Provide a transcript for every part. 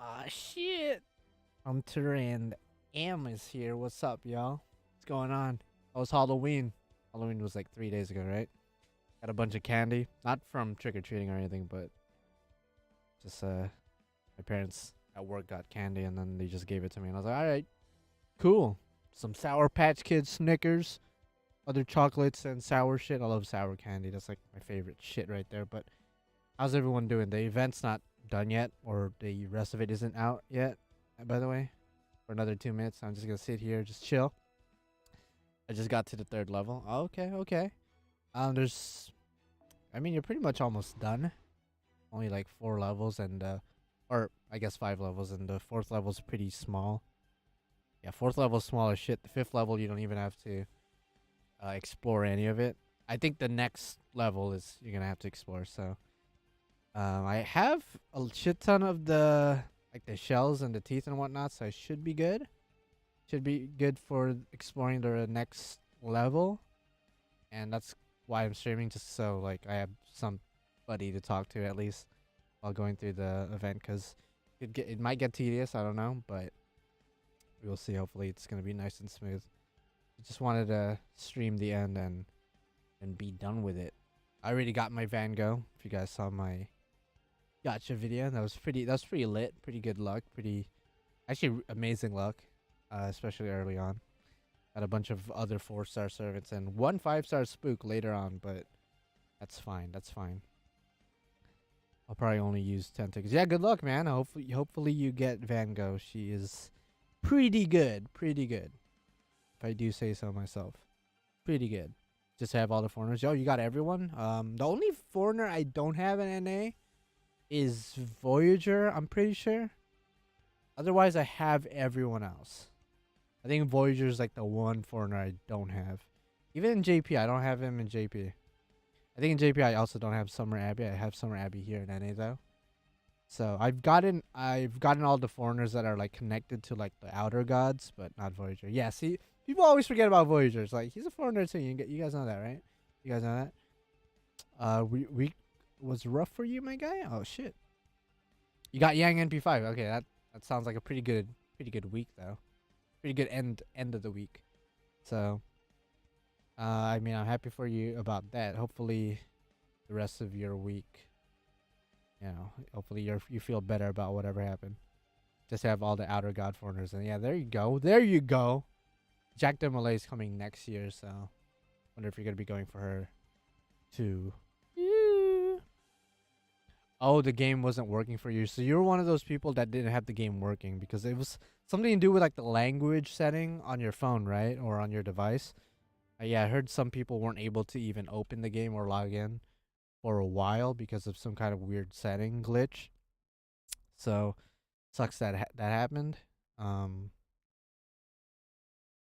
Ah, shit. Terran Am is here. What's up, y'all? What's going on? Oh, it's Halloween. Halloween was like 3 days ago, right? Got a bunch of candy. Not from trick-or-treating or anything, but just, my parents at work got candy and then they just gave it to me. And I was like, alright, cool. Some Sour Patch Kids, Snickers, other chocolates, and sour shit. I love sour candy. That's like my favorite shit right there. But how's everyone doing? The event's not done yet, or the rest of it isn't out yet, by the way. For another 2 minutes, I'm just gonna sit here, just chill. I just got to the 3rd level. Okay, okay. I mean, you're pretty much almost done. Only like 4 levels and, or I guess 5 levels, and the 4th level's pretty small. Yeah, 4th level's small as shit. The 5th level, you don't even have to explore any of it. I think the next level is you're gonna have to explore. So, I have a shit ton of the shells and the teeth and whatnot, so I should be good. Should be good for exploring the next level, and that's why I'm streaming, just so like I have somebody to talk to at least while going through the event, because it might get tedious. I don't know, but we'll see. Hopefully, it's gonna be nice and smooth. I just wanted to stream the end and be done with it. I already got my Van Gogh. If you guys saw my gotcha video, that was pretty lit. Pretty good luck. Actually amazing luck, especially early on. Got a bunch of other 4-star servants and 1 5-star spook later on, but that's fine. That's fine. I'll probably only use 10 tickets. Yeah, good luck, man. Hopefully you get Van Gogh. She is pretty good. Pretty good. If I do say so myself. Pretty good. Just have all the foreigners. Yo, you got everyone? The only foreigner I don't have in NA is Voyager, I'm pretty sure. Otherwise, I have everyone else. I think Voyager is like the one foreigner I don't have. Even in JP, I don't have him in JP. I think in JP, I also don't have Summer Abbey. I have Summer Abbey here in NA though. So I've gotten all the foreigners that are like connected to like the outer gods, but not Voyager. Yeah, see, people always forget about Voyager. It's like he's a foreigner too. You guys know that, right? You guys know that? We was rough for you, my guy. Oh shit. You got Yang NP5. Okay, that sounds like a pretty good week though. Pretty good end of the week. So, I mean, I'm happy for you about that. Hopefully, the rest of your week, hopefully you feel better about whatever happened. Just have all the outer god foreigners, and yeah, there you go. There you go. Jack de Malay is coming next year, so wonder if you're gonna be going for her too. Oh, the game wasn't working for you. So you're one of those people that didn't have the game working because it was something to do with like the language setting on your phone, right? Or on your device. Yeah, I heard some people weren't able to even open the game or log in for a while because of some kind of weird setting glitch. So, sucks that that happened.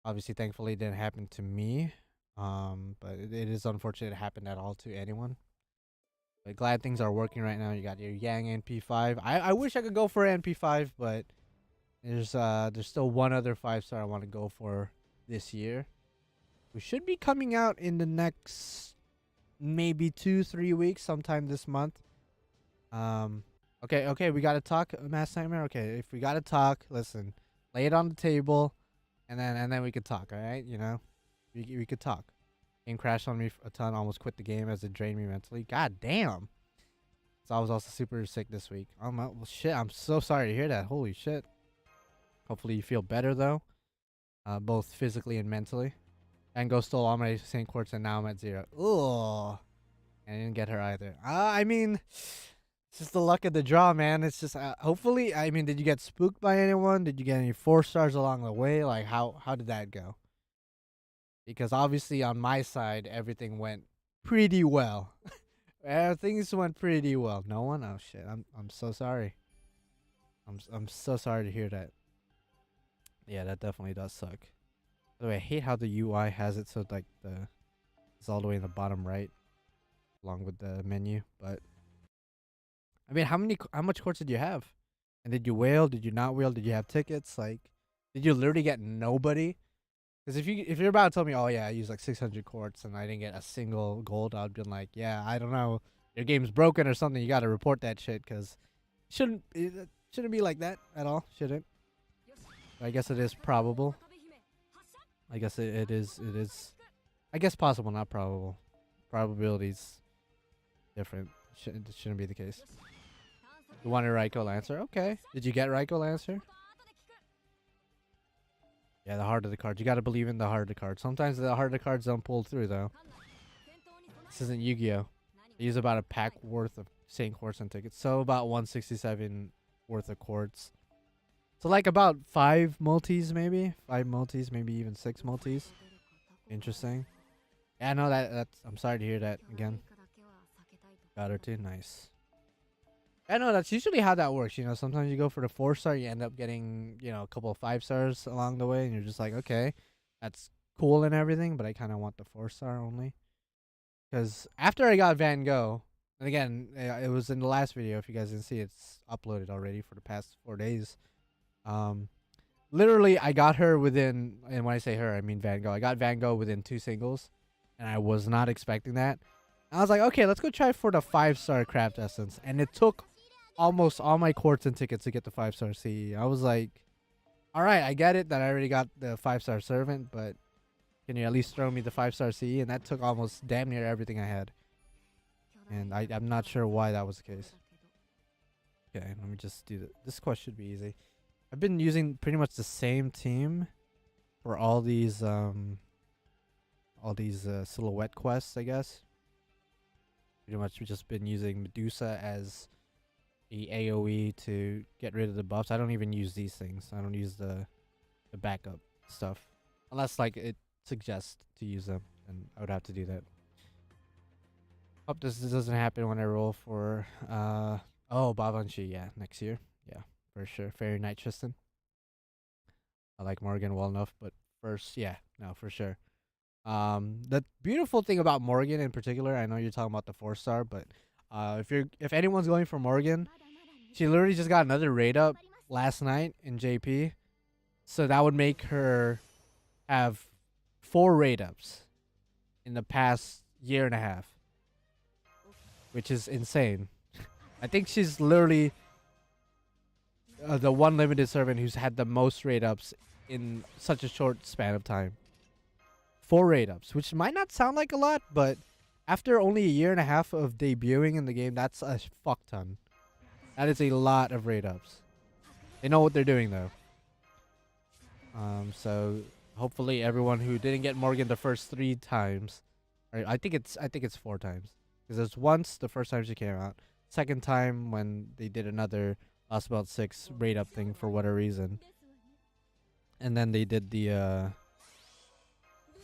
Obviously, thankfully, it didn't happen to me. But it is unfortunate it happened at all to anyone. But glad things are working right now. You got your Yang NP5. I wish I could go for NP5, but there's still one other 5-star I want to go for this year. We should be coming out in the next maybe 2-3 weeks, sometime this month. Okay, we gotta talk, Mass Nightmare. Okay, if we gotta talk, listen, lay it on the table, and then we could talk. All right, we could talk. Game crashed on me a ton. Almost quit the game as it drained me mentally. God damn. So I was also super sick this week. Well, shit. I'm so sorry to hear that. Holy shit. Hopefully you feel better though, both physically and mentally. Van Gogh stole all my Saint Quartz and now I'm at 0. Ugh. And I didn't get her either. I mean, it's just the luck of the draw, man. It's just hopefully. I mean, did you get spooked by anyone? Did you get any 4-stars along the way? Like how did that go? Because obviously on my side, everything went pretty well. Things went pretty well. No one? Oh shit! I'm so sorry. I'm so sorry to hear that. Yeah, that definitely does suck. By the way, I hate how the UI has it so like it's all the way in the bottom right, along with the menu. But I mean, how much quartz did you have? And did you whale? Did you not whale? Did you have tickets? Like, did you literally get nobody? Because if you're about to tell me, oh yeah, I used like 600 quartz and I didn't get a single gold, I'd be like, yeah, I don't know, your game's broken or something. You got to report that shit because shouldn't shouldn't be like that at all. Shouldn't. I guess it is probable. I guess it is. It is. I guess possible, not probable. Probability's different. It shouldn't be the case. You wanted Raikou Lancer? Okay. Did you get Raikou Lancer? Yeah, the heart of the cards. You gotta believe in the heart of the cards. Sometimes the heart of the cards don't pull through, though. This isn't Yu-Gi-Oh! They use about a pack worth of Saint Quartz and tickets. So about 167 worth of quartz. So like about 5 multis, maybe? 5 multis, maybe even 6 multis. Interesting. Yeah, no, that's... I'm sorry to hear that again. Got her too. Nice. I know that's usually how that works. You know, sometimes you go for the 4-star, you end up getting, you know, a couple of 5 stars along the way, and you're just like, okay, that's cool and everything, but I kind of want the 4-star only. Because after I got Van Gogh, and again, it was in the last video. If you guys didn't see, it's uploaded already for the past 4 days. Literally, I got her within, and when I say her, I mean Van Gogh. I got Van Gogh within 2 singles, and I was not expecting that. I was like, okay, let's go try for the 5-star Craft Essence, and it took almost all my quartz and tickets to get the 5-star CE. I was like, all right, I get it that I already got the 5-star Servant, but can you at least throw me the 5-star CE? And that took almost damn near everything I had. And I'm not sure why that was the case. Okay, let me just do this quest should be easy. I've been using pretty much the same team for all these silhouette quests, I guess. Pretty much we've just been using Medusa as the AoE to get rid of the buffs. I don't even use these things. I don't use the backup stuff. Unless like it suggests to use them, and I would have to do that. Hope this doesn't happen when I roll for Babanshi, yeah, next year. Yeah, for sure. Fairy Knight Tristan. I like Morgan well enough, but first, yeah, no, for sure. The beautiful thing about Morgan in particular, I know you're talking about the 4-star, but if anyone's going for Morgan, she literally just got another raid up last night in JP, so that would make her have 4 raid ups in the past year and a half, which is insane. I think she's literally the one limited servant who's had the most raid ups in such a short span of time. 4 raid ups, which might not sound like a lot, but after only a year and a half of debuting in the game, that's a fuck ton. That is a lot of raid ups. They know what they're doing though. So hopefully everyone who didn't get Morgan the first 3 times, or I think it's 4 times, because there's once the first time she came out, second time when they did another Lost Belt 6 raid up thing for whatever reason, and then they did the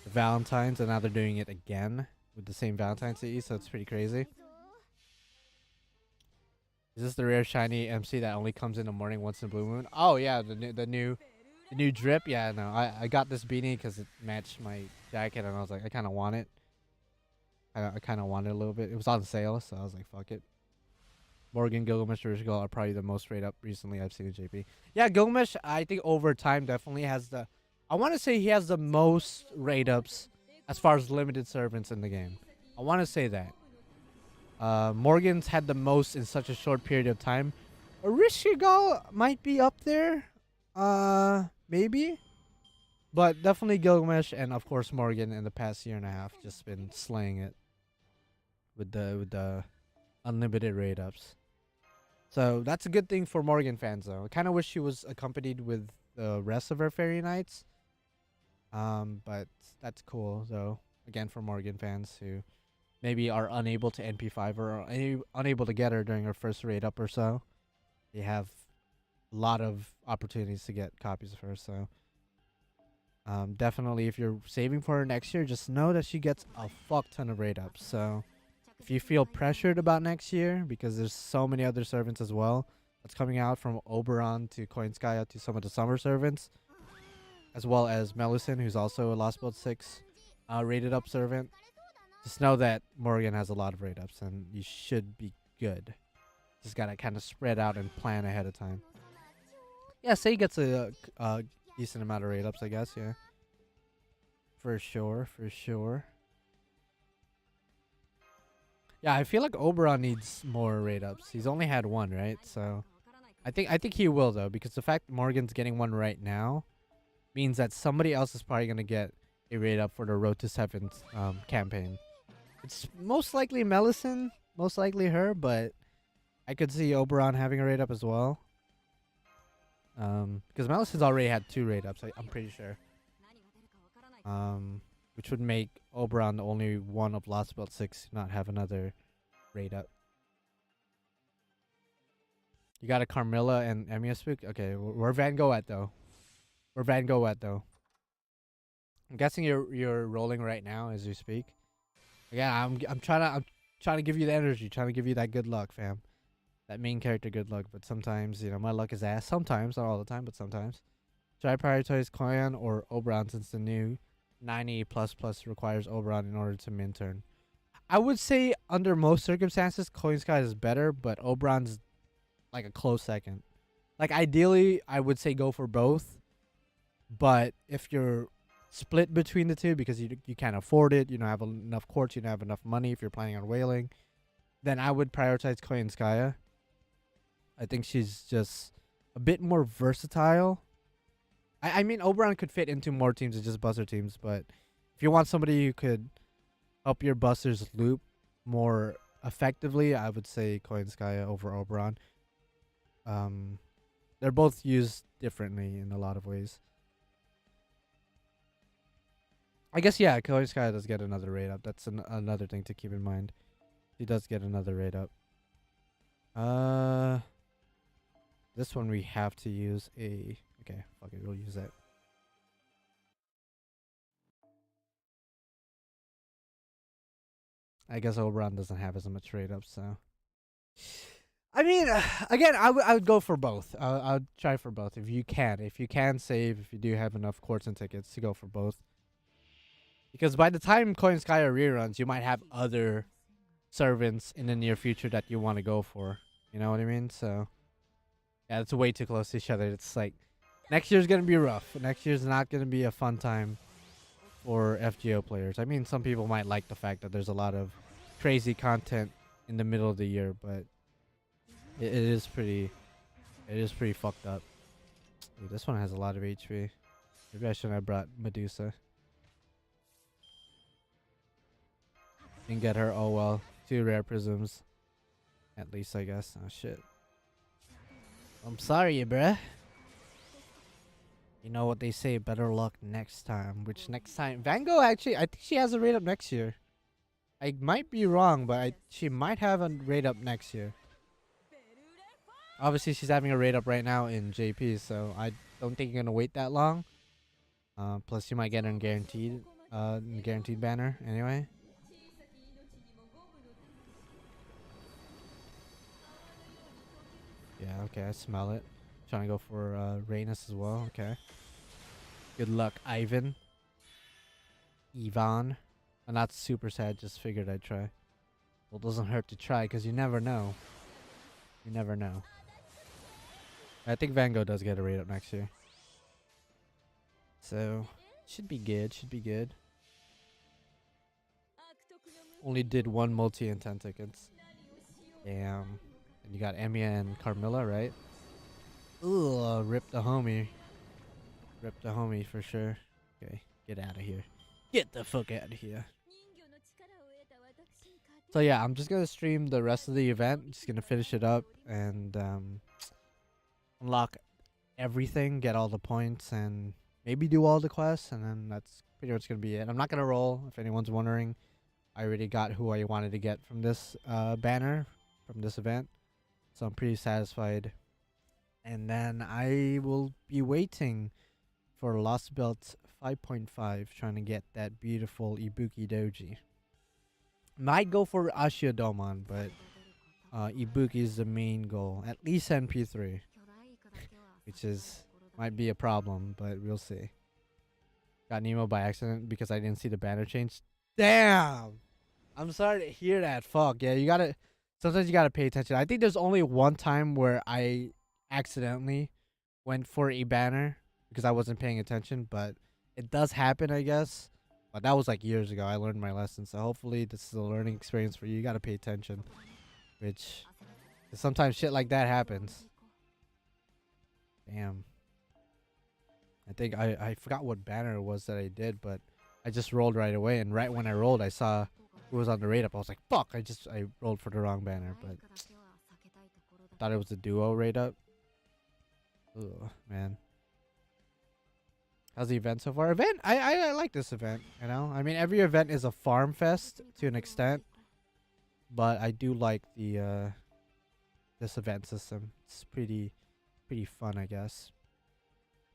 Valentine's, and now they're doing it again with the same Valentine's CE, so it's pretty crazy. Is this the rare shiny MC that only comes in the morning once in blue moon? Oh yeah, the new drip. Yeah, no, I got this beanie because it matched my jacket, and I was like, I kind of want it. I kind of want it a little bit. It was on sale, so I was like, fuck it. Morgan, Gilgamesh, Rishigal are probably the most rate up recently I've seen in JP. Yeah, Gilgamesh, I think over time definitely has the... I want to say he has the most rate ups as far as limited servants in the game. I want to say that. Morgan's had the most in such a short period of time. Rishigal might be up there. Maybe. But definitely Gilgamesh and of course Morgan in the past year and a half just been slaying it with the unlimited rate ups. So that's a good thing for Morgan fans though. I kind of wish she was accompanied with the rest of her Fairy Knights. But that's cool though. Again, for Morgan fans who maybe are unable to NP5 or are unable to get her during her first raid up or so. They have a lot of opportunities to get copies of her. So definitely if you're saving for her next year, just know that she gets a fuck ton of raid ups. So if you feel pressured about next year, because there's so many other servants as well that's coming out, from Oberon to Koinskaya to some of the summer servants, as well as Melusin, who's also a Lost Bolt 6 rated up servant. Just know that Morgan has a lot of raid ups, and you should be good. Just gotta kind of spread out and plan ahead of time. Yeah, say he gets a decent amount of raid ups, I guess. Yeah, for sure, for sure. Yeah, I feel like Oberon needs more raid ups. He's only had 1, right? So I think he will though, because the fact Morgan's getting one right now means that somebody else is probably gonna get a raid up for the Road to Seventh campaign. It's most likely Melisson, most likely her, but I could see Oberon having a raid up as well. Because Melisson's already had 2 raid ups, I'm pretty sure. Which would make Oberon the only one of Lost Belt 6 to not have another raid up. You got a Carmilla and Emiya Spook? Okay, where Van Gogh at though? Where Van Gogh at though? I'm guessing you're rolling right now as you speak. Yeah, I'm trying to give you the energy, trying to give you that good luck, fam. That main character good luck, but sometimes, you know, my luck is ass. Sometimes, not all the time, but sometimes. Should I prioritize Koyan or Oberon since the new 90++ requires Oberon in order to min turn? I would say under most circumstances, Coin Sky is better, but Oberon's like a close second. Like ideally, I would say go for both, but if you're split between the two because you can't afford it, you don't have enough quartz, you don't have enough money if you're planning on whaling, then I would prioritize Koyanskaya. I think she's just a bit more versatile. I mean, Oberon could fit into more teams than just buster teams, but if you want somebody who could help your busters loop more effectively, I would say Koyanskaya over Oberon. They're both used differently in a lot of ways. I guess, yeah, Koyanskaya does get another raid up. That's another thing to keep in mind. He does get another raid up. This one we have to use a... Okay, fuck it, we'll use it. I guess Oberon doesn't have as much raid up, so... I mean, again, I would go for both. I would try for both if you can. If you can save, if you do have enough quartz and tickets to go for both. Because by the time Koyanskaya reruns, you might have other servants in the near future that you want to go for. You know what I mean? So, yeah, it's way too close to each other. It's like, next year's going to be rough. Next year's not going to be a fun time for FGO players. I mean, some people might like the fact that there's a lot of crazy content in the middle of the year, but it is pretty fucked up. Dude, this one has a lot of HP. Maybe I shouldn't have brought Medusa. Didn't get her. Oh well. 2 rare prisms. At least, I guess. Oh shit. I'm sorry, bruh. You know what they say, better luck next time. Which next time? Van Gogh, actually, I think she has a raid up next year. I might be wrong, but she might have a raid up next year. Obviously, she's having a raid up right now in JP, so I don't think you're gonna wait that long. Plus, you might get a guaranteed banner anyway. Yeah, okay, I smell it. Trying to go for Rhaenys as well, okay. Good luck, Ivan. Ivan. I'm not super sad, just figured I'd try. Well, it doesn't hurt to try, because you never know. You never know. I think Van Gogh does get a raid up next year. So, should be good, should be good. Only did 1 multi and 10 tickets. Damn. And you got Emiya and Carmilla, right? Ugh, rip the homie. Rip the homie for sure. Okay, get out of here. Get the fuck out of here. So yeah, I'm just gonna stream the rest of the event. Just gonna finish it up and unlock everything, get all the points, and maybe do all the quests, and then that's pretty much gonna be it. I'm not gonna roll, if anyone's wondering. I already got who I wanted to get from this banner, from this event. So I'm pretty satisfied. And then I will be waiting for Lost Belt 5.5, trying to get that beautiful Ibuki Doji. Might go for Ashiodamon, but Ibuki is the main goal. At least NP3. Which is might be a problem, but we'll see. Got Nemo by accident because I didn't see the banner change. Damn! I'm sorry to hear that. Fuck, yeah, you gotta... Sometimes you gotta pay attention. I think there's only one time where I accidentally went for a banner because I wasn't paying attention, but it does happen, I guess. But that was like years ago. I learned my lesson, so hopefully this is a learning experience for you. You gotta pay attention, which sometimes shit like that happens. Damn. I think I forgot what banner it was that I did, but I just rolled right away, and right when I rolled, I saw who was on the rate up. I was like, fuck, I rolled for the wrong banner, but I thought it was a duo rate up. Ugh, man. How's the event so far? Event? I like this event, you know? I mean, every event is a farm fest to an extent, but I do like the this event system. It's pretty fun, I guess.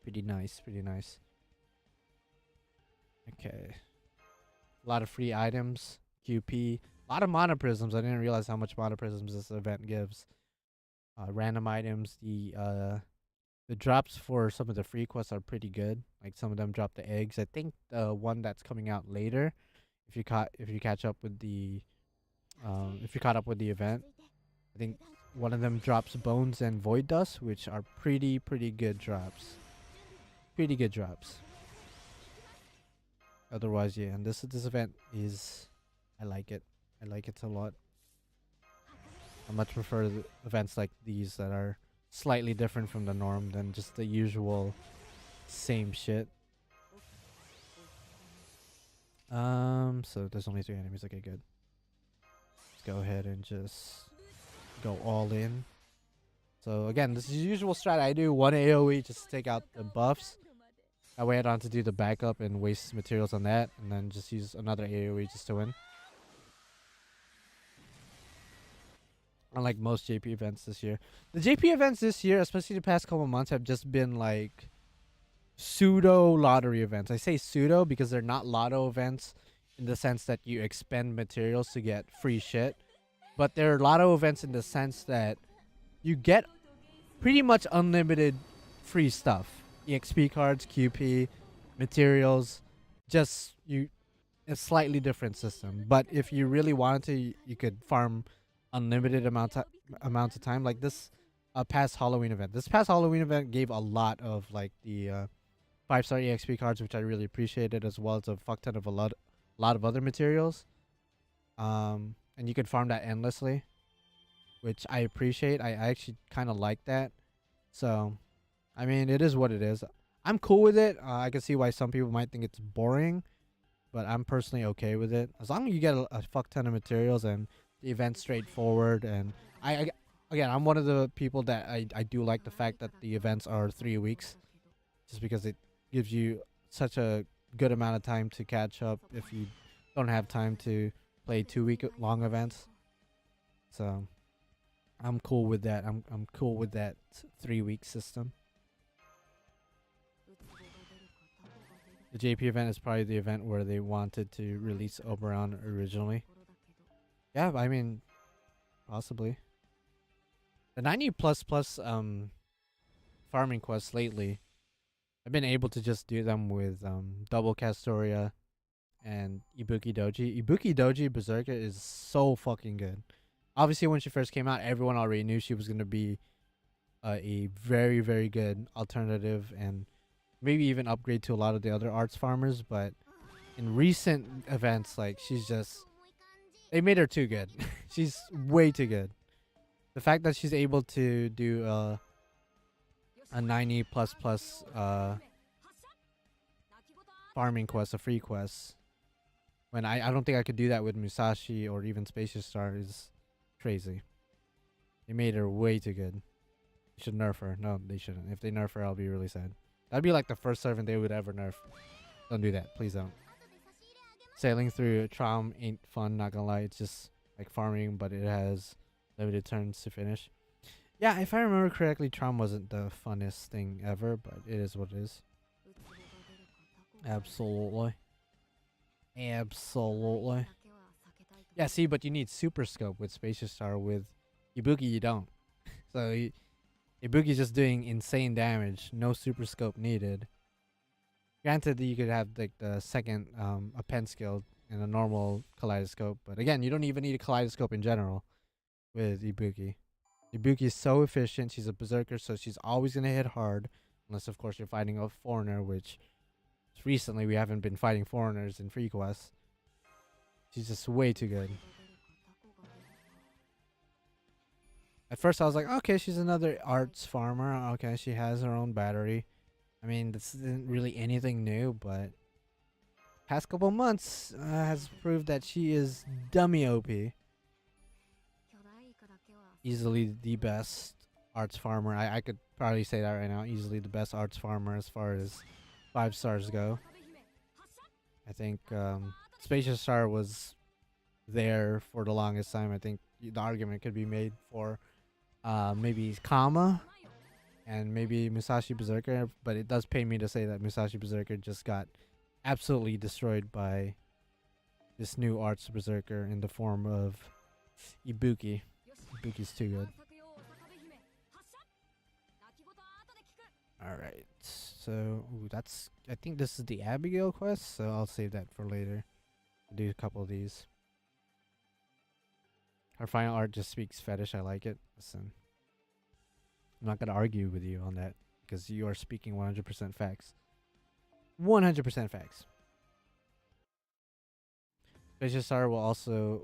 Pretty nice, pretty nice. Okay. A lot of free items, QP, a lot of monoprisms. I didn't realize how much monoprisms this event gives. Random items, the drops for some of the free quests are pretty good. Like some of them drop the eggs. I think the one that's coming out later, if you catch up with the if you caught up with the event, I think one of them drops bones and void dust, which are pretty good drops. Pretty good drops. Otherwise, yeah, and this event is, I like it. I like it a lot. I much prefer the events like these that are slightly different from the norm than just the usual same shit. So there's only 3 enemies. Okay, good. Let's go ahead and just go all in. So again, this is the usual strat I do. 1 AoE just to take out the buffs. That way I don't have to do the backup and waste materials on that, and then just use another AoE just to win. Unlike most JP events this year. The JP events this year, especially the past couple months, have just been like pseudo lottery events. I say pseudo because they're not lotto events in the sense that you expend materials to get free shit. But they're lotto events in the sense that you get pretty much unlimited free stuff. EXP cards, QP, materials, just a slightly different system. But if you really wanted to, you could farm unlimited amounts of time. Like this past Halloween event. This past Halloween event gave a lot of like the 5-star EXP cards, which I really appreciated, as well as a fuck ton of a lot of other materials. And you could farm that endlessly, which I appreciate. I actually kind of like that. So I mean, it is what it is. I'm cool with it. I can see why some people might think it's boring, but I'm personally okay with it. As long as you get a fuck ton of materials and the event's straightforward. And again, I'm one of the people that I do like the fact that the events are 3 weeks, just because it gives you such a good amount of time to catch up if you don't have time to play 2-week long events. So I'm cool with that. I'm cool with that 3-week system. The JP event is probably the event where they wanted to release Oberon originally. Yeah, I mean, possibly. The 90++ farming quests lately, I've been able to just do them with double Castoria and Ibuki Doji. Ibuki Doji Berserker is so fucking good. Obviously, when she first came out, everyone already knew she was going to be a very good alternative and maybe even upgrade to a lot of the other arts farmers. But in recent events, like, they made her too good. She's way too good. The fact that she's able to do a 90++ farming quest, a free quest, when I don't think I could do that with Musashi or even Space Star, is crazy. They made her way too good. They should nerf her. No, they shouldn't. If they nerf her, I'll be really sad. That'd be like the first servant they would ever nerf. Don't do that. Please don't. Sailing through Trom ain't fun, not gonna lie. It's just like farming, but it has limited turns to finish. Yeah, if I remember correctly, Trom wasn't the funnest thing ever, but it is what it is. Absolutely. Absolutely. Yeah, see, but you need Super Scope with Spacious Star. With Ibuki, you don't. So Ibuki's just doing insane damage. No Super Scope needed. Granted, you could have like the second a pen skill and a normal kaleidoscope, but again, you don't even need a kaleidoscope in general with Ibuki. Ibuki is so efficient. She's a berserker, so she's always gonna hit hard, unless of course you're fighting a foreigner, which recently we haven't been fighting foreigners in free quests. She's just way too good. At first I was like, okay, she's another arts farmer. Okay, she has her own battery. I mean, this isn't really anything new, but past couple months has proved that she is dummy OP. Easily the best arts farmer. I could probably say that right now. Easily the best arts farmer as far as 5 stars go. I think Spacious Star was there for the longest time. I think the argument could be made for maybe Kama and maybe Musashi Berserker, but it does pain me to say that Musashi Berserker just got absolutely destroyed by this new arts berserker in the form of Ibuki. Ibuki's too good. Alright, so that's, I think this is the Abigail quest, so I'll save that for later. I'll do a couple of these. Her final art just speaks fetish. I like it. Listen, I'm not gonna argue with you on that because you are speaking 100% facts. 100% facts. Spacious Star will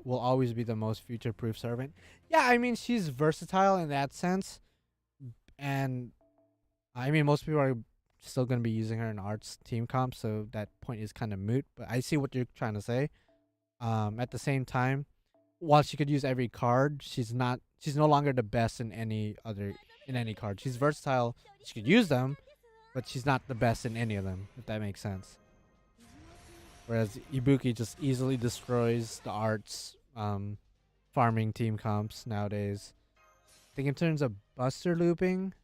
always be the most future-proof servant. Yeah, I mean she's versatile in that sense, and I mean most people are still gonna be using her in arts team comp, so that point is kind of moot. But I see what you're trying to say. At the same time, while she could use every card, she's no longer the best in any card. She's versatile. She could use them, but she's not the best in any of them, if that makes sense. Whereas Ibuki just easily destroys the arts farming team comps nowadays. I think in terms of buster looping,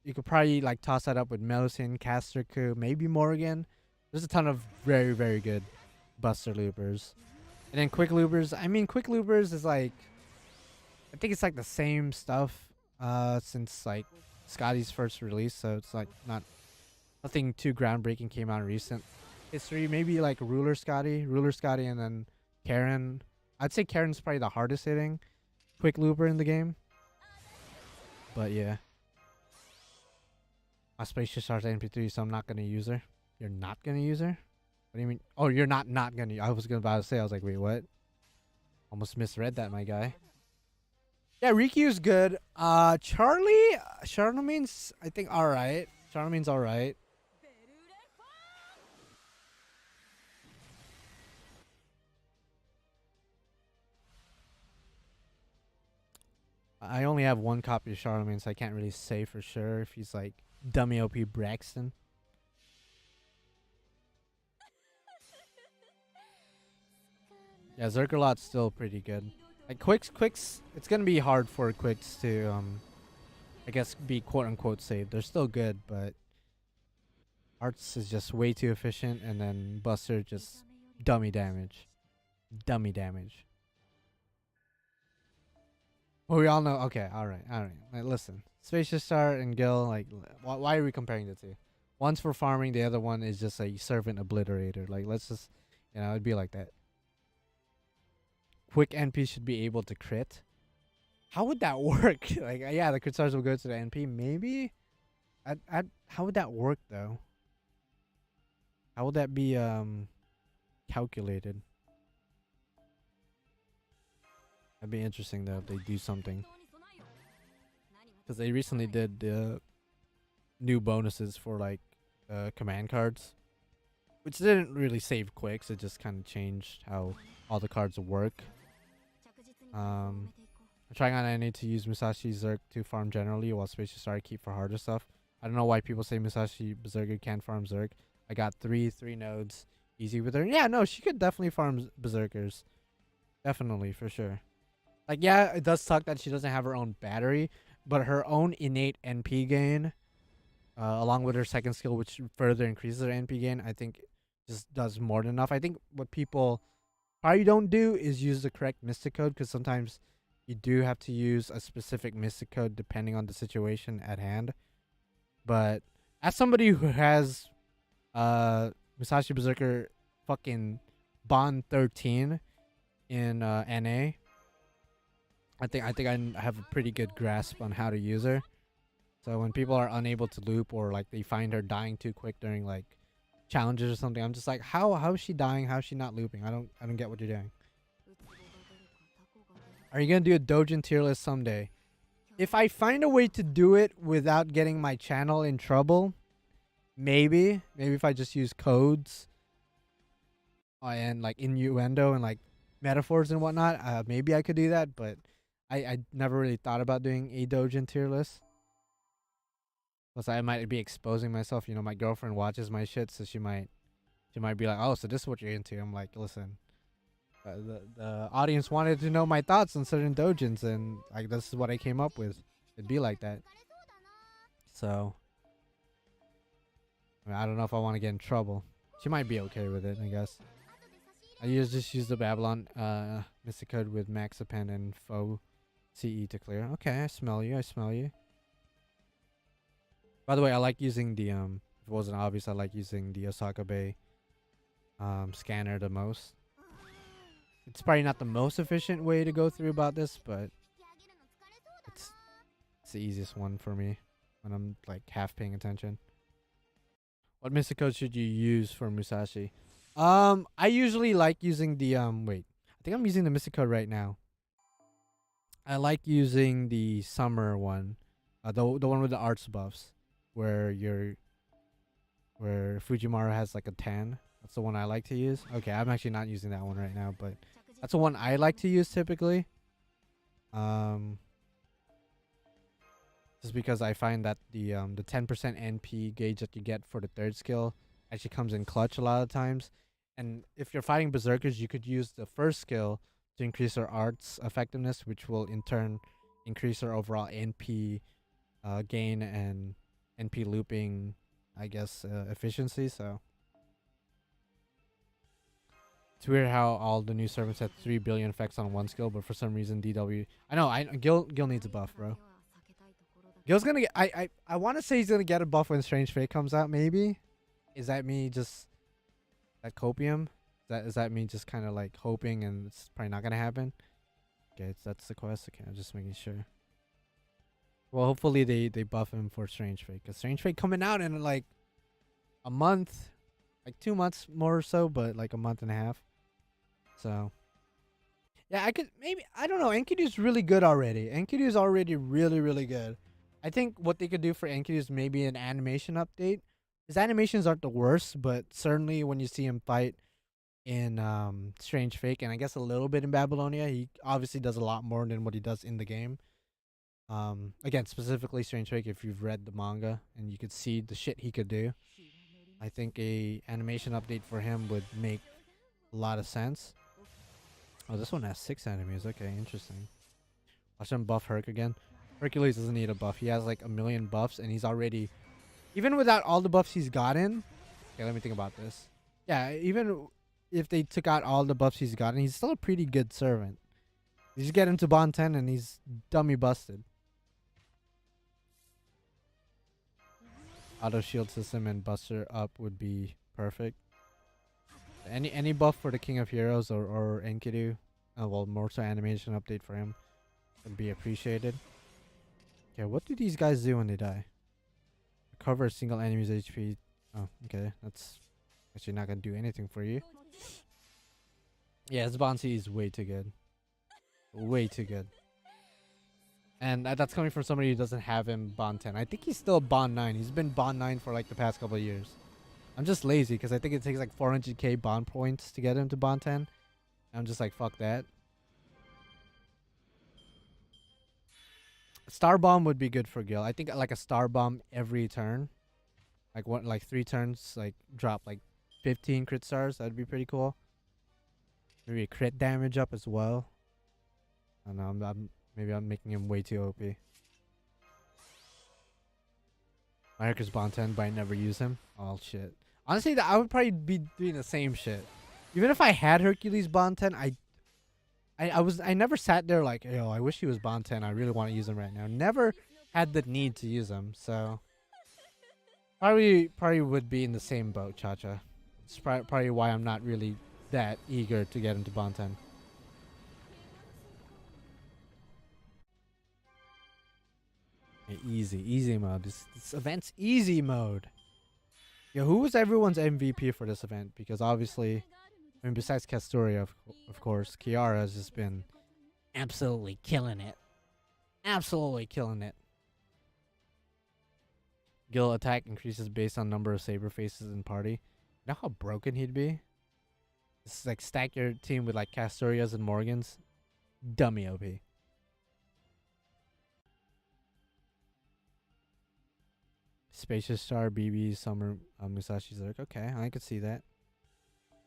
you could probably like toss that up with Melusin, Casterku, maybe Morgan. There's a ton of very, very good buster loopers. And then quick loopers. I mean, quick loopers is like, I think it's like the same stuff since like Scotty's first release. So it's like nothing too groundbreaking came out in recent history. Maybe like Ruler Scotty, and then Karen. I'd say Karen's probably the hardest hitting quick looper in the game. But yeah. My Spacious Star's MP3, so I'm not going to use her. You're not going to use her? What do you mean? Oh, you're not going to. I was about to say, I was like, wait, what? Almost misread that, my guy. Yeah, Rikyu's good. Charlemagne's, I think, alright. Charlemagne's alright. I only have one copy of Charlemagne, so I can't really say for sure if he's like dummy OP Braxton. Yeah, Zerkalot's still pretty good. Like Quicks, it's gonna be hard for Quicks to I guess be quote unquote safe. They're still good, but Arts is just way too efficient, and then Buster just dummy damage. Well, we all know. Okay, all right. Like, listen, Spacious Star and Gil. Like, why are we comparing the two? One's for farming, the other one is just a servant obliterator. Like, let's just, it'd be like that. Quick NP should be able to crit. How would that work? Like, yeah, the crit stars will go to the NP. Maybe. How would that work though? How would that be calculated? That'd be interesting though if they do something. Because they recently did new bonuses for like command cards, which didn't really save quicks. It just kind of changed how all the cards work. I'm trying on any to use Musashi Zerk to farm generally, while Spacious Star keep for harder stuff. I don't know why people say Musashi Berserker can't farm Zerk. I got three nodes easy with her. Yeah, no, she could definitely farm Berserkers. Definitely, for sure. Like, yeah, it does suck that she doesn't have her own battery, but her own innate NP gain, along with her second skill, which further increases her NP gain, I think just does more than enough. I think what people probably don't do is use the correct Mystic Code, because sometimes you do have to use a specific Mystic Code depending on the situation at hand. But as somebody who has Musashi Berserker fucking Bond 13 in NA, I think I have a pretty good grasp on how to use her. So when people are unable to loop, or like they find her dying too quick during like challenges or something, I'm just like, how is she dying? How is she not looping? I don't get what you're doing. Are you gonna do a Dojin tier list someday? If I find a way to do it without getting my channel in trouble, maybe. Maybe if I just use codes and like innuendo and like metaphors and whatnot, maybe I could do that. But I never really thought about doing a Dojin tier list. Plus, I might be exposing myself. You know, my girlfriend watches my shit, so she might be like, "Oh, so this is what you're into." I'm like, "Listen, the audience wanted to know my thoughts on certain dojins, and like this is what I came up with. It'd be like that." So I mean, I don't know if I want to get in trouble. She might be okay with it, I guess. I just use the Babylon Mystic Code with Maxapen and Foe CE to clear. Okay, I smell you. I smell you. By the way, I like using the if it wasn't obvious, I like using the Osaka Bay scanner the most. It's probably not the most efficient way to go through about this, but it's the easiest one for me when I'm like half paying attention. What Mystic Code should you use for Musashi? I usually like using the wait. I think I'm using the Mystic Code right now. I like using the summer one. The one with the arts buffs where Fujimaru has like a tan. That's the one I like to use. Okay, I'm actually not using that one right now, but that's the one I like to use typically. Just because I find that the 10% NP gauge that you get for the third skill actually comes in clutch a lot of times. And if you're fighting berserkers, you could use the first skill to increase their arts effectiveness, which will in turn increase their overall NP gain and NP looping, I guess, efficiency. So it's weird how all the new servants had 3 billion effects on one skill, but for some reason DW. I know, Gil needs a buff, bro. Gil's gonna get. I want to say he's gonna get a buff when Strange Fate comes out. Maybe. Is that me just that copium? Is that me just kind of like hoping and it's probably not gonna happen? Okay, that's the quest. Okay, I'm just making sure. Well, hopefully they buff him for Strange Fate, because Strange Fate coming out in like a month, like 2 months more or so, but like a month and a half. So yeah, I could maybe, I don't know. Enkidu's really good already. Enkidu's already really good. I think what they could do for Enkidu is maybe an animation update. His animations aren't the worst, but certainly when you see him fight in Strange Fake and I guess a little bit in Babylonia, he obviously does a lot more than what he does in the game. Again, specifically Strange Fake, if you've read the manga and you could see the shit he could do, I think a animation update for him would make a lot of sense. Oh, this one has 6 enemies. Okay, interesting. Watch him buff Herc again. Hercules doesn't need a buff. He has like a million buffs and he's already, even without all the buffs he's gotten. Okay, let me think about this. Yeah, even if they took out all the buffs he's gotten, he's still a pretty good servant. You just get him to bond 10 and he's dummy busted. Auto shield system and buster up would be perfect. Any buff for the King of Heroes or Enkidu, well, more so animation update for him would be appreciated. Okay, what do these guys do when they die? Recover a single enemy's HP. Oh, okay, that's actually not gonna do anything for you. Yeah, his Bonsi is way too good. Way too good. And that's coming from somebody who doesn't have him bond 10. I think he's still bond 9. He's been bond 9 for like the past couple of years. I'm just lazy because I think it takes like 400k bond points to get him to bond 10. I'm just like, fuck that. Star Bomb would be good for Gil. I think like a Star Bomb every turn. Like 3 turns, like drop like 15 crit stars. That'd be pretty cool. Maybe a crit damage up as well. I don't know, maybe I'm making him way too OP. My Hercules bond 10, but I never use him. Oh shit. Honestly, I would probably be doing the same shit. Even if I had Hercules bond 10, I never sat there like, yo, I wish he was bond 10. I really want to use him right now. Never had the need to use him, so probably would be in the same boat, Cha-Cha. It's probably why I'm not really that eager to get him to bond 10. Okay, easy mode. This event's easy mode. Yeah, who was everyone's MVP for this event? Because obviously, I mean, besides Castoria, of course, Kiara has just been Absolutely killing it. Absolutely killing it. Gil attack increases based on number of saber faces in party. You know how broken he'd be? It's like stack your team with like Castorias and Morgans. Dummy OP. Spacious Star, BB, Summer, Musashi Zerk. Okay, I could see that.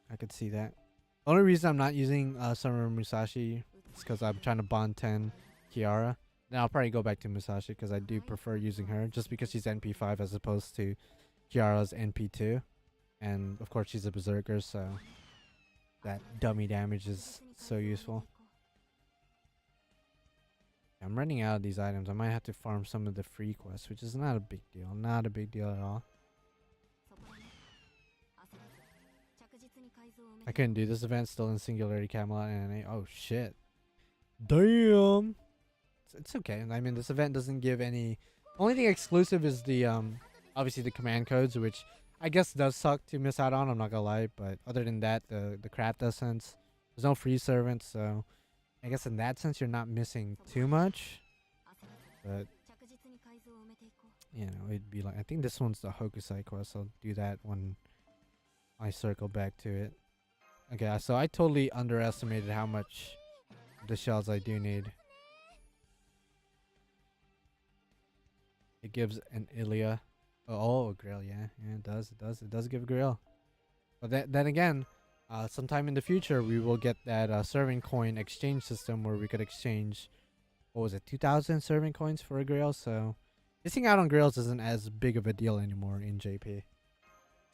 I could see that. Only reason I'm not using Summer Musashi is because I'm trying to bond 10 Kiara. Then I'll probably go back to Musashi because I do prefer using her just because she's NP5 as opposed to Kiara's NP2. And of course she's a berserker, so that dummy damage is so useful. I'm running out of these items. I might have to farm some of the free quests, which is not a big deal. Not a big deal at all. I couldn't do this event. Still in Singularity Camelot and oh shit. Damn. It's okay. I mean, this event doesn't give any. Only thing exclusive is the obviously the command codes, which I guess does suck to miss out on. I'm not gonna lie, but other than that, the craft essence. There's no free servants, so I guess in that sense you're not missing too much. But you know, it'd be like I think this one's the Hokusai quest. I'll do that when I circle back to it. Okay, so I totally underestimated how much the shells I do need. It gives an Ilia. Oh, a grill, yeah. Yeah, it does give a grill. But then again, sometime in the future, we will get that serving coin exchange system where we could exchange, what was it, 2,000 serving coins for a grill. So missing out on grills isn't as big of a deal anymore in JP.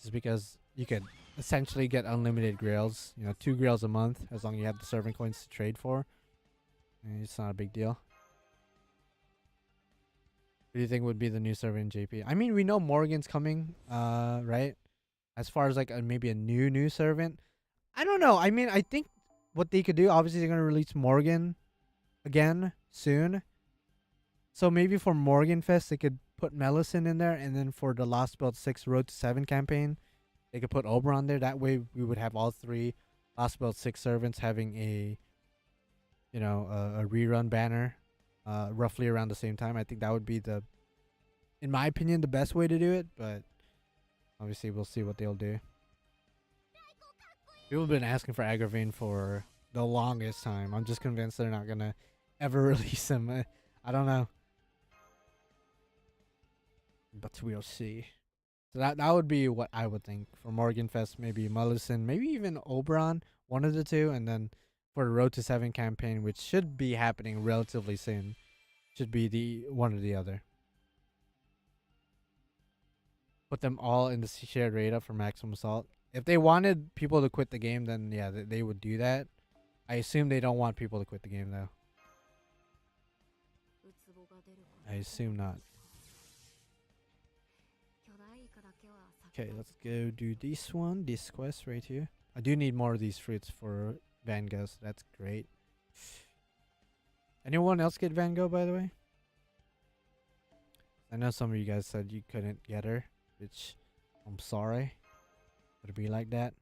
Just because you could essentially get unlimited grills, you know, 2 grills a month as long as you have the serving coins to trade for. And it's not a big deal. What do you think would be the new server in JP? I mean, we know Morgan's coming, right? As far as like maybe a new servant, I don't know. I mean, I think what they could do, obviously they're gonna release Morgan again soon. So maybe for Morgan Fest they could put Melisyn in there, and then for the Lost Belt 6 Road to 7 campaign, they could put Oberon there. That way we would have all 3 Lost Belt 6 servants having a, you know, a rerun banner. Roughly around the same time. I think that would be the, in my opinion, the best way to do it, but obviously we'll see what they'll do. People have been asking for Agravine for the longest time. I'm just convinced they're not gonna ever release him. I don't know, but we'll see. So that would be what I would think for Morgan Fest. Maybe Melisyn, maybe even Oberon, one of the two, and then for the Road to 7 campaign, which should be happening relatively soon, should be the one or the other. Put them all in the shared raid up for maximum assault. If they wanted people to quit the game, then yeah, they would do that. I assume they don't want people to quit the game though. I assume not. Okay, let's go do this one, this quest right here. I do need more of these fruits for Van Gogh, so that's great. Anyone else get Van Gogh, by the way? I know some of you guys said you couldn't get her, which I'm sorry. Would it be like that?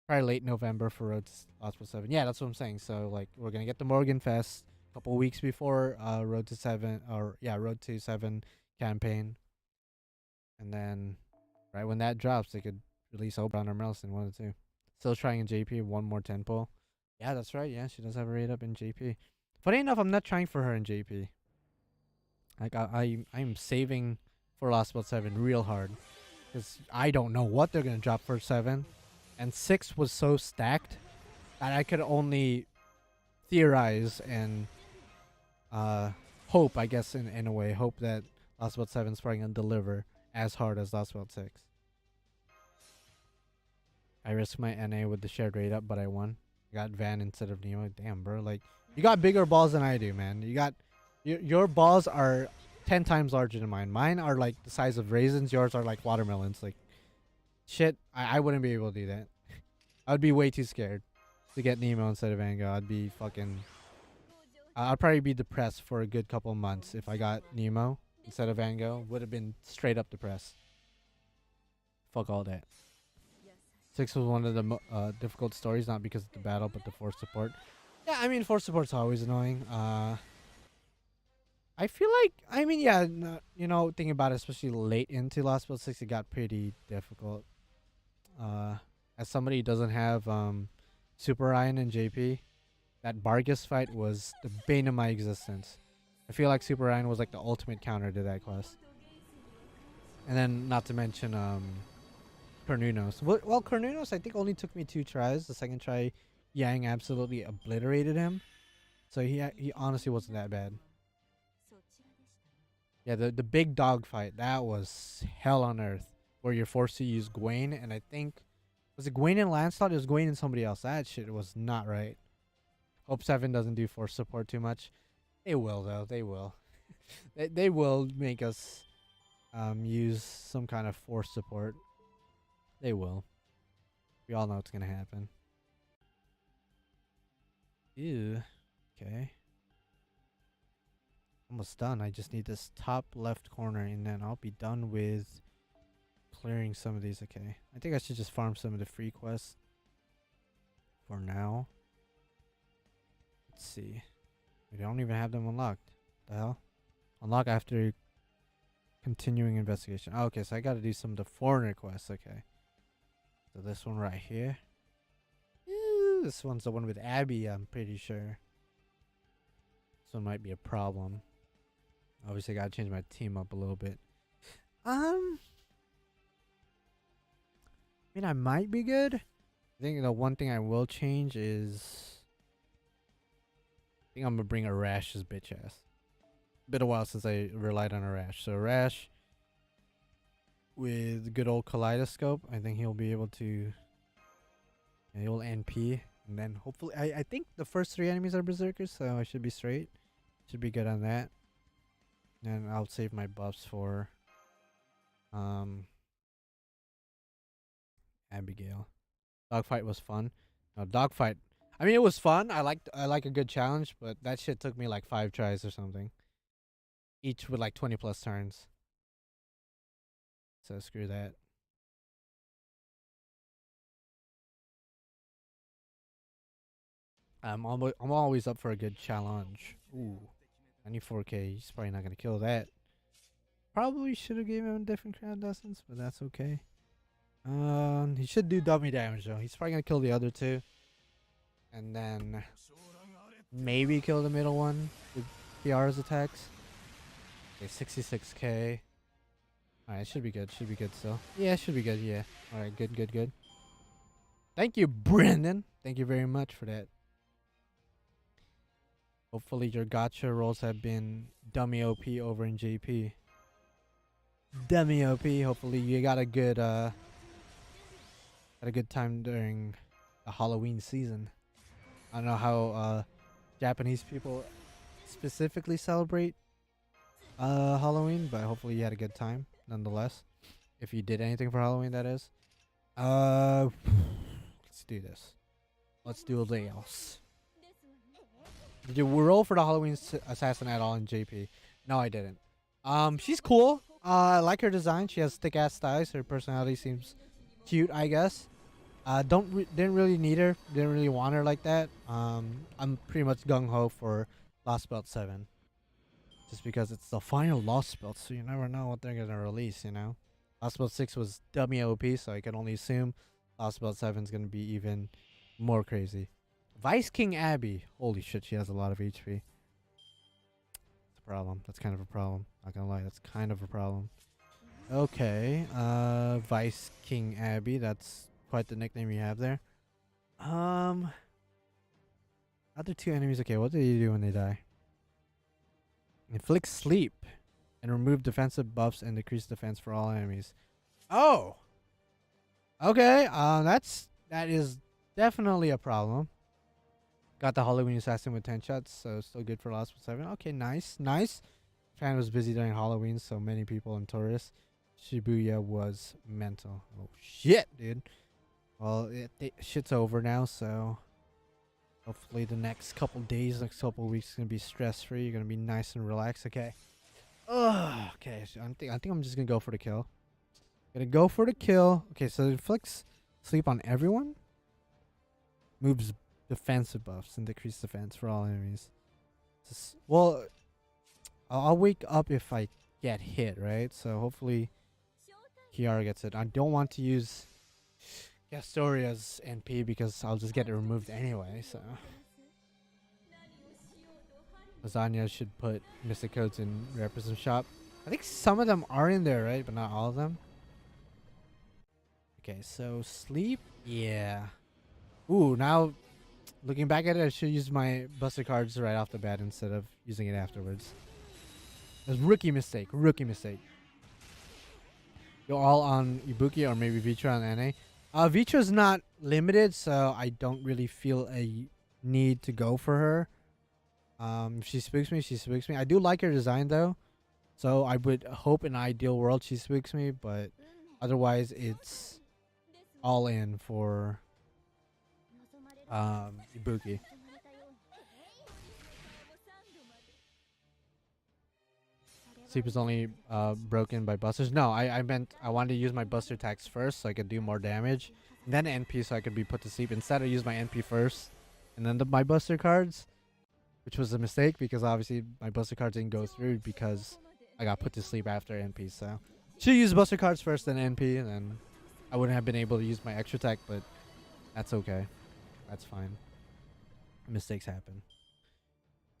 Probably late November for Road to Lost Belt 7. Yeah, that's what I'm saying. So like we're gonna get the Morgan Fest a couple weeks before Road to 7, or yeah, Road to 7 campaign, and then right when that drops, they could release Oberon or Melisyn, one of the two. Still trying in JP, one more tempo. Yeah, that's right. Yeah, she does have a raid up in JP. Funny enough, I'm not trying for her in JP. Like I'm saving for Lost Belt 7 real hard, because I don't know what they're gonna drop for 7, and 6 was so stacked that I could only theorize and hope, I guess, in a way, hope that Lost Belt 7 is probably gonna deliver as hard as Lost Belt 6. I risked my NA with the shared raid up, but I won. I got Van instead of Nemo. Damn, bro. Like, you got bigger balls than I do, man. You got... Your balls are 10 times larger than mine. Mine are like the size of raisins. Yours are like watermelons. Like, shit, I wouldn't be able to do that. I would be way too scared to get Nemo instead of Van Gogh. I'd be fucking... I'd probably be depressed for a good couple months if I got Nemo instead of Van Gogh. Would have been straight up depressed. Fuck all that. 6 was one of the difficult stories, not because of the battle, but the force support. Yeah, I mean, force support's always annoying. I feel like, I mean, yeah, you know, thinking about it, especially late into Lost Build 6, it got pretty difficult. Uh, as somebody who doesn't have Super Ryan and JP, that Bargus fight was the bane of my existence. I feel like Super Ryan was like the ultimate counter to that quest. And then, not to mention, Cornunos. Well, Cornunos, I think, only took me 2 tries. The second try, Yang absolutely obliterated him. So he honestly wasn't that bad. Yeah, the big dog fight, that was hell on earth. Where you're forced to use Gwen, and I think, was it Gwen and Lancelot? It was Gwen and somebody else. That shit was not right. Hope 7 doesn't do force support too much. They will, though. They will. they will make us use some kind of force support. They will. We all know what's going to happen. Ew. Okay. Almost done. I just need this top left corner, and then I'll be done with clearing some of these. Okay. I think I should just farm some of the free quests for now. Let's see. We don't even have them unlocked. The hell? Unlock after continuing investigation. Oh, okay, so I got to do some of the foreigner quests. Okay. So this one right here. Ooh, this one's the one with Abby, I'm pretty sure. This one might be a problem. Obviously, I got to change my team up a little bit. I mean, I might be good. I think the one thing I will change is, I think I'm gonna bring a Rash's bitch ass. Been a while since I relied on a Rash. So Rash with good old Kaleidoscope, I think he'll be able to, yeah, he'll NP, and then hopefully, I think the first 3 enemies are Berserkers, so I should be straight. Should be good on that. And I'll save my buffs for Abigail. Dogfight was fun. No, dogfight. I mean, it was fun. I like a good challenge, but that shit took me like 5 tries or something. Each with like 20 plus turns. So screw that. I'm always up for a good challenge. Ooh, 94k. He's probably not gonna kill that. Probably should have given him a different crowd essence, but that's okay. He should do dummy damage though. He's probably gonna kill the other 2, and then maybe kill the middle one with PR's attacks. Okay, 66k. Alright, should be good. Should be good still. Yeah, should be good. Yeah. Alright, good, good, good. Thank you, Brendan. Thank you very much for that. Hopefully your gacha rolls have been dummy OP over in JP. Dummy OP. Hopefully you got a good time during the Halloween season. I don't know how Japanese people specifically celebrate Halloween, but hopefully you had a good time nonetheless. If you did anything for Halloween, that is. Let's do this. Let's do a layoffs. Did you roll for the Halloween assassin at all in JP? No, I didn't. She's cool. I like her design. She has thick ass thighs. Her personality seems cute, I guess. Didn't really need her. Didn't really want her like that. I'm pretty much gung ho for Lost Belt 7. Just because it's the final Lost Belt, so you never know what they're gonna release, you know? Lost Belt 6 was dummy OP, so I can only assume Lost Belt 7 is gonna be even more crazy. Vice King Abby. Holy shit, she has a lot of HP. It's a problem. That's kind of a problem. Not gonna lie, that's kind of a problem. Okay, Vice King Abby. That's quite the nickname you have there. Other 2 enemies. Okay, what do you do when they die? Inflict sleep and remove defensive buffs and decrease defense for all enemies. Oh, okay. That is definitely a problem. Got the Halloween assassin with 10 shots, so still good for Lost 7. Okay, nice, nice. Fan was busy during Halloween, so many people in tourists. Shibuya was mental. Oh shit, dude. Well, shit's over now, so hopefully the next couple days, next couple weeks, is gonna be stress free. You're gonna be nice and relaxed. Okay. Ugh. Okay. So I think I'm just gonna go for the kill. Gonna go for the kill. Okay. So it inflicts sleep on everyone. Moves defensive buffs and decrease defense for all enemies. Well, I'll wake up if I get hit, right? So hopefully Kiara gets it. I don't want to use Castoria's NP because I'll just get it removed anyway, so. Lasagna should put Mystic Codes in Represent Shop. I think some of them are in there, right? But not all of them. Okay, so sleep. Yeah. Ooh, now looking back at it, I should use my Buster cards right off the bat instead of using it afterwards. It was rookie mistake. Rookie mistake. You're all on Ibuki or maybe Vitra on NA. Vitra's not limited, so I don't really feel a need to go for her. If she spooks me, she spooks me. I do like her design though, so I would hope in an ideal world she spooks me, but otherwise it's all in for Ibuki. Sleep is only broken by busters. No, I meant I wanted to use my buster attacks first so I could do more damage, and then NP so I could be put to sleep. Instead I used my NP first and then my buster cards, which was a mistake because obviously my buster cards didn't go through because I got put to sleep after NP. So should use buster cards first then NP, and then I wouldn't have been able to use my extra attack, but that's okay. That's fine. Mistakes happen.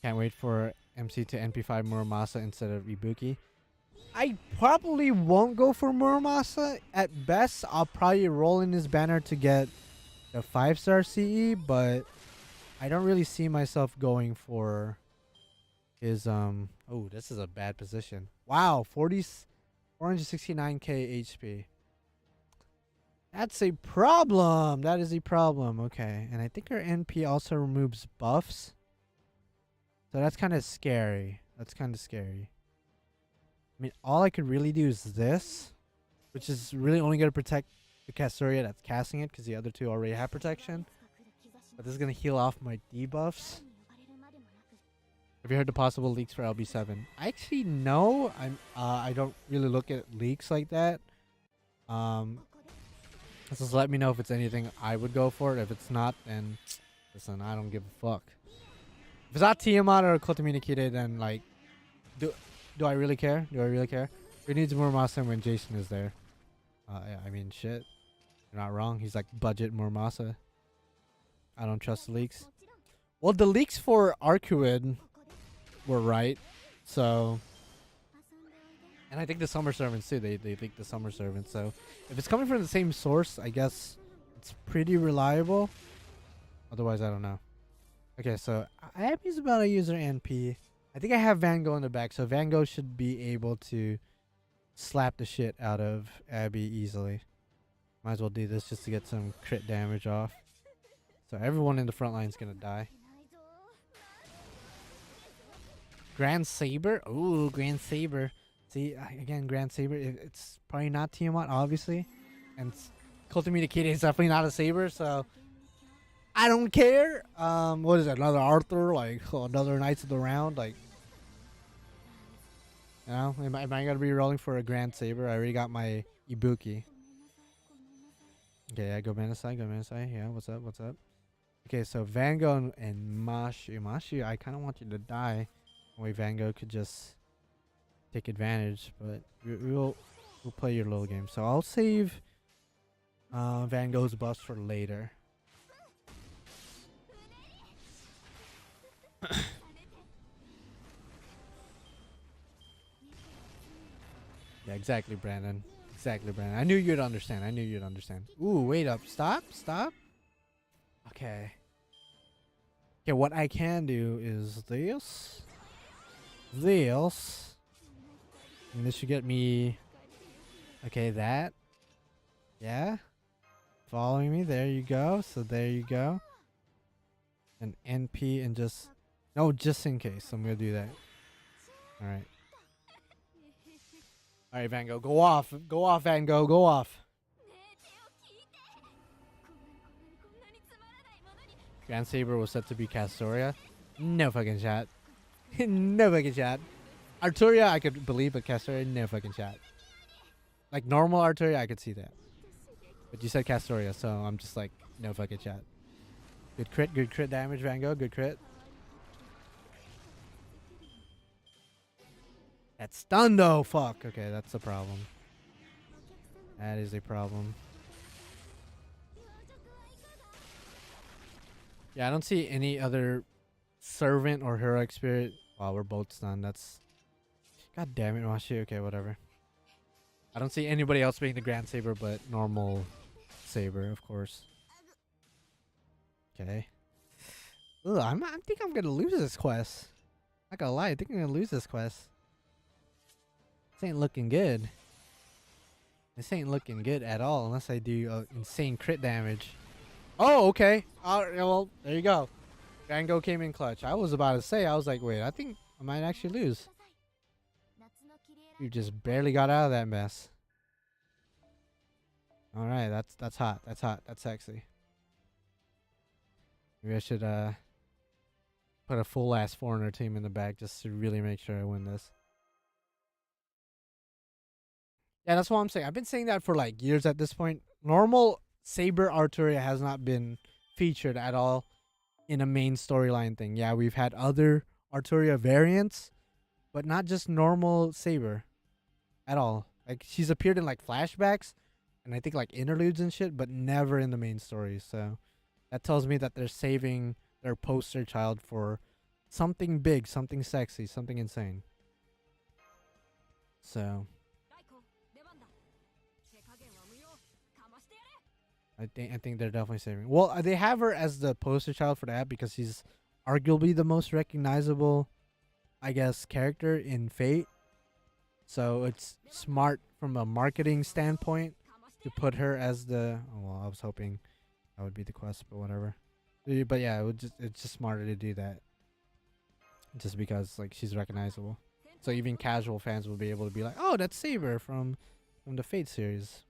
Can't wait for MC to NP5 Muramasa instead of Ibuki. I probably won't go for Muramasa. At best, I'll probably roll in his banner to get the 5-star CE, but I don't really see myself going for his oh, this is a bad position. Wow, 469k HP. That's a problem. That is a problem. Okay, and I think her NP also removes buffs. So that's kind of scary. That's kind of scary. I mean, all I could really do is this, which is really only going to protect the Castoria that's casting it because the other two already have protection. But this is going to heal off my debuffs. Have you heard the possible leaks for LB7? Actually, no. I don't really look at leaks like that. Just let me know if it's anything I would go for it. If it's not, then listen, I don't give a fuck. If it's not Tiamat or Kotominakide, then like, do I really care? Do I really care? Who needs Muramasa when Jason is there? Yeah, I mean, shit. You're not wrong. He's like budget Muramasa. I don't trust the leaks. Well, the leaks for Arcuid were right. So, and I think the Summer Servants too. They leaked the Summer Servants. So, if it's coming from the same source, I guess it's pretty reliable. Otherwise, I don't know. Okay, so Abby's about to use her NP. I think I have Van Gogh in the back, so Van Gogh should be able to slap the shit out of Abby easily. Might as well do this just to get some crit damage off. So everyone in the front line is gonna die. Grand Saber? Ooh, Grand Saber. See, again, Grand Saber. It's probably not Tiamat, obviously. And Kotominakide is definitely not a Saber, so I don't care. What is it? Another Arthur? Like, another Knights of the Round? Like, you know, am I gonna be rolling for a Grand Saber? I already got my Ibuki. Okay, yeah, go Manasai, go Manasai. Yeah, what's up, what's up? Okay, so Van Gogh and Mashu. Mashu, I kind of want you to die. That way Van Gogh could just take advantage, but we'll play your little game. So I'll save Van Gogh's buffs for later. Yeah, exactly, Brandon. Exactly, Brandon. I knew you'd understand. I knew you'd understand. Ooh, wait up. Stop. Stop. Okay. Okay, what I can do is this. This. And this should get me... Okay, that. Yeah. Following me. There you go. So there you go. An NP and just... No, just in case. I'm going to do that. Alright. Alright, Van Gogh. Go off. Go off, Van Gogh. Go off. Grand Saber was set to be Castoria. No fucking shot. No fucking shot. Arturia, I could believe, but Castoria, no fucking shot. Like normal Arturia, I could see that. But you said Castoria, so I'm just like, no fucking shot. Good crit damage, Van Gogh. Good crit. That stun though, fuck. Okay, that's a problem. That is a problem. Yeah, I don't see any other servant or heroic spirit. Wow, we're both stunned. That's... God damn it, Washi. Okay, whatever. I don't see anybody else being the Grand Saber but normal Saber, of course. Okay. Ugh, I think I'm gonna lose this quest. Not gonna lie, I think I'm gonna lose this quest. This ain't looking good. This ain't looking good at all unless I do insane crit damage. Oh, okay. Well, there you go. Van Gogh came in clutch. I was about to say, I was like, wait, I think I might actually lose. You just barely got out of that mess. All right, that's hot. That's hot. That's sexy. Maybe I should put a full ass foreigner team in the back just to really make sure I win this. Yeah, that's what I'm saying. I've been saying that for like years at this point. Normal Saber Arturia has not been featured at all in a main storyline thing. Yeah, we've had other Arturia variants, but not just normal Saber at all. Like she's appeared in like flashbacks and I think like interludes and shit, but never in the main story. So that tells me that they're saving their poster child for something big, something sexy, something insane. So I think they're definitely saving. Well, they have her as the poster child for that because she's arguably the most recognizable, I guess, character in Fate. So it's smart from a marketing standpoint to put her as the... Oh, well, I was hoping that would be the quest, but whatever. But yeah, it's just smarter to do that. Just because like she's recognizable. So even casual fans will be able to be like, oh, that's Saber from the Fate series.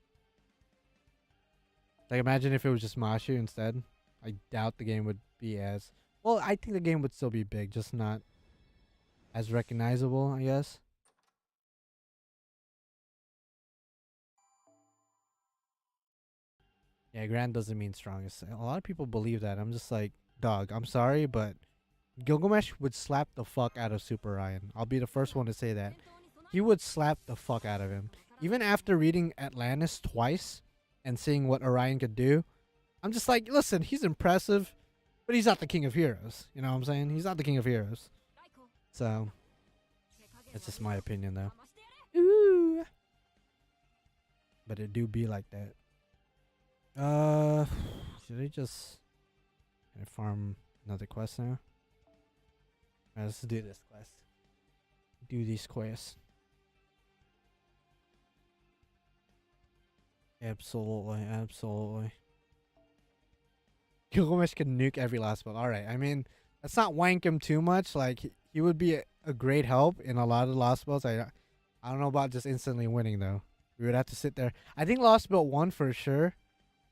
Like, imagine if it was just Mashu instead. I doubt the game would be as... Well, I think the game would still be big, just not as recognizable, I guess. Yeah, grand doesn't mean strongest. A lot of people believe that. I'm just like, dog, I'm sorry, but Gilgamesh would slap the fuck out of Super Ryan. I'll be the first one to say that. He would slap the fuck out of him. Even after reading Atlantis twice and seeing what Orion could do, I'm just like, listen, he's impressive, but he's not the king of heroes. You know what I'm saying? He's not the king of heroes. So, that's just my opinion, though. Ooh. But it do be like that. Should I just... Can I farm another quest now? Alright, let's do this quest. Do these quests. Absolutely, absolutely. Gilgamesh can nuke every last spell. Alright, I mean, let's not wank him too much. Like, he would be a great help in a lot of lost spells. I don't know about just instantly winning, though. We would have to sit there. I think lost spell 1 for sure.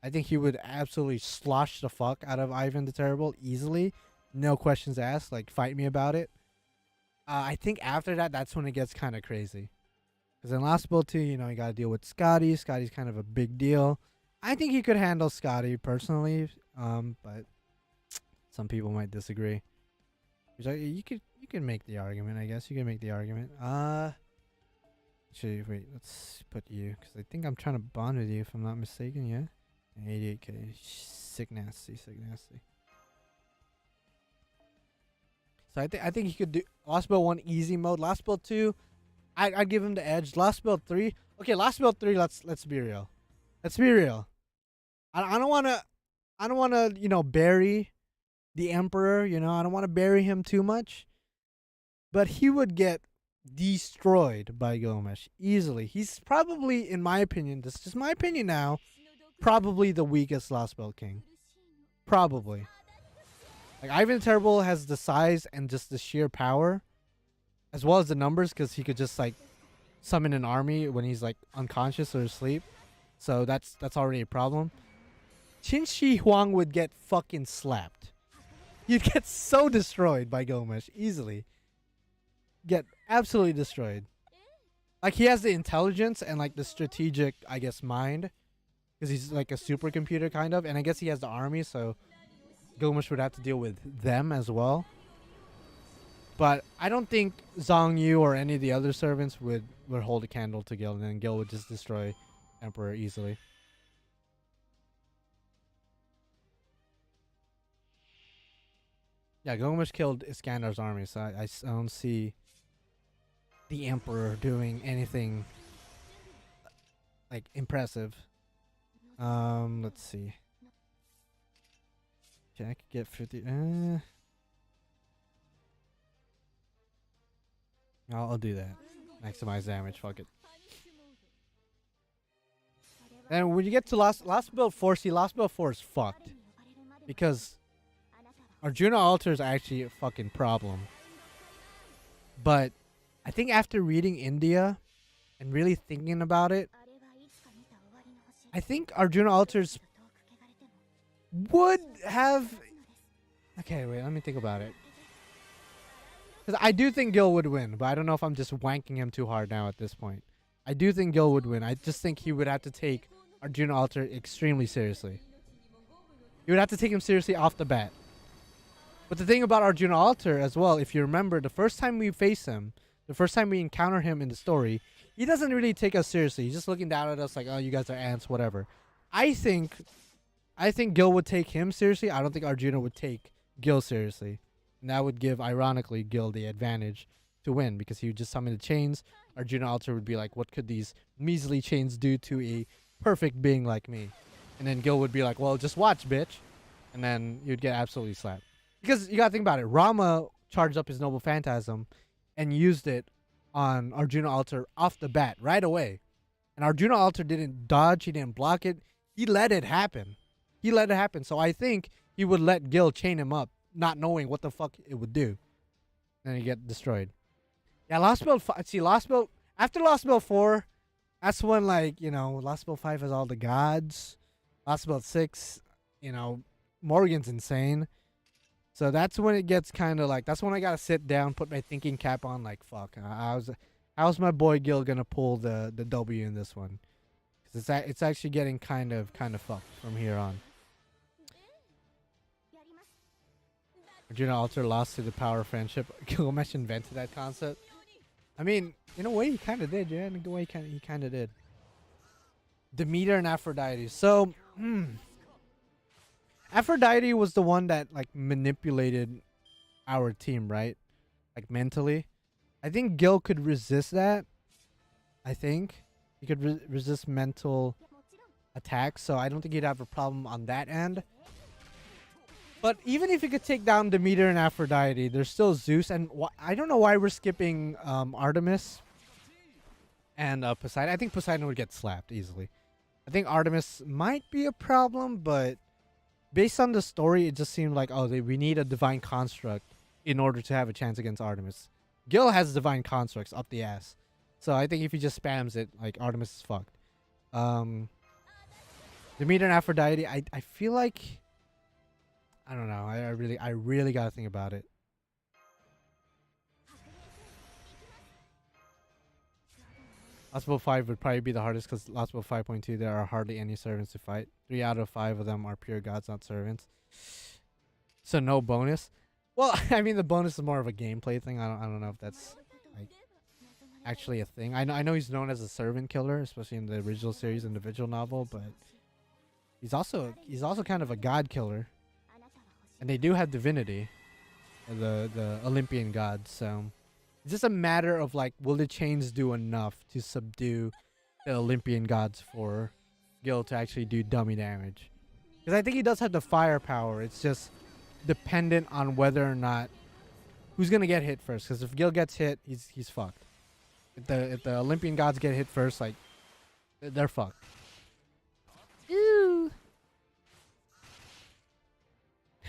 I think he would absolutely slosh the fuck out of Ivan the Terrible easily. No questions asked. Like, fight me about it. I think after that, that's when it gets kind of crazy. Because in Lost Spell 2, you know, you got to deal with Scotty. Scotty's kind of a big deal. I think he could handle Scotty personally. But some people might disagree. Which you could make the argument, I guess. You can make the argument. Actually, wait. Let's put you. Because I think I'm trying to bond with you, if I'm not mistaken, yeah? 88k. Sick nasty, sick nasty. So I think he could do Lost Spell 1 easy mode. Lost Spell 2, I'd give him the edge. Lost Spell 3. Okay, Lost Spell 3, let's be real. Let's be real. I don't wanna, you know, bury the Emperor, you know, I don't wanna bury him too much. But he would get destroyed by Gilgamesh easily. He's probably, in my opinion, this is just my opinion now, probably the weakest Lost Spell King. Probably. Like, Ivan the Terrible has the size and just the sheer power, as well as the numbers, because he could just, like, summon an army when he's, like, unconscious or asleep. So that's already a problem. Qin Shi Huang would get fucking slapped. You'd get so destroyed by Gilgamesh, easily. Get absolutely destroyed. Like, he has the intelligence and, like, the strategic, I guess, mind. Because he's, like, a supercomputer, kind of. And I guess he has the army, so Gilgamesh would have to deal with them as well. But I don't think Zhang Yu or any of the other servants would hold a candle to Gil, and then Gil would just destroy Emperor easily. Yeah, Gilgamesh killed Iskandar's army, so I don't see the Emperor doing anything like impressive. Let's see. Okay, I could get 50. I'll do that. Maximize damage. Fuck it. And when you get to last build 4, see, last build 4 is fucked because Arjuna altar is actually a fucking problem. But I think after reading India and really thinking about it, I think Arjuna altars would have. Okay, wait, let me think about it. Because I do think Gil would win, but I don't know if I'm just wanking him too hard now at this point. I do think Gil would win. I just think he would have to take Arjuna altar extremely seriously. You would have to take him seriously off the bat. But the thing about Arjuna altar as well, if you remember, the first time we face him, the first time we encounter him in the story, he doesn't really take us seriously. He's just looking down at us like, oh, you guys are ants, whatever. I think Gil would take him seriously. I don't think Arjuna would take Gil seriously. And that would give, ironically, Gil the advantage to win because he would just summon the chains. Arjuna altar would be like, what could these measly chains do to a perfect being like me? And then Gil would be like, well, just watch, bitch. And then you'd get absolutely slapped. Because you gotta think about it. Rama charged up his Noble Phantasm and used it on Arjuna altar off the bat right away. And Arjuna altar didn't dodge, he didn't block it. He let it happen. So I think he would let Gil chain him up, not knowing what the fuck it would do. And he get destroyed. Yeah, Lost Build 5. See, after Lost Build 4, that's when, like, you know, Lost Build 5 has all the gods. Lost Build 6, you know, Morgan's insane. So that's when it gets kind of like, that's when I gotta sit down, put my thinking cap on, like, fuck. How's my boy Gil gonna pull the W in this one? Because it's actually getting kind of fucked from here on. Arjuna altar lost to the power of friendship. Gilgamesh invented that concept. I mean, in a way, he kind of did, yeah. In a way, he kind of did. Demeter and Aphrodite. So, Aphrodite was the one that, like, manipulated our team, right? Like, mentally. I think Gil could resist that. I think he could resist mental attacks, so I don't think he'd have a problem on that end. But even if he could take down Demeter and Aphrodite, there's still Zeus, and I don't know why we're skipping Artemis and Poseidon. I think Poseidon would get slapped easily. I think Artemis might be a problem, but based on the story, it just seemed like, oh, we need a divine construct in order to have a chance against Artemis. Gil has divine constructs up the ass. So I think if he just spams it, like, Artemis is fucked. Demeter and Aphrodite, I feel like, I don't know. I really gotta think about it. Lost Build 5 would probably be the hardest because Lost Build 5.2 there are hardly any servants to fight. 3 out of 5 of them are pure gods, not servants. So no bonus. Well, I mean the bonus is more of a gameplay thing. I don't know if that's like actually a thing. I know he's known as a servant killer, especially in the original series and the visual novel, but he's also kind of a god killer. And they do have divinity, the Olympian gods, so it's just a matter of, like, will the chains do enough to subdue the Olympian gods for Gil to actually do dummy damage? Because I think he does have the firepower. It's just dependent on whether or not who's gonna get hit first. Because if Gil gets hit, he's fucked. If the Olympian gods get hit first, like, they're fucked. Ooh.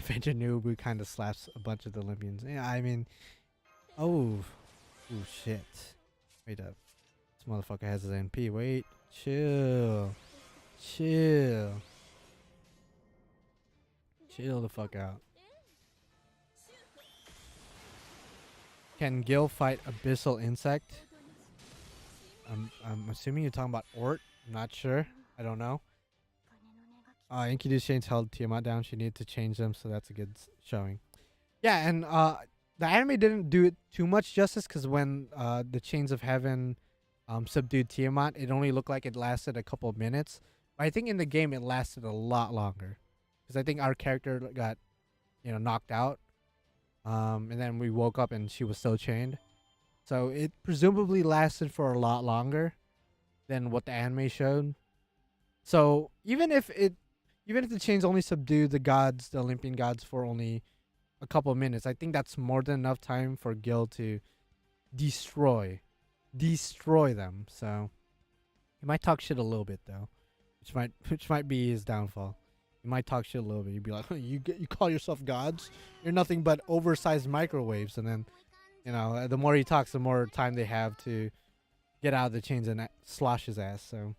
Vejanubu kind of slaps a bunch of the Olympians. Yeah, I mean, oh shit. Wait up. This motherfucker has his NP. Wait, chill the fuck out. Can Gil fight Abyssal Insect? I'm assuming you're talking about Ort. I'm not sure. I don't know. Enkidu's chains held Tiamat down. She needed to change them, so that's a good showing. Yeah, and the anime didn't do it too much justice because when the chains of heaven subdued Tiamat, it only looked like it lasted a couple of minutes. But I think in the game it lasted a lot longer because I think our character got knocked out, and then we woke up and she was still chained. So it presumably lasted for a lot longer than what the anime showed. So even if the chains only subdued the gods, the Olympian gods, for only a couple of minutes, I think that's more than enough time for Gil to destroy them. So he might talk shit a little bit though, which might be his downfall. He might talk shit a little bit. You'd be like, you call yourself gods? You're nothing but oversized microwaves. And then, the more he talks, the more time they have to get out of the chains and slosh his ass. So,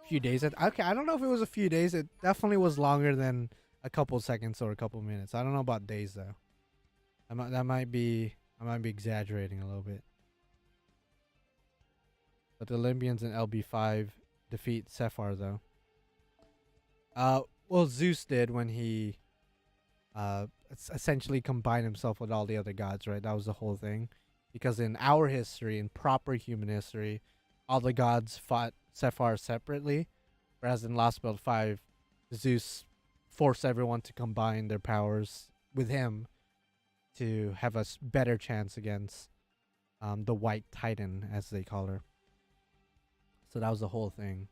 few days. Okay, I don't know if it was a few days. It definitely was longer than a couple seconds or a couple minutes. I don't know about days though. I might be exaggerating a little bit. But the Olympians in LB5 defeat Sephar though. Well, Zeus did when he essentially combined himself with all the other gods, right? That was the whole thing. Because in our history, in proper human history, all the gods fought Sephar separately, whereas in Lost World 5, Zeus forced everyone to combine their powers with him to have a better chance against the White Titan, as they call her. So that was the whole thing.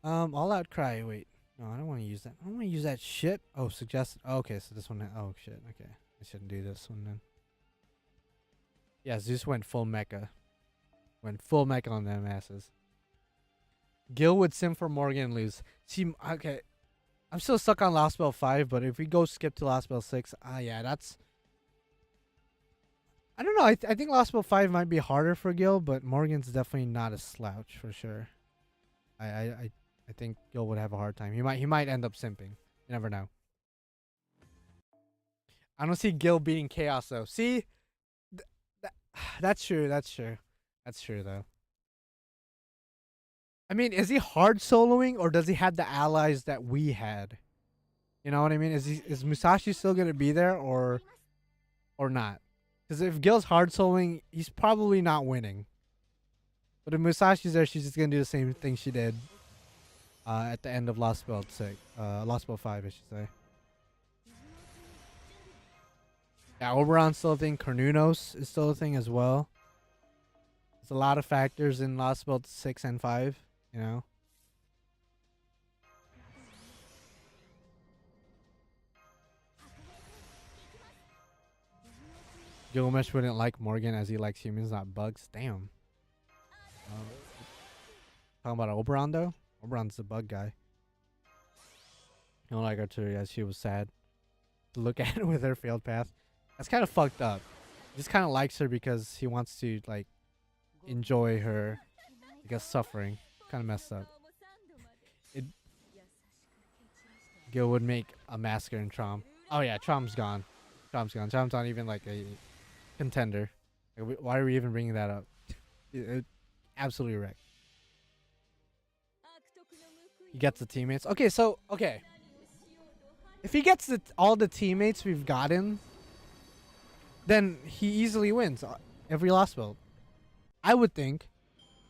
All Out Cry. Wait, no, I don't want to use that. I don't want to use that shit. Oh, suggested. Oh, okay, so this one. Oh shit. Okay, I shouldn't do this one then. Yeah, Zeus went full mecha. Went full mecha on them asses. Gil would sim for Morgan and lose. See, okay, I'm still stuck on Lost Spell 5, but if we go skip to Lost Spell 6, yeah, that's. I don't know. I think Lost Spell 5 might be harder for Gil, but Morgan's definitely not a slouch for sure. I think Gil would have a hard time. He might end up simping. You never know. I don't see Gil beating Chaos though. See, that's true. That's true. That's true though. I mean, is he hard soloing or does he have the allies that we had? You know what I mean? Is Musashi still gonna be there or not? Because if Gil's hard soloing, he's probably not winning. But if Musashi's there, she's just gonna do the same thing she did at the end of Lost Spell 6, Lost Spell 5, I should say. Yeah, Oberon's still a thing. Cornunos is still a thing as well. There's a lot of factors in Lost Spell 6 and 5, you know. Gilgamesh wouldn't like Morgan as he likes humans, not bugs. Damn. Talking about Oberon though? Oberon's the bug guy. You don't like Arturia, she was sad to look at it with her failed path. That's kind of fucked up. He just kind of likes her because he wants to like enjoy her, I guess, suffering. Kind of messed up. Gil would make a massacre in Trom. Oh yeah, Trom's gone. Trom's gone. Trom's not even like a contender. Like, why are we even bringing that up? Absolutely wrecked. He gets the teammates. Okay, so if he gets all the teammates we've gotten, then he easily wins every Lost World. I would think,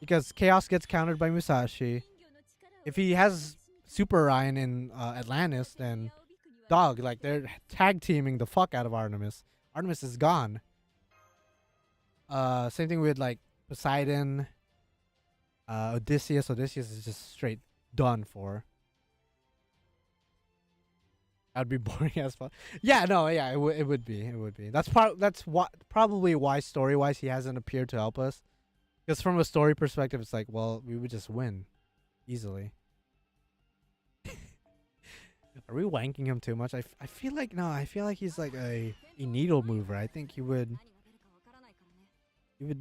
because Chaos gets countered by Musashi. If he has Super Orion in Atlantis, then dog, like they're tag teaming the fuck out of Artemis. Artemis is gone. Same thing with like Poseidon, Odysseus. Odysseus is just straight done for. That'd be boring as fuck. Yeah, no, yeah, it would be. It would be. That's probably why story wise he hasn't appeared to help us. Because from a story perspective, it's like, well, we would just win easily. Are we wanking him too much? I feel like no. I feel like he's like a needle mover. I think he would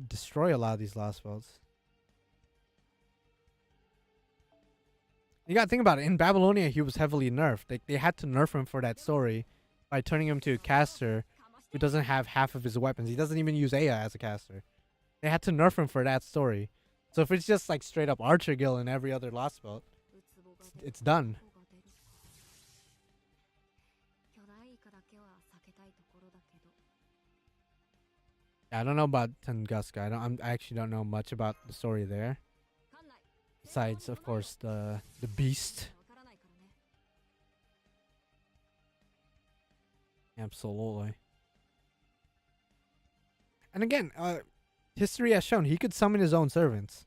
destroy a lot of these Lost Spells. You gotta think about it. In Babylonia, he was heavily nerfed. They had to nerf him for that story by turning him to a caster who doesn't have half of his weapons. He doesn't even use Aya as a caster. They had to nerf him for that story. So if it's just like straight up Archer Guild in every other Lost Belt, it's done. I don't know about Tunguska. I actually don't know much about the story there. Besides, of course, the beast. Absolutely. And again, history has shown he could summon his own servants.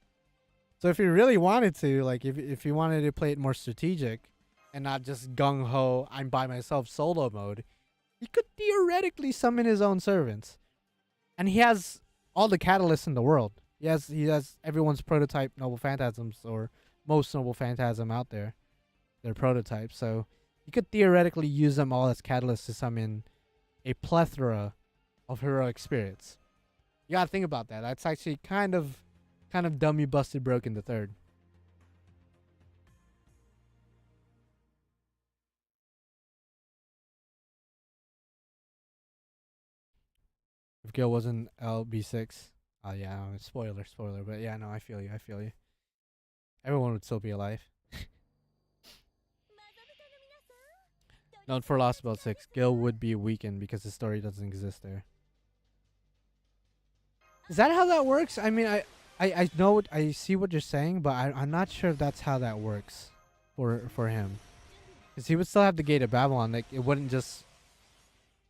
So if he really wanted to, like if he wanted to play it more strategic and not just gung ho, I'm by myself solo mode, he could theoretically summon his own servants. And he has all the catalysts in the world. He has everyone's prototype Noble Phantasms, or most Noble Phantasm out there. They're prototypes. So you could theoretically use them all as catalysts to summon a plethora of heroic spirits. You gotta think about that. That's actually kind of dummy busted broken the third. If Gil wasn't LB6. Oh yeah, no, spoiler, but yeah, no, I feel you. Everyone would still be alive. Note for Lost Belt 6, Gil would be weakened because the story doesn't exist there. Is that how that works? I mean, I know I see what you're saying, but I'm not sure if that's how that works for him. Because he would still have the Gate of Babylon. Like, it wouldn't just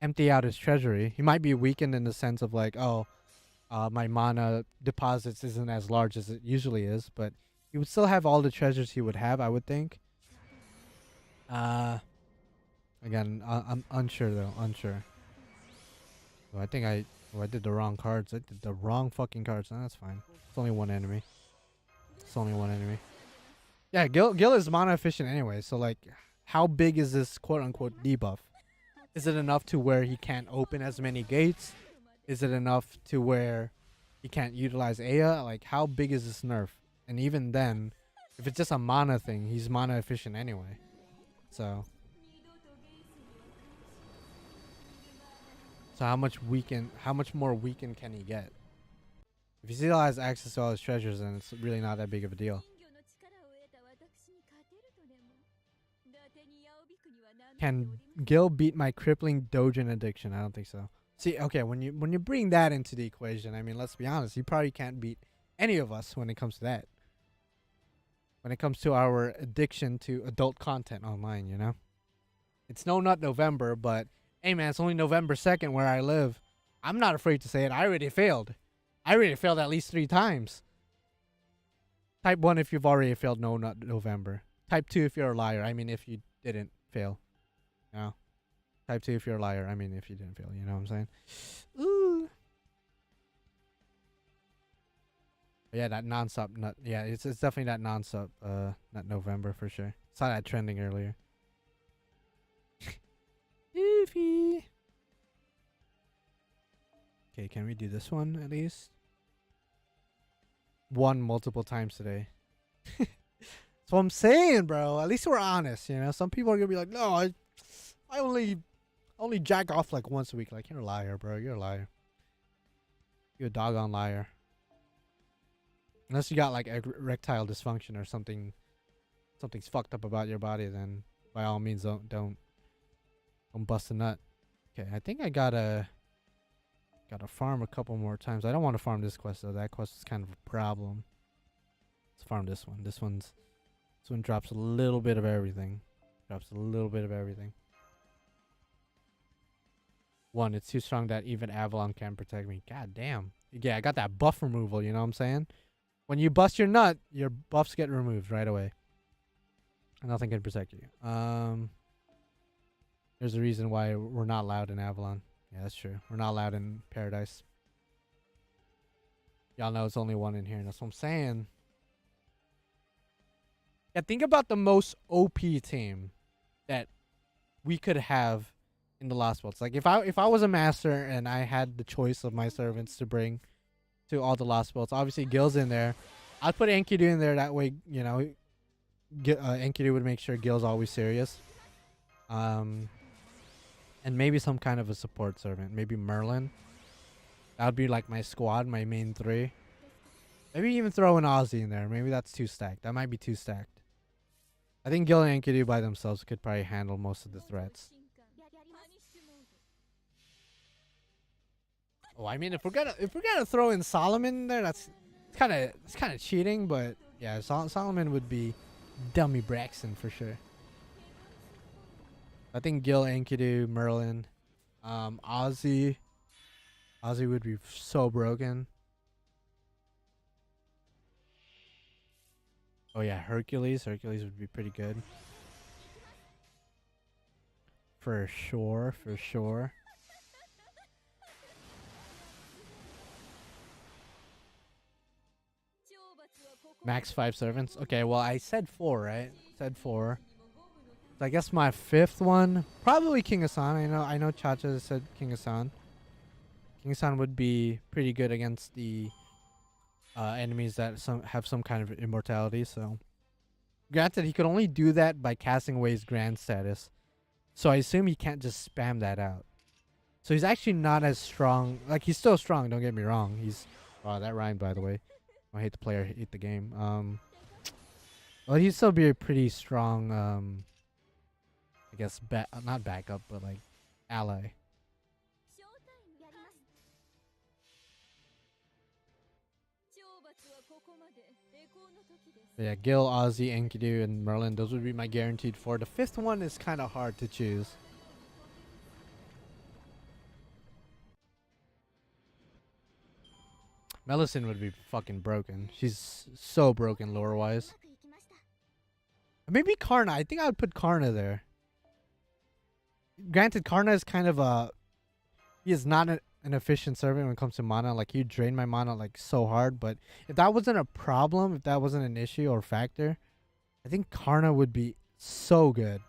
empty out his treasury. He might be weakened in the sense of like, oh, my mana deposits isn't as large as it usually is, but he would still have all the treasures he would have, I would think. Again, I'm unsure though, unsure. Oh, I think I did the wrong cards. I did the wrong fucking cards. No, that's fine. It's only one enemy. Yeah, Gil is mana efficient anyway, so like, how big is this quote unquote debuff? Is it enough to where he can't open as many gates? Is it enough to where he can't utilize Aya? Like, how big is this nerf? And even then, if it's just a mana thing, he's mana efficient anyway. So how much more weakened can he get? If he still has access to all his treasures, then it's really not that big of a deal. Can Gil beat my crippling Dojin addiction? I don't think so. See, okay, when you bring that into the equation, I mean, let's be honest, he probably can't beat any of us when it comes to that. When it comes to our addiction to adult content online, you know? It's not November, but hey man, it's only November 2nd where I live. I'm not afraid to say it. I already failed. At least 3 times. Type 1 if you've already failed not November. Type 2 if you're a liar. I mean, if you didn't fail. No. Type 2 if you're a liar. I mean, if you didn't fail. You know what I'm saying? Ooh. But yeah, that non-stop nut. Yeah, it's definitely that non-stop nut November for sure. Saw that trending earlier. Iffy. Okay, can we do this one at least? One multiple times today. That's what I'm saying, bro. At least we're honest, you know. Some people are gonna be like, no, I only jack off like once a week. Like, you're a liar, bro. You're a liar. You're a doggone liar. Unless you got like erectile dysfunction or something's fucked up about your body, then by all means don't bust a nut. Okay, I think I gotta farm a couple more times. I don't want to farm this quest though. That quest is kind of a problem. Let's farm this one. This one drops a little bit of everything. One, it's too strong that even Avalon can't protect me. God damn. Yeah, I got that buff removal, you know what I'm saying? When you bust your nut, your buffs get removed right away. And nothing can protect you. There's a reason why we're not allowed in Avalon. Yeah, that's true. We're not allowed in Paradise. Y'all know it's only one in here. That's what I'm saying. Yeah, think about the most OP team that we could have in the Lost Worlds. Like, if I was a master and I had the choice of my servants to bring to all the Lost Worlds, obviously Gil's in there. I'd put Enkidu in there. That way, you know, Enkidu would make sure Gil's always serious. And maybe some kind of a support servant. Maybe Merlin. That would be like my squad, my main 3. Maybe even throw an Aussie in there. Maybe that's too stacked. That might be too stacked. I think Gil and Enkidu by themselves could probably handle most of the threats. Oh, I mean, if we're gonna throw in Solomon in there, that's kind of cheating. But yeah, Solomon would be dummy Braxton for sure. I think Gil, Enkidu, Merlin, Ozzy would be so broken. Oh yeah, Hercules would be pretty good. For sure, for sure. Max 5 servants. Okay, well I said 4, right? Said 4. So I guess my 5th one, probably King Hassan. I know Chacha said King Hassan. King Hassan would be pretty good against the enemies that have some kind of immortality. So, granted, he could only do that by casting away his grand status. So I assume he can't just spam that out. So he's actually not as strong. Like, he's still strong. Don't get me wrong. He's that rhymed, by the way. I hate the player, hate the game. Well, he'd still be a pretty strong. I guess not backup, but like ally. Yeah, Gil, Ozzy, Enkidu, and Merlin. Those would be my guaranteed 4. The 5th one is kind of hard to choose. Melisyn would be fucking broken. She's so broken lore-wise. Maybe Karna. I think I would put Karna there. Granted, Karna is kind of a... He is not an efficient servant when it comes to mana. Like, he drained my mana, like, so hard. But if that wasn't a problem, if that wasn't an issue or factor, I think Karna would be so good.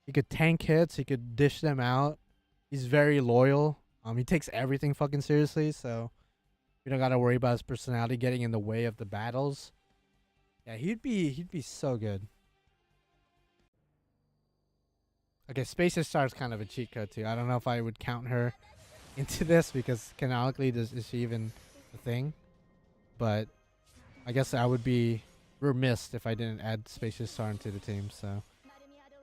He could tank hits. He could dish them out. He's very loyal. He takes everything fucking seriously, so we don't gotta worry about his personality getting in the way of the battles. Yeah, he'd be so good. Okay, Space Star is kind of a cheat code too. I don't know if I would count her into this because canonically, is she even a thing? But I guess I would be remiss if I didn't add Space Star into the team. So,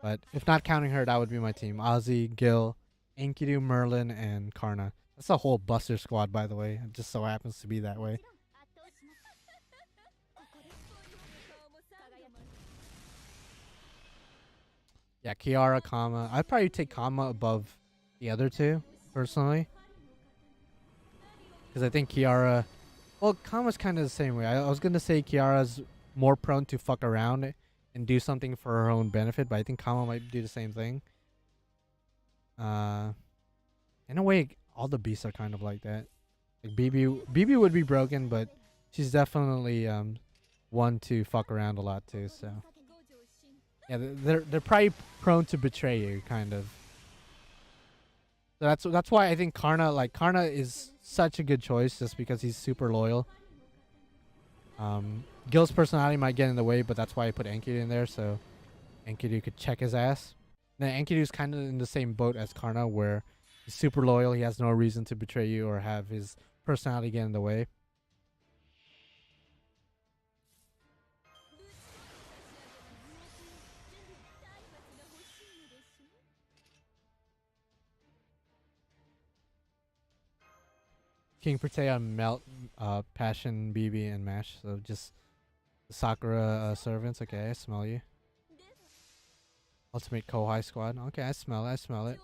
but if not counting her, that would be my team: Ozzy, Gil, Enkidu, Merlin, and Karna. That's a whole Buster squad, by the way. It just so happens to be that way. Yeah, Kiara, Kama. I'd probably take Kama above the other two, personally. Because I think Kiara... Well, Kama's kind of the same way. I was going to say Kiara's more prone to fuck around and do something for her own benefit, but I think Kama might do the same thing. In a way, all the beasts are kind of like that. Like BB would be broken, but she's definitely one to fuck around a lot too. So yeah, they're probably prone to betray you, kind of. So that's why I think Karna is such a good choice, just because he's super loyal. Gil's personality might get in the way, but that's why I put Enkidu in there, so Enkidu could check his ass. Then Enkidu's kind of in the same boat as Karna, where he's super loyal. He has no reason to betray you or have his personality get in the way. King Protea, Melt, Passion, BB, and Mash. So just the Sakura servants. Okay, I smell you. Ultimate Kohai squad. Okay, I smell it.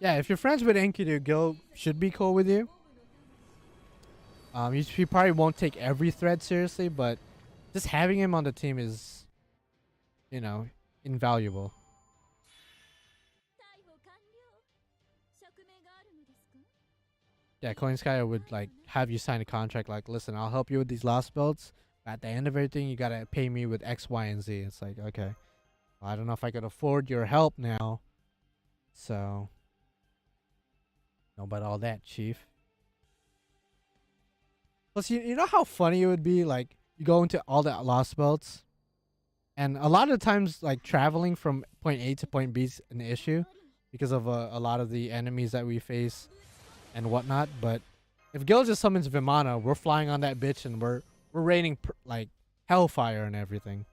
Yeah, if you're friends with Enkidu, Gil should be cool with you. He probably won't take every thread seriously, but just having him on the team is, you know, invaluable. Yeah, Coinskyer would like have you sign a contract like, listen, I'll help you with these lost belts. At the end of everything, you gotta pay me with X, Y, and Z. It's like, okay. I don't know if I could afford your help now. So, know about all that, Chief. Plus, you know how funny it would be? Like, you go into all the lost belts, and a lot of times, like, traveling from point A to point B is an issue because of a lot of the enemies that we face and whatnot. But If Gil just summons Vimana, we're flying on that bitch and we're raining like hellfire and everything.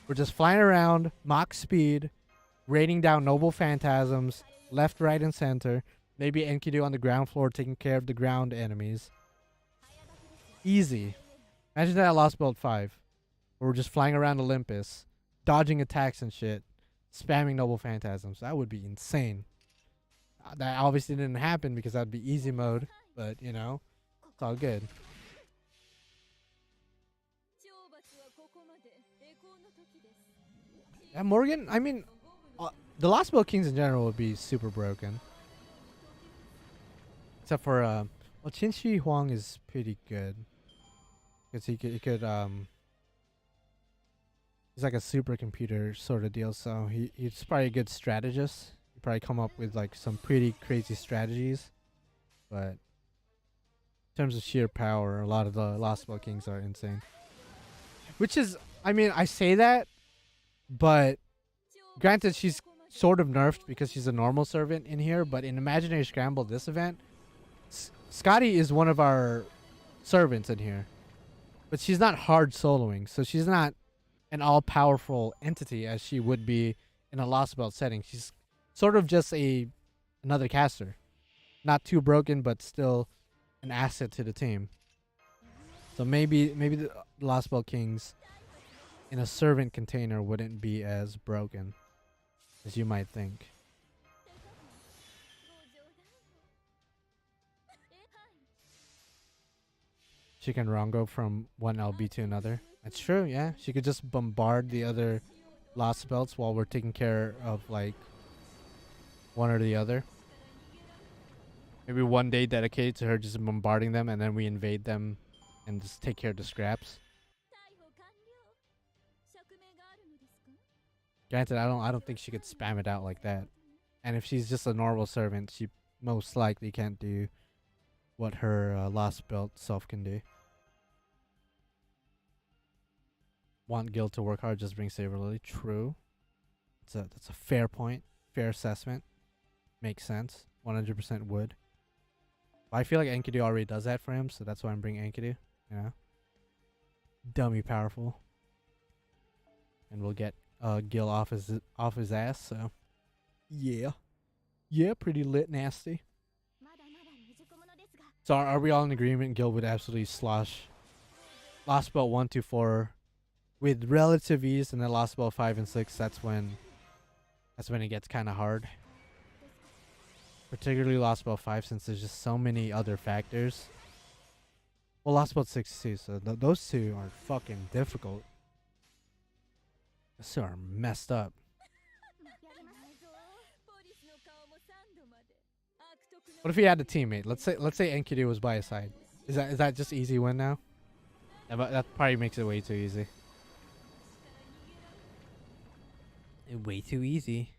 We're just flying around, Mach speed, raining down noble phantasms, left, right, and center. Maybe Enkidu on the ground floor taking care of the ground enemies. Easy. Imagine that at Lost Belt 5. Where we're just flying around Olympus, dodging attacks and shit, spamming noble phantasms. That would be insane. That obviously didn't happen because that'd be easy mode, but you know, it's all good. Yeah, Morgan, I mean, the Lost Belt Kings in general would be super broken. Except for, well, Qin Shi Huang is pretty good. Because he could, he's like a supercomputer sort of deal, so he's probably a good strategist. He'd probably come up with like some pretty crazy strategies. But in terms of sheer power, a lot of the Lost Belt Kings are insane. Which is, I mean, I say that, but granted, she's sort of nerfed because she's a normal servant in here, but in Imaginary Scramble, this event, Scotty is one of our servants in here. But she's not hard soloing, so she's not an all-powerful entity as she would be in a Lost Belt setting. She's sort of just another caster. Not too broken, but still an asset to the team. So maybe the Lost Belt Kings in a servant container wouldn't be as broken as you might think. She can Rongo from one LB to another. That's true, yeah. She could just bombard the other Lost Belts while we're taking care of like one or the other. Maybe one day dedicated to her just bombarding them, and then we invade them and just take care of the scraps. Granted, I don't think she could spam it out like that. And if she's just a normal servant, she most likely can't do what her Lost Belt self can do. Want Gil to work hard, just bring Saber Lily. True. That's a fair point. Fair assessment. Makes sense. 100% would. But I feel like Enkidu already does that for him, so that's why I'm bringing Enkidu. You know? Dummy powerful. And we'll get Gil off his ass, so yeah. Yeah, pretty lit nasty. So are we all in agreement Gil would absolutely slosh Lost Belt 1 to 4 with relative ease, and then Lost Belt 5 and 6, that's when it gets kind of hard. Particularly Lost Belt 5, since there's just so many other factors. Well, Lost Belt 6 too, so those two are fucking difficult. Those two are messed up. What if he had a teammate? Let's say Enkidu was by his side. Is that just easy win now? That probably makes it way too easy. Way too easy.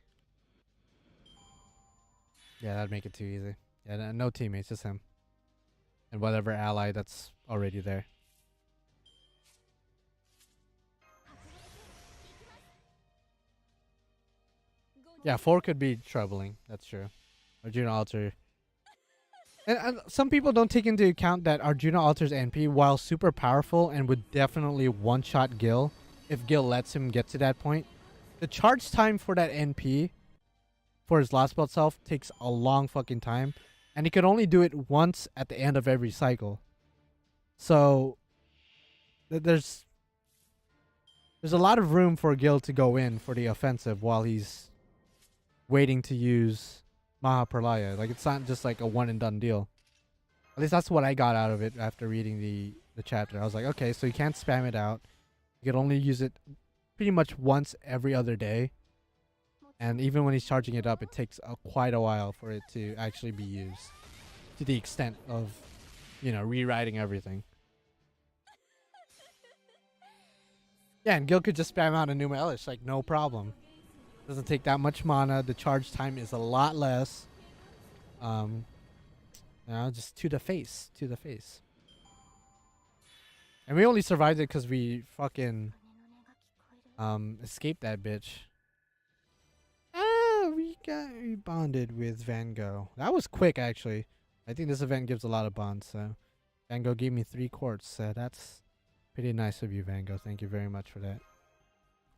Yeah, that'd make it too easy. Yeah, no teammates, just him. And whatever ally that's already there. Yeah, 4 could be troubling. That's true. Arjuna Altar. And some people don't take into account that Arjuna Altar's NP, while super powerful and would definitely one-shot Gil, if Gil lets him get to that point, the charge time for that NP, for his Lost Belt self, takes a long fucking time. And he could only do it once at the end of every cycle. So, there's a lot of room for Gil to go in for the offensive while he's waiting to use Mahapralaya. Like, it's not just like a one and done deal. At least that's what I got out of it after reading the chapter. I was like, okay, so you can't spam it out. You can only use it pretty much once every other day. And even when he's charging it up, it takes quite a while for it to actually be used. To the extent of, rewriting everything. Yeah, and Gil could just spam out a Numa Elish, like, no problem. Doesn't take that much mana. The charge time is a lot less. Just to the face. To the face. And we only survived it because we fucking escaped that bitch. We bonded with Van Gogh. That was quick, actually. I think this event gives a lot of bonds. So Van Gogh gave me 3 quartz. So that's pretty nice of you, Van Gogh. Thank you very much for that.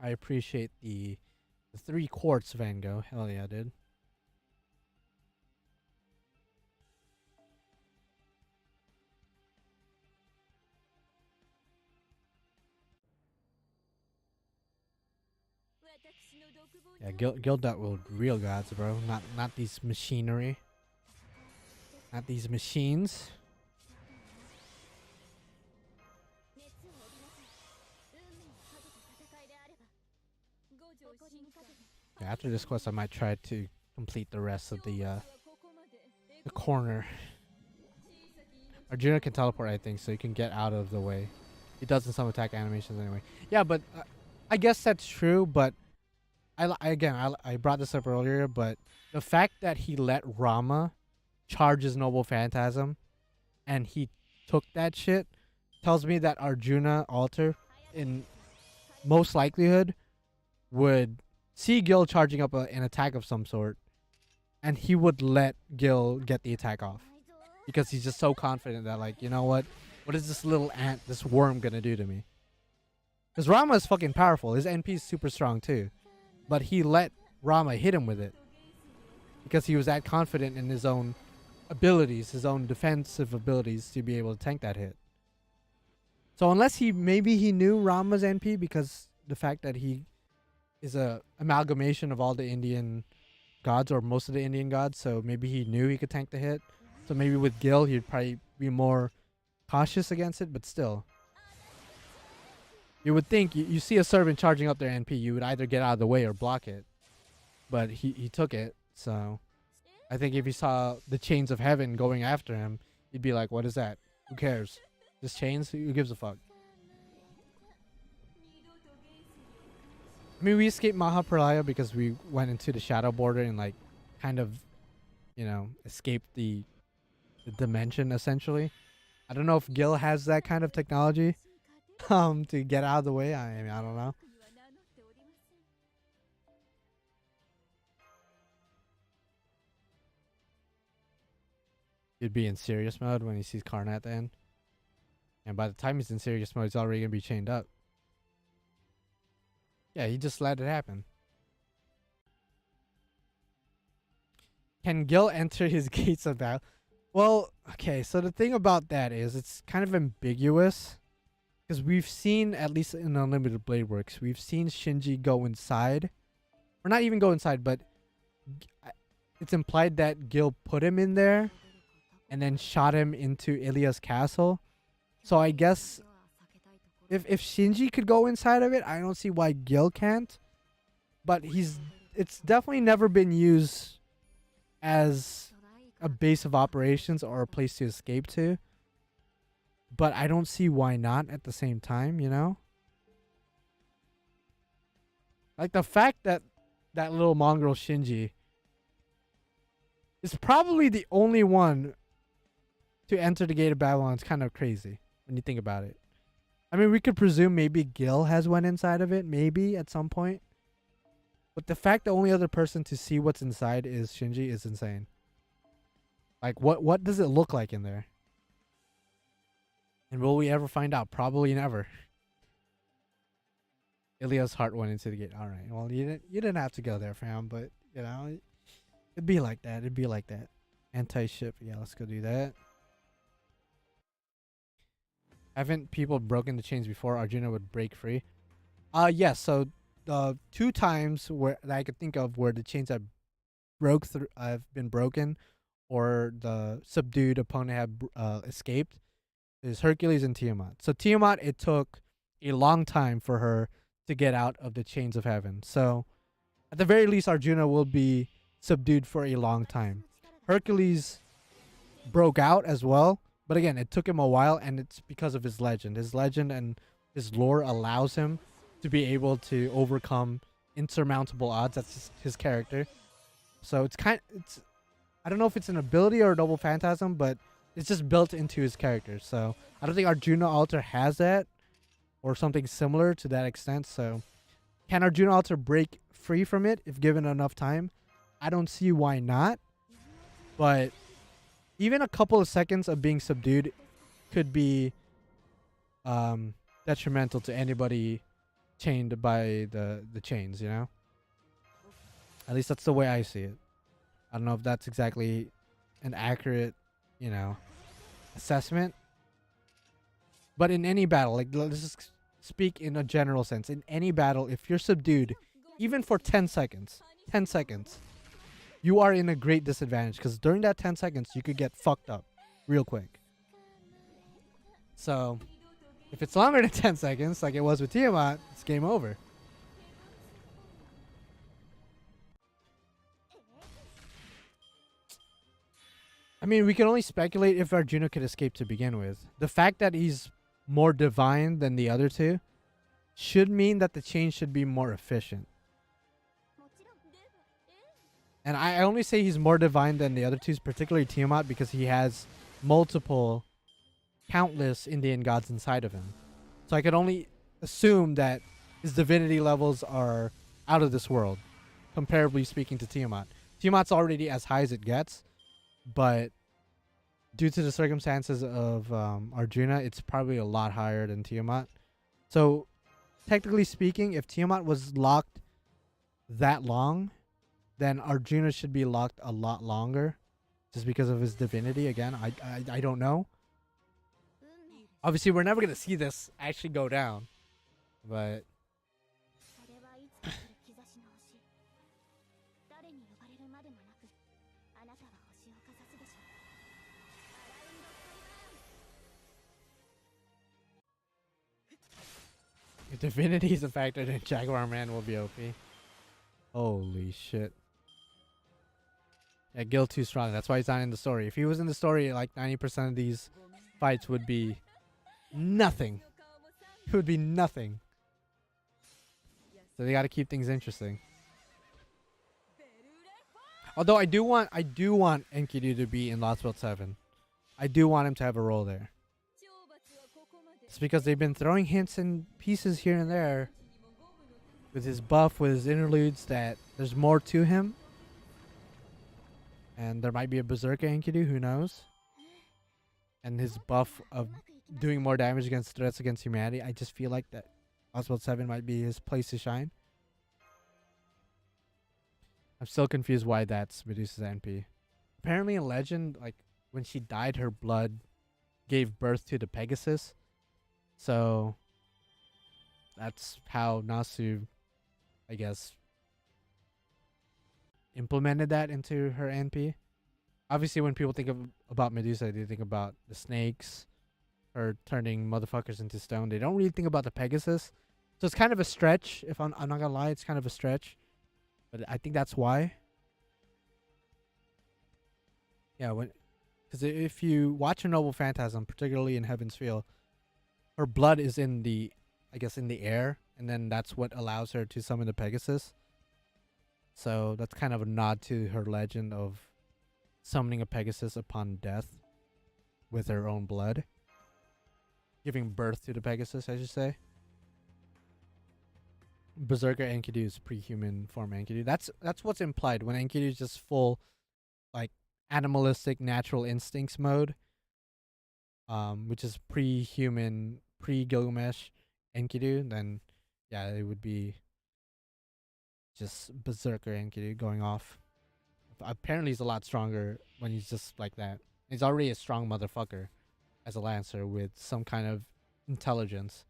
I appreciate the 3 quartz, Van Gogh. Hell yeah, dude. Yeah, Gildot will real gods, bro. Not these machinery. Not these machines. Yeah, after this quest, I might try to complete the rest of the corner. Arjuna can teleport, I think, so you can get out of the way. He does in some attack animations anyway. Yeah, but I guess that's true. But I brought this up earlier, but the fact that he let Rama charge his Noble Phantasm and he took that shit tells me that Arjuna altar, in most likelihood, would see Gil charging up an attack of some sort, and he would let Gil get the attack off because he's just so confident that, like, you know what is this little ant, this worm gonna do to me? Because Rama is fucking powerful. His NP is super strong too, but he let Rama hit him with it because he was that confident in his own abilities, his own defensive abilities to be able to tank that hit. So unless maybe he knew Rama's NP, because the fact that he is a amalgamation of all the Indian gods, or most of the Indian gods, so maybe he knew he could tank the hit. So maybe with Gil, he'd probably be more cautious against it, but still. You would think, you see a servant charging up their NP, you would either get out of the way or block it. But he took it, so I think if he saw the chains of heaven going after him, he'd be like, what is that? Who cares? Just chains? Who gives a fuck? I mean, we escaped Mahapralaya because we went into the shadow border and, like, kind of, you know, escaped the dimension, essentially. I don't know if Gil has that kind of technology to get out of the way. I mean, I don't know. He'd be in serious mode when he sees Karna at the end. And by the time he's in serious mode, he's already going to be chained up. Yeah, he just let it happen. Can Gil enter his gates of battle? Well, okay, so the thing about that is it's kind of ambiguous. Because we've seen, at least in Unlimited Blade Works, we've seen Shinji go inside. Or not even go inside, but it's implied that Gil put him in there and then shot him into Ilya's castle. So I guess if Shinji could go inside of it, I don't see why Gil can't. But it's definitely never been used as a base of operations or a place to escape to. But I don't see why not at the same time, you know? Like, the fact that that little mongrel Shinji is probably the only one to enter the Gate of Babylon is kind of crazy when you think about it. I mean, we could presume maybe Gil has went inside of it, maybe at some point. But the fact the only other person to see what's inside is Shinji is insane. Like, what does it look like in there? And will we ever find out? Probably never. Ilya's heart went into the gate. All right. Well, you didn't have to go there, fam. But, you know, it'd be like that. It'd be like that. Anti-ship. Yeah, let's go do that. Haven't people broken the chains before Arjuna would break free? Yes. So, 2 times that I could think of where the chains have been broken, or the subdued opponent have escaped, is Hercules and Tiamat. So Tiamat, it took a long time for her to get out of the chains of heaven. So at the very least, Arjuna will be subdued for a long time. Hercules broke out as well, but again, it took him a while, and it's because of his legend. His legend and his lore allows him to be able to overcome insurmountable odds. That's his character. So it's I don't know if it's an ability or a Noble Phantasm, but it's just built into his character. So I don't think Arjuna Altar has that or something similar to that extent. So can Arjuna Altar break free from it if given enough time? I don't see why not. But even a couple of seconds of being subdued could be detrimental to anybody chained by the chains, you know? At least that's the way I see it. I don't know if that's exactly an accurate, you know, assessment. But in any battle, like let's just speak in a general sense. In any battle, if you're subdued, even for 10 seconds, 10 seconds, you are in a great disadvantage because during that 10 seconds, you could get fucked up real quick. So, if it's longer than 10 seconds, like it was with Tiamat, it's game over. I mean, we can only speculate if Arjuna could escape to begin with. The fact that he's more divine than the other two should mean that the chain should be more efficient. And I only say he's more divine than the other two, particularly Tiamat, because he has multiple, countless Indian gods inside of him. So I could only assume that his divinity levels are out of this world, comparably speaking to Tiamat. Tiamat's already as high as it gets, but due to the circumstances of Arjuna, it's probably a lot higher than Tiamat. So, technically speaking, if Tiamat was locked that long, then Arjuna should be locked a lot longer, just because of his divinity. Again, I don't know. Obviously, we're never gonna see this actually go down, but if divinity is a factor, then Jaguar Man will be OP. Holy shit. Yeah, Gil too strong. That's why he's not in the story. If he was in the story, like 90% of these fights would be nothing. It would be nothing. So they got to keep things interesting. Although I do want Enkidu to be in Lost World 7. I do want him to have a role there. It's because they've been throwing hints and pieces here and there with his buff, with his interludes, that there's more to him. And there might be a Berserker Enkidu, who knows? And his buff of doing more damage against threats against humanity. I just feel like that Oswald 7 might be his place to shine. I'm still confused why that's Medusa's NP. Apparently in Legend, like when she died, her blood gave birth to the Pegasus. So that's how Nasu, I guess, implemented that into her NP. Obviously, when people think about Medusa, they think about the snakes, her turning motherfuckers into stone. They don't really think about the Pegasus. So it's kind of a stretch. If I'm not gonna lie, it's kind of a stretch. But I think that's why. Yeah, because if you watch a Noble Phantasm, particularly in Heaven's Feel, her blood is in the, I guess, in the air, and then that's what allows her to summon the Pegasus. So that's kind of a nod to her legend of summoning a Pegasus upon death with her own blood. Giving birth to the Pegasus, I should say. Berserker Enkidu is pre-human form Enkidu. That's what's implied when Enkidu is just full, like, animalistic natural instincts mode. Which is pre-human, pre-Gilgamesh Enkidu. Then, yeah, it would be just Berserker Enkidu going off. Apparently he's a lot stronger when he's just like that. He's already a strong motherfucker as a Lancer with some kind of intelligence.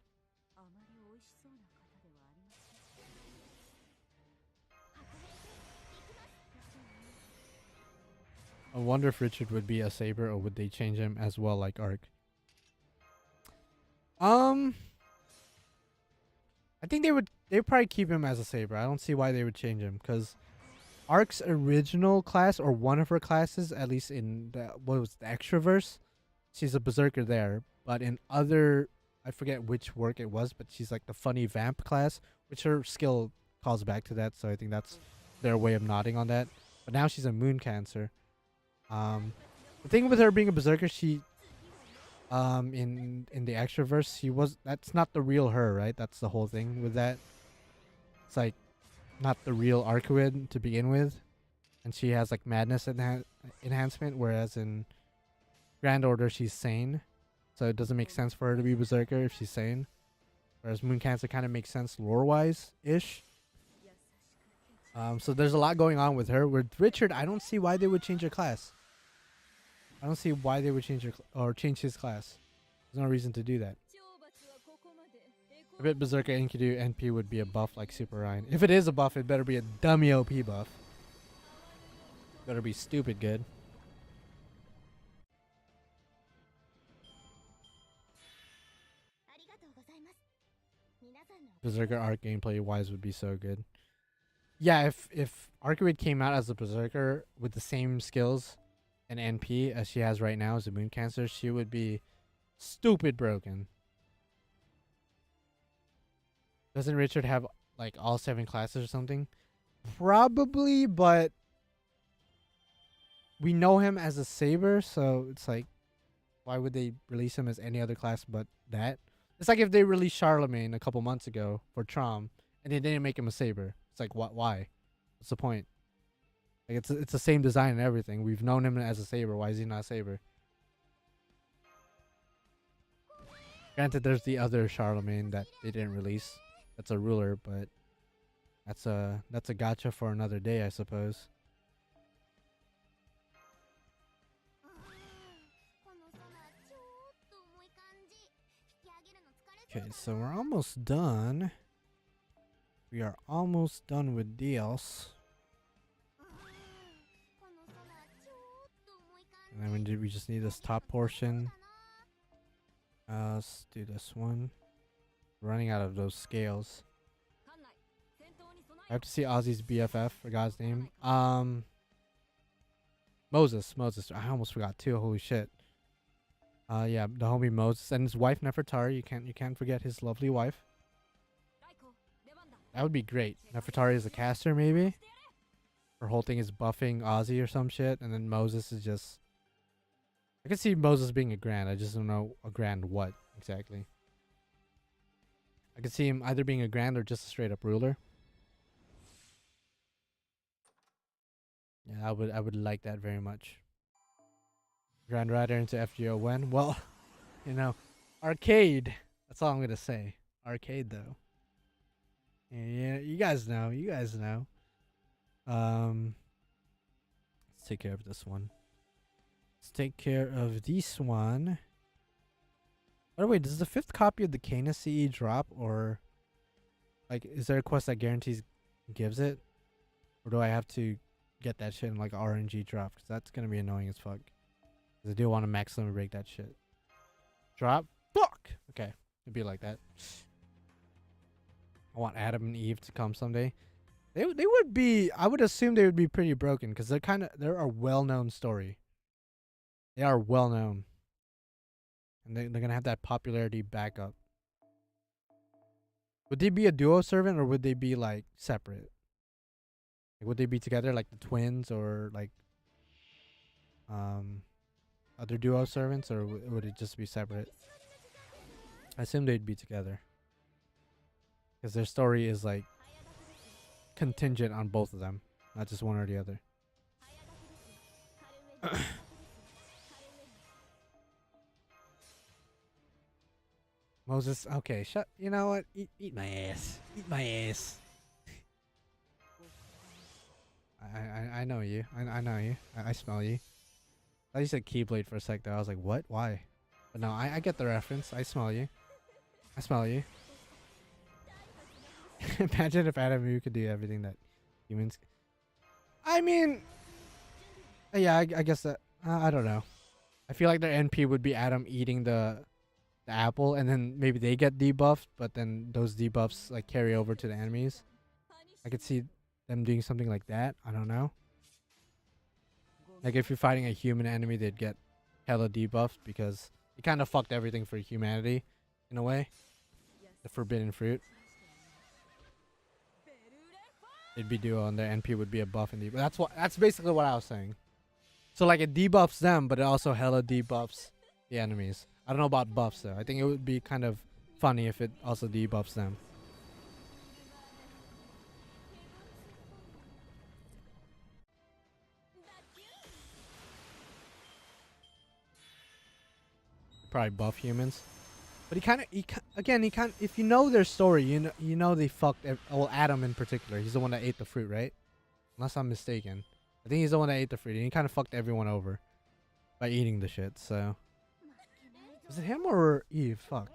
I wonder if Richard would be a Saber or would they change him as well like Ark. I think they'd probably keep him as a Saber. I don't see why they would change him, because Ark's original class, or one of her classes, at least in the Extraverse, she's a Berserker there. But in other, I forget which work it was, but she's like the funny vamp class, which her skill calls back to that. So I think that's their way of nodding on that. But now she's a Moon Cancer. The thing with her being a Berserker, she in the Extraverse, that's not the real her, right? That's the whole thing with that. It's like not the real Arcuid to begin with, and she has like madness enhancement, whereas in Grand Order, she's sane. So it doesn't make sense for her to be Berserker if she's sane. Whereas Moon Cancer kind of makes sense lore-wise-ish. So there's a lot going on with her. With Richard, I don't see why they would change her class. I don't see why they would change change his class. There's no reason to do that. I bet Berserker Enkidu NP would be a buff like Super Ryan. If it is a buff, it better be a dummy OP buff. Better be stupid good. Berserker Arc gameplay wise would be so good. Yeah, if Arcuid came out as a Berserker with the same skills and NP as she has right now as a Moon Cancer, she would be stupid broken. Doesn't Richard have like all 7 classes or something? Probably, but we know him as a Saber, so it's like, why would they release him as any other class but that? It's like if they released Charlemagne a couple months ago for Trom and they didn't make him a Saber. It's like, what? Why? What's the point? Like it's the same design and everything. We've known him as a Saber. Why is he not a Saber? Granted, there's the other Charlemagne that they didn't release. That's a ruler, but that's a gotcha for another day, I suppose. Okay, so we're almost done. We are almost done with deals. And then we just need this top portion. Let's do this one. Running out of those scales. I have to see Ozzy's BFF, for God's name. Moses. I almost forgot too. Holy shit. Yeah, the homie Moses and his wife Nefertari. You can't forget his lovely wife. That would be great. Nefertari is a caster, maybe. Her whole thing is buffing Ozzy or some shit, and then Moses is just. I can see Moses being a grand. I just don't know a grand what exactly. I could see him either being a grand or just a straight up ruler. Yeah, I would like that very much. Grand Rider into FGO when? Well, you know, arcade. That's all I'm gonna say. Arcade though. Yeah, you guys know. Let's take care of this one. Let's take care of this one. By the way, does the 5th copy of the Kana CE drop, or like is there a quest that guarantees gives it, or do I have to get that shit in like RNG drop? Because that's gonna be annoying as fuck. Because I do want to maximum break that shit. Drop? Fuck! Okay, it'd be like that. I want Adam and Eve to come someday. They would be. I would assume they would be pretty broken because they're a well-known story. They are well-known, and they're gonna have that popularity back up. Would they be a duo servant or would they be like separate? Like, would they be together like the twins or like other duo servants, or would it just be separate? I assume they'd be together because their story is like contingent on both of them, not just one or the other. Moses, okay, shut. You know what? Eat my ass. Eat my ass. I know you. I know you. I smell you. I thought you said Keyblade for a sec there. I was like, what? Why? But no, I get the reference. I smell you. I smell you. Imagine if Adam and Eve could do everything that humans. I mean, yeah, I guess that. I don't know. I feel like their NP would be Adam eating the apple, and then maybe they get debuffed, but then those debuffs like carry over to the enemies. I could see them doing something like that. I don't know. Like if you're fighting a human enemy, they'd get hella debuffed because it kind of fucked everything for humanity in a way. The forbidden fruit. It'd be duo and their NP would be a buff and debuff. That's basically what I was saying. So like it debuffs them, but it also hella debuffs the enemies. I don't know about buffs though. I think it would be kind of funny if it also debuffs them. probably buff humans. But if you know their story, you know they fucked. Well, Adam in particular, he's the one that ate the fruit, right? Unless I'm mistaken, I think he's the one that ate the fruit, and he kind of fucked everyone over by eating the shit. So, was it him or Eve? Fuck,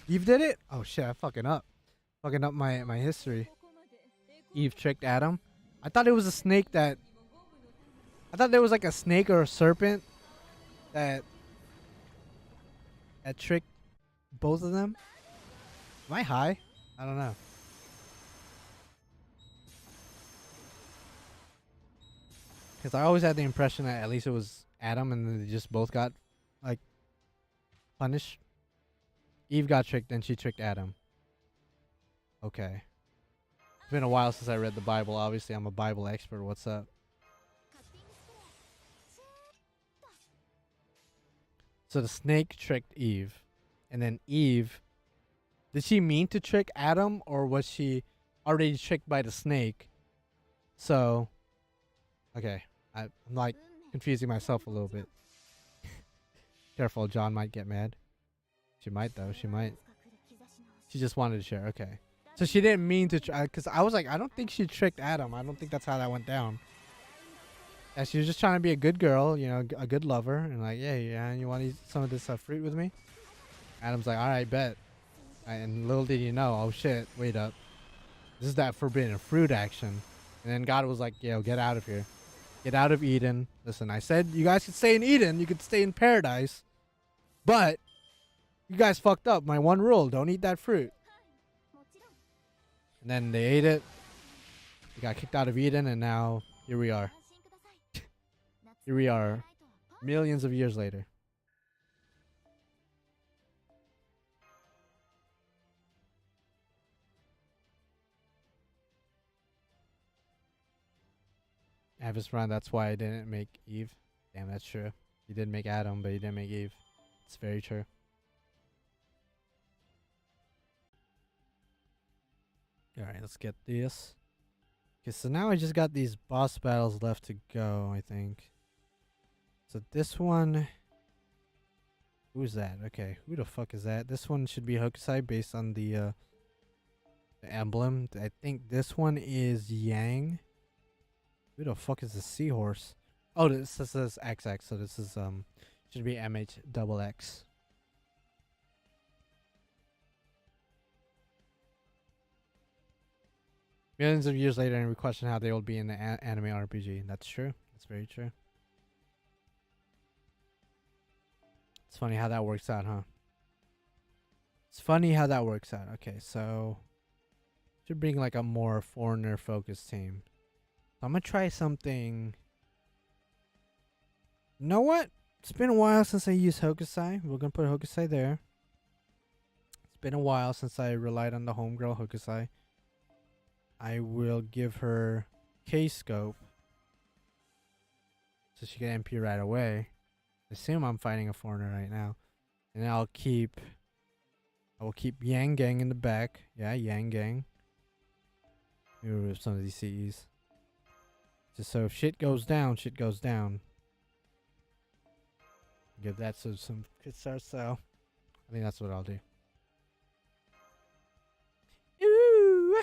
Eve did it. Oh shit, I'm fucking up my history. Eve tricked Adam. I thought it was a snake that. I thought there was like a snake or a serpent that tricked both of them. Am I high? I don't know. Because I always had the impression that at least it was Adam and then they just both got, like, punished. Eve got tricked, then she tricked Adam. Okay. It's been a while since I read the Bible. Obviously, I'm a Bible expert. What's up? So the snake tricked Eve. And then Eve, did she mean to trick Adam, or was she already tricked by the snake? So, okay. I'm like confusing myself a little bit. Careful, John might get mad. She might though. She might. She just wanted to share. Okay. So she didn't mean to try, because I was like, I don't think she tricked Adam. I don't think that's how that went down. Yeah, she was just trying to be a good girl, you know, a good lover, and like, yeah, you want to eat some of this fruit with me? Adam's like, all right, bet. And little did you know, oh shit, wait up. This is that forbidden fruit action. And then God was like, yo, get out of here. Get out of Eden. Listen, I said you guys could stay in Eden. You could stay in paradise. But you guys fucked up. My one rule, don't eat that fruit. And then they ate it. They got kicked out of Eden, and now here we are. Here we are, millions of years later. Avis Run, that's why I didn't make Eve. Damn, that's true. He did make Adam, but he didn't make Eve. It's very true. Alright, let's get this. Okay, so now I just got these boss battles left to go, I think. So this one... Who's that? Okay, who the fuck is that? This one should be Hokusai based on the emblem. I think this one is Yang. Who the fuck is the seahorse? Oh, this is XX, so this is should be MHXX. Millions of years later, and we question how they will be in the anime RPG. That's true. That's very true. It's funny how that works out, huh? It's funny how that works out. Okay, so should bring like a more foreigner focused team. So I'm gonna try something. You know what? It's been a while since I used Hokusai. We're gonna put Hokusai there. It's been a while since I relied on the homegirl Hokusai. I will give her K-scope so she can MP right away. Assume I'm fighting a foreigner right now. And then I will keep Yang Gang in the back. Yeah, Yang Gang. Maybe remove some of these CEs. Just so if shit goes down, shit goes down. Give that some good start, so I think that's what I'll do. Ooh.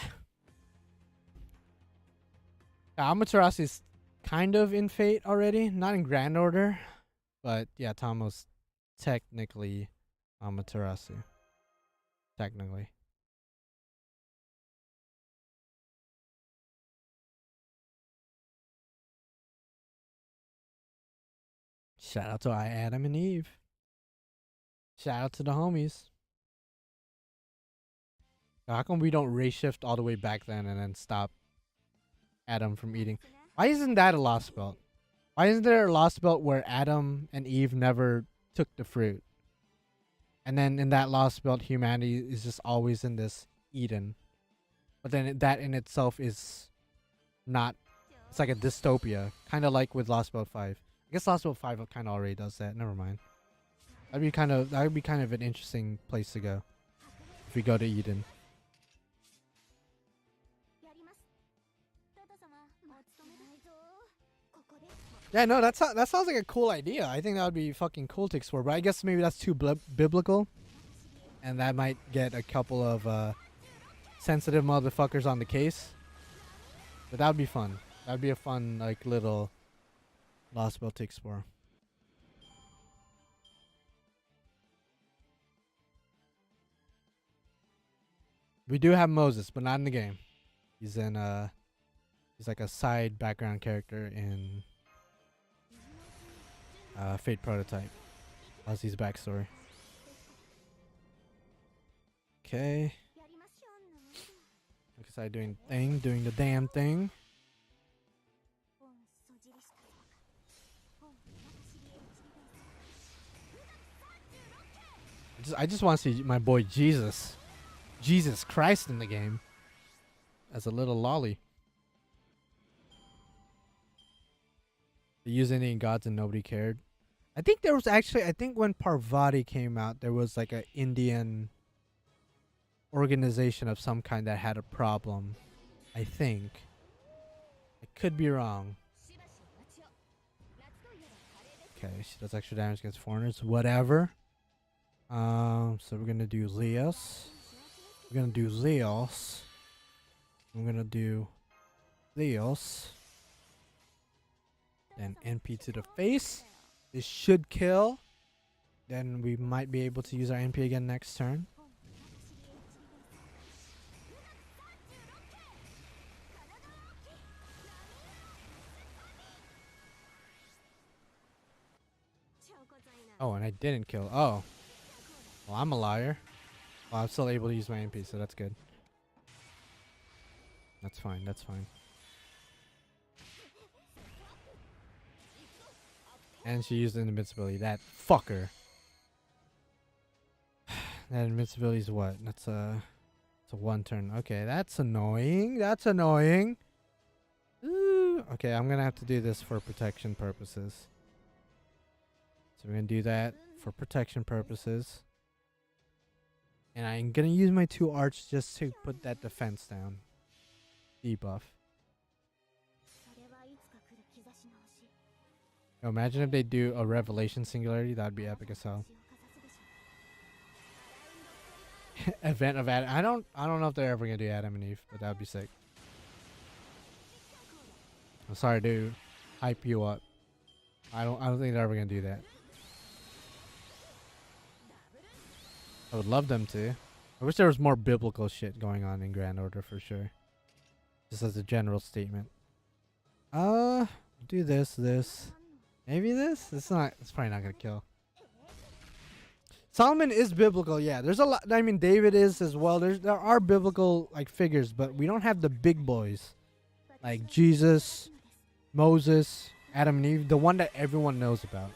Amaterasu's kind of in Fate already. Not in Grand Order. But yeah, Tomo's technically Amaterasu. Technically. Shout out to Adam and Eve. Shout out to the homies. How come we don't race shift all the way back then and then stop Adam from eating? Why isn't that a lost belt? Why isn't there a lost belt where Adam and Eve never took the fruit? And then in that lost belt, humanity is just always in this Eden. But then that in itself is not... It's like a dystopia. Kind of like with Lost Belt 5. I guess Lost Belt 5 kind of already does that. Never mind. That would be kind of an interesting place to go. If we go to Eden. Yeah, no, that sounds like a cool idea. I think that would be fucking cool to explore. But I guess maybe that's too biblical, and that might get a couple of sensitive motherfuckers on the case. But that would be fun. That would be a fun like little lost belt to explore. We do have Moses, but not in the game. He's in he's like a side background character in Fate Prototype. How's his backstory? Okay. Look aside doing the damn thing. I just want to see my boy Jesus Christ in the game as a little lolly. They use Indian gods and nobody cared. I think there was actually, I think when Parvati came out, there was like an Indian organization of some kind that had a problem. I think. I could be wrong. Okay, she does extra damage against foreigners. Whatever. So we're gonna do Leos. We're gonna do Leos. I'm gonna do Leos. Then NP to the face. This should kill. Then we might be able to use our NP again next turn. Oh, and I didn't kill. Oh. Well, I'm a liar. Well, I'm still able to use my NP, so that's good. That's fine, that's fine. And she used an invincibility. That fucker. That invincibility is what? It's a one turn. Okay, that's annoying. That's annoying. Ooh. Okay, I'm gonna have to do this for protection purposes. So we're gonna do that for protection purposes. And I'm gonna use my 2 arch just to put that defense down. Debuff. Yo, imagine if they do a Revelation Singularity. That'd be epic as hell. Event of Adam. I don't know if they're ever gonna do Adam and Eve, but that'd be sick. I'm sorry to hype you up. I don't think they're ever gonna do that. I would love them to. I wish there was more biblical shit going on in Grand Order for sure. Just as a general statement. Do this. Maybe this? It's probably not gonna kill. Solomon is biblical, yeah. There's a lot. I mean, David is as well. There are biblical like figures, but we don't have the big boys like Jesus, Moses, Adam and Eve, the one that everyone knows about.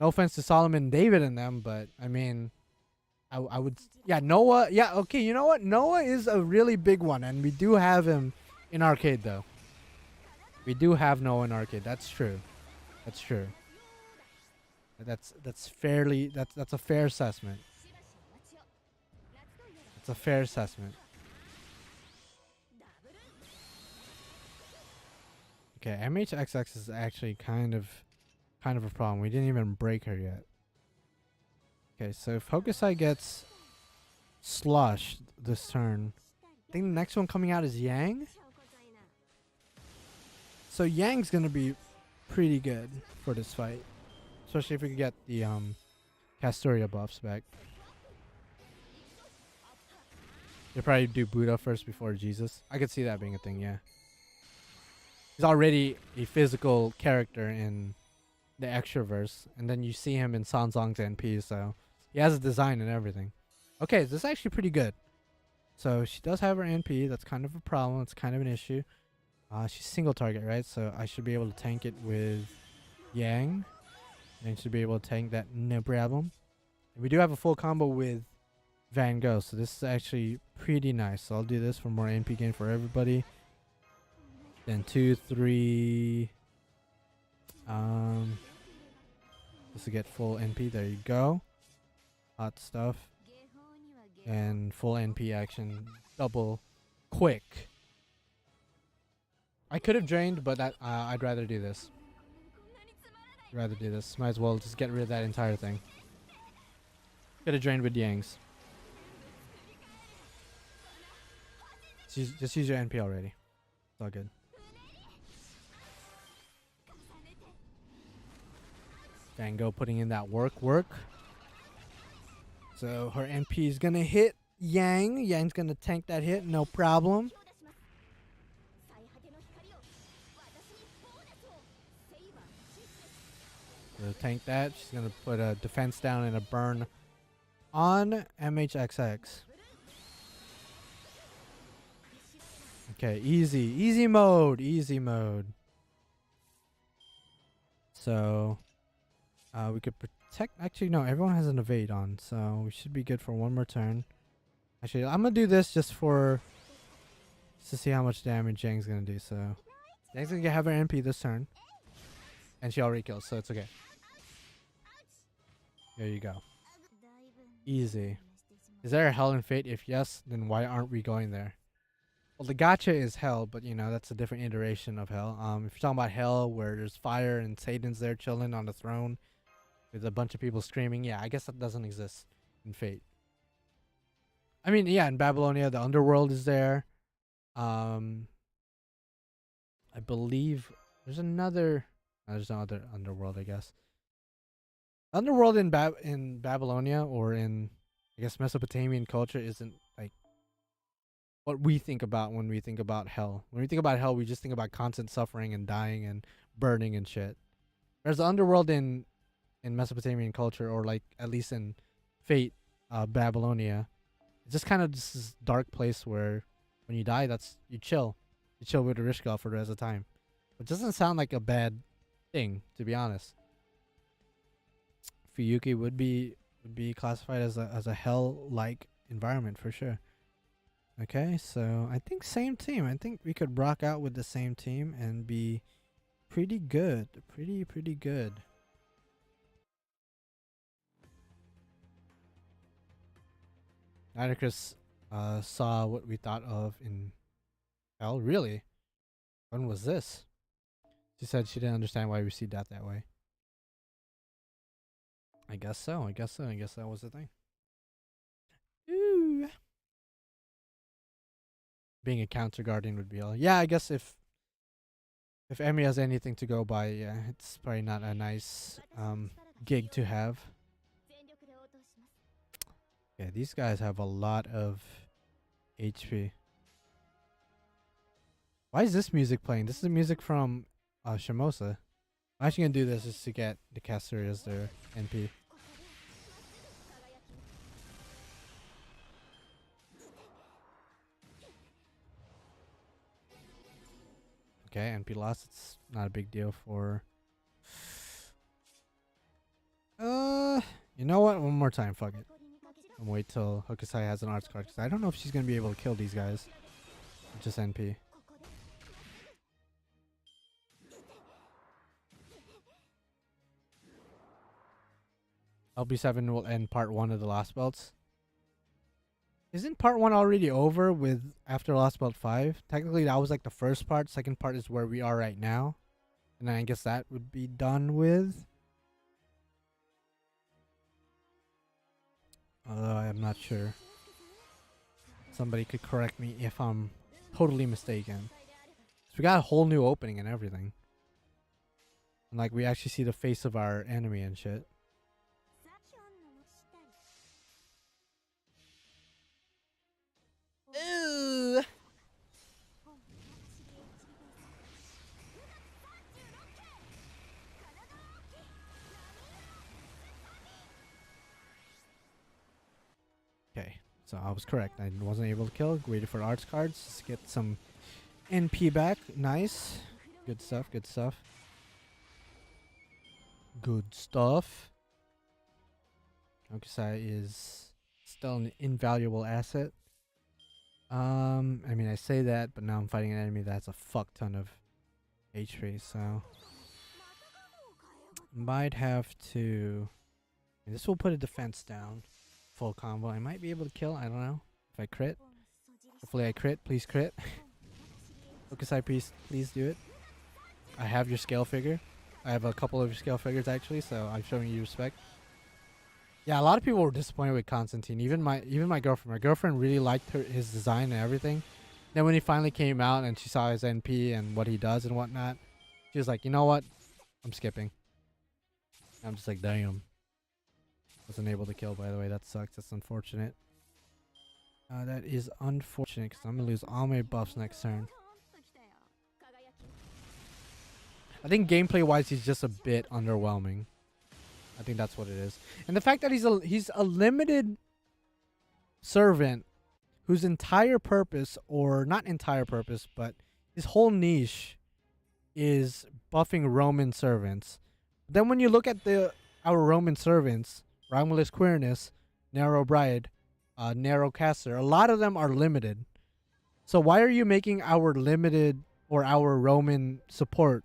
No offense to Solomon and David in them, but I mean, I would, yeah, Noah, yeah, okay, you know what? Noah is a really big one, and we do have him in arcade, though. We do have Noah in arcade. That's true. That's true. That's fairly, that's a fair assessment. That's a fair assessment. Okay, MHXX is actually kind of a problem. We didn't even break her yet. Okay, so if Hokusai gets sloshed this turn, I think the next one coming out is Yang. So Yang's gonna be pretty good for this fight, especially if we can get the Castoria buffs back. They probably do Buddha first before Jesus. I could see that being a thing, yeah. He's already a physical character in the Extraverse, and then you see him in Sanzong's NP, so he has a design and everything. Okay, this is actually pretty good. So she does have her NP. That's kind of a problem. It's kind of an issue. She's single target, right? So I should be able to tank it with Yang, and should be able to tank that no problem. And we do have a full combo with Van Gogh, so this is actually pretty nice. So I'll do this for more NP gain for everybody. Then 2, 3. Just to get full NP. There you go. Hot stuff. And full NP action. Double quick. I could have drained, but that I'd rather do this. Might as well just get rid of that entire thing. Could have drained with Yangs. Just use your NP already. It's all good. Van Gogh putting in that work. So her NP is gonna hit Yang. Yang's gonna tank that hit, no problem. So tank that. She's gonna put a defense down and a burn on MHXX. Okay, easy mode. So we could protect. Actually, no, everyone has an evade on, so we should be good for one more turn. Actually, I'm gonna do this just to see how much damage Yang's gonna do. So Yang's gonna have her NP this turn, and she already kills, so it's okay. There you go. Easy. Is there a Hell and Fate? If yes, then why aren't we going there? Well, the gacha is Hell, but you know that's a different iteration of Hell. If you're talking about Hell, where there's fire and Satan's there chilling on the throne with a bunch of people screaming, yeah, I guess that doesn't exist in Fate. I mean, yeah, in Babylonia, the underworld is there. I believe there's another. There's no other underworld, I guess. Underworld in Babylonia or in, I guess, Mesopotamian culture isn't like what we think about when we think about Hell. When we think about Hell, we just think about constant suffering and dying and burning and shit. There's the underworld in Mesopotamian culture, or like at least in Fate, Babylonia. It's just kind of this dark place where when you die, you chill. You chill with Erishka for the rest of the time. It doesn't sound like a bad thing, to be honest. Fuyuki would be classified as a hell-like environment for sure. Okay, so I think same team. I think we could rock out with the same team and be pretty good. Pretty good. Atticus saw what we thought of in Hell. Really? When was this? She said she didn't understand why we see that way. I guess so. I guess that was the thing. Ooh. Being a counter guardian would be all. Yeah, I guess if Emmy has anything to go by, yeah, it's probably not a nice gig to have. Yeah, these guys have a lot of HP. Why is this music playing? This is the music from Shimosa. I'm actually gonna do this just to get the caster as their NP. Okay, NP lost. It's not a big deal for. You know what? One more time, fuck it. And wait till Hokusai has an arts card, because I don't know if she's gonna be able to kill these guys. Just NP. LB7 will end part 1 of the Lost Belts. Isn't part 1 already over with after Lost Belt 5? Technically that was like the first part. Second part is where we are right now. And then I guess that would be done with. Although I'm not sure. Somebody could correct me if I'm totally mistaken. So we got a whole new opening and everything. And like we actually see the face of our enemy and shit. Ooh. Okay, so I was correct. I wasn't able to kill. Waited for arts cards. Just get some NP back. Nice. Good stuff. Good stuff. Good stuff. Okusai is still an invaluable asset. I mean, I say that, but now I'm fighting an enemy that has a fuck ton of HP, so might have to. This will put a defense down. Full combo. I might be able to kill. I don't know if I crit. Hopefully I crit. Please crit. Hokusai, please do it. I have your scale figure. I have a couple of your scale figures actually, so I'm showing you respect. Yeah, a lot of people were disappointed with Constantine. Even my girlfriend. My girlfriend really liked his design and everything. Then when he finally came out and she saw his NP and what he does and whatnot, she was like, you know what? I'm skipping. I'm just like, damn. Wasn't able to kill, by the way. That sucks. That's unfortunate. That is unfortunate because I'm going to lose all my buffs next turn. I think gameplay-wise, he's just a bit underwhelming. I think that's what it is. And the fact that he's a limited servant whose entire purpose, or not entire purpose, but his whole niche is buffing Roman servants. Then when you look at our Roman servants, Romulus Quirinius, Narrow Bride, Narrow Caster, a lot of them are limited. So why are you making our limited or our Roman support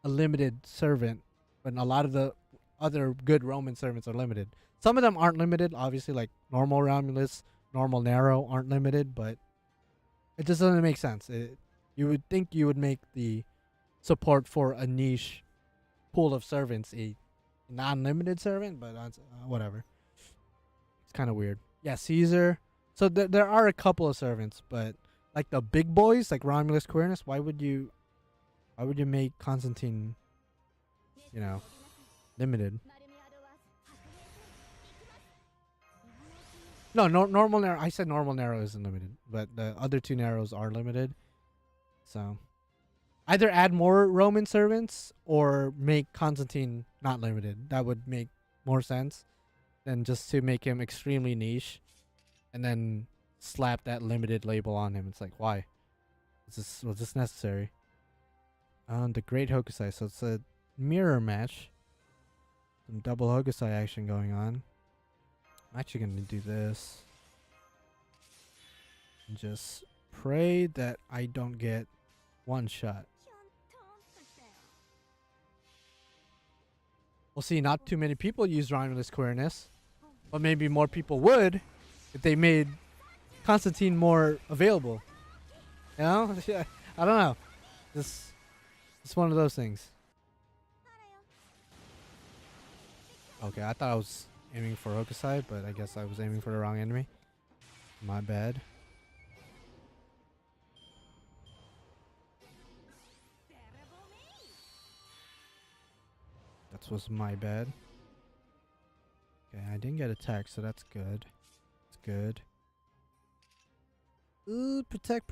a limited servant when a lot of the other good Roman servants are limited? Some of them aren't limited, obviously, like normal Romulus, normal Narrow aren't limited, but it just doesn't make sense. You would think you would make the support for a niche pool of servants a non-limited servant, but whatever. It's kind of weird. Yeah, Caesar. So there are a couple of servants, but like the big boys, like Romulus Quirinius, why would you make Constantine, limited? No, normal Narrow. I said normal Narrow isn't limited, but the other two Narrows are limited. So either add more Roman servants or make Constantine not limited. That would make more sense than just to make him extremely niche and then slap that limited label on him. It's like, why? Was this necessary? The Great Hokusai. So it's a mirror match. Some double Hokusai action going on. I'm actually going to do this. And just pray that I don't get one shot. We'll see. Not too many people use Romulus Quirinius, but maybe more people would if they made Constantine more available. You know? I don't know. It's one of those things. Okay, I thought I was aiming for Hokusai, but I guess I was aiming for the wrong enemy. My bad. That was my bad. Okay, I didn't get attacked, so that's good. It's good. Ooh, protect.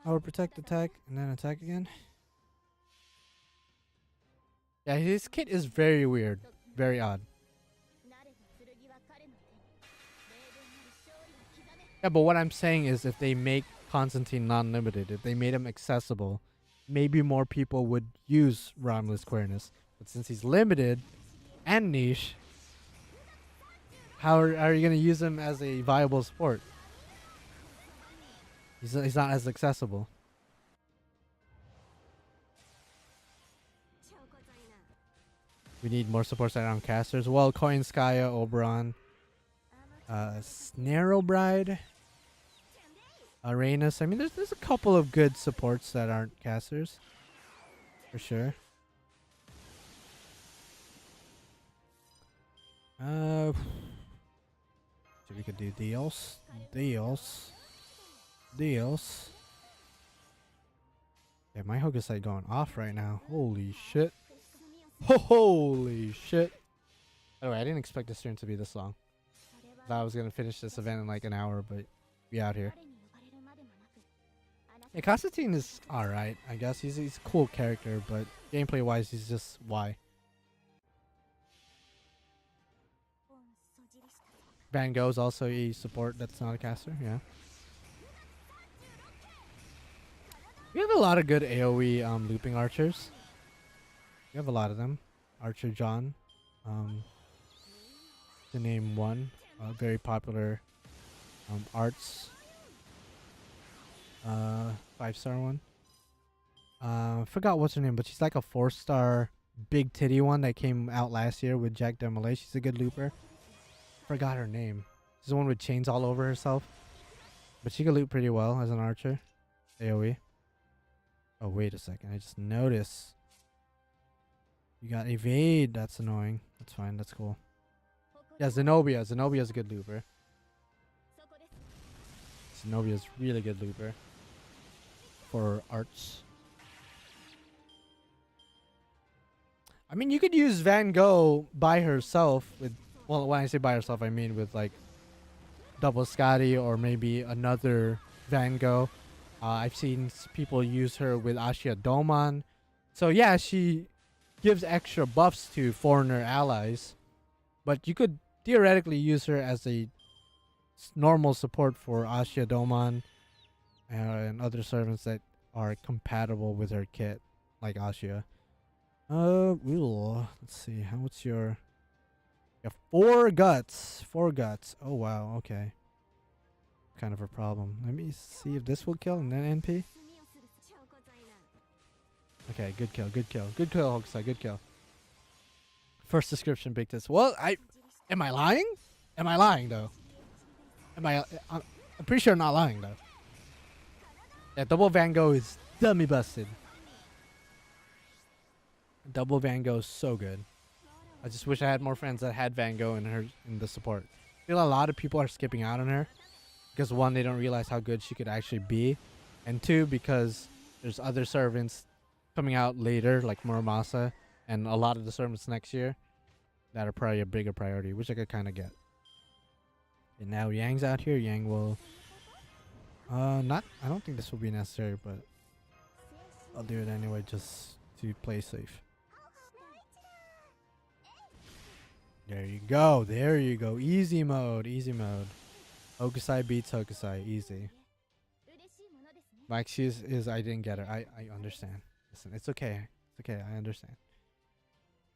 I will protect, attack, and then attack again. Yeah, his kit is very weird. Very odd. Yeah, but what I'm saying is if they make Constantine non-limited, if they made him accessible, maybe more people would use Romulus Quirinius. But since he's limited and niche, how are you going to use him as a viable sport? He's not as accessible. We need more support side on casters. Well, Koinskaya, Oberon, Narrow Bride, Arenas. I mean, there's a couple of good supports that aren't casters, for sure. So we could do deals. Yeah, my Hokusai going off right now. Holy shit. Holy shit. Anyway, I didn't expect this turn to be this long. I thought I was going to finish this event in like an hour, but we out here. Yeah, Constantine is alright, I guess. He's a cool character, but gameplay wise, he's just why. Van Gogh's also a support that's not a caster, yeah. We have a lot of good AoE looping archers. We have a lot of them. Archer John, to name one, very popular arts 5-star one. Forgot what's her name, but she's like a 4-star big titty one that came out last year with Jack Demolay. She's a good looper. Forgot her name. She's the one with chains all over herself, but she can loop pretty well as an archer. AoE. Oh, wait a second. I just noticed. You got evade. That's annoying. That's fine. That's cool. Yeah, Zenobia. Zenobia's a good looper. Zenobia's really good looper. For arts. I mean, you could use Van Gogh by herself with... Well, when I say by herself, I mean with, like, double Scotty or maybe another Van Gogh. I've seen people use her with Ashia Doman. So, yeah, she gives extra buffs to foreigner allies. But you could theoretically use her as a normal support for Ashia Doman and other servants that are compatible with her kit, like Ashia. Let's see. What's your... You have 4 guts. 4 guts. Oh, wow. Okay. Kind of a problem. Let me see if this will kill and then NP. Okay, good kill. Good kill. Good kill, Hokusai. Good kill. First description, big tits. Well, am I lying? Am I lying, though? I'm pretty sure I'm not lying, though. Yeah, double Van Gogh is dummy busted. Double Van Gogh is so good. I just wish I had more friends that had Van Gogh in the support. I feel a lot of people are skipping out on her because 1, they don't realize how good she could actually be, and 2, because there's other servants coming out later like Muramasa and a lot of the servants next year that are probably a bigger priority, which I could kind of get. And now Yang's out here. Yang will I don't think this will be necessary, but I'll do it anyway just to play safe. There you go. There you go. Easy mode. Easy mode. Hokusai beats Hokusai. Easy. My excuse is I didn't get it. I understand. Listen, it's okay. It's okay. I understand.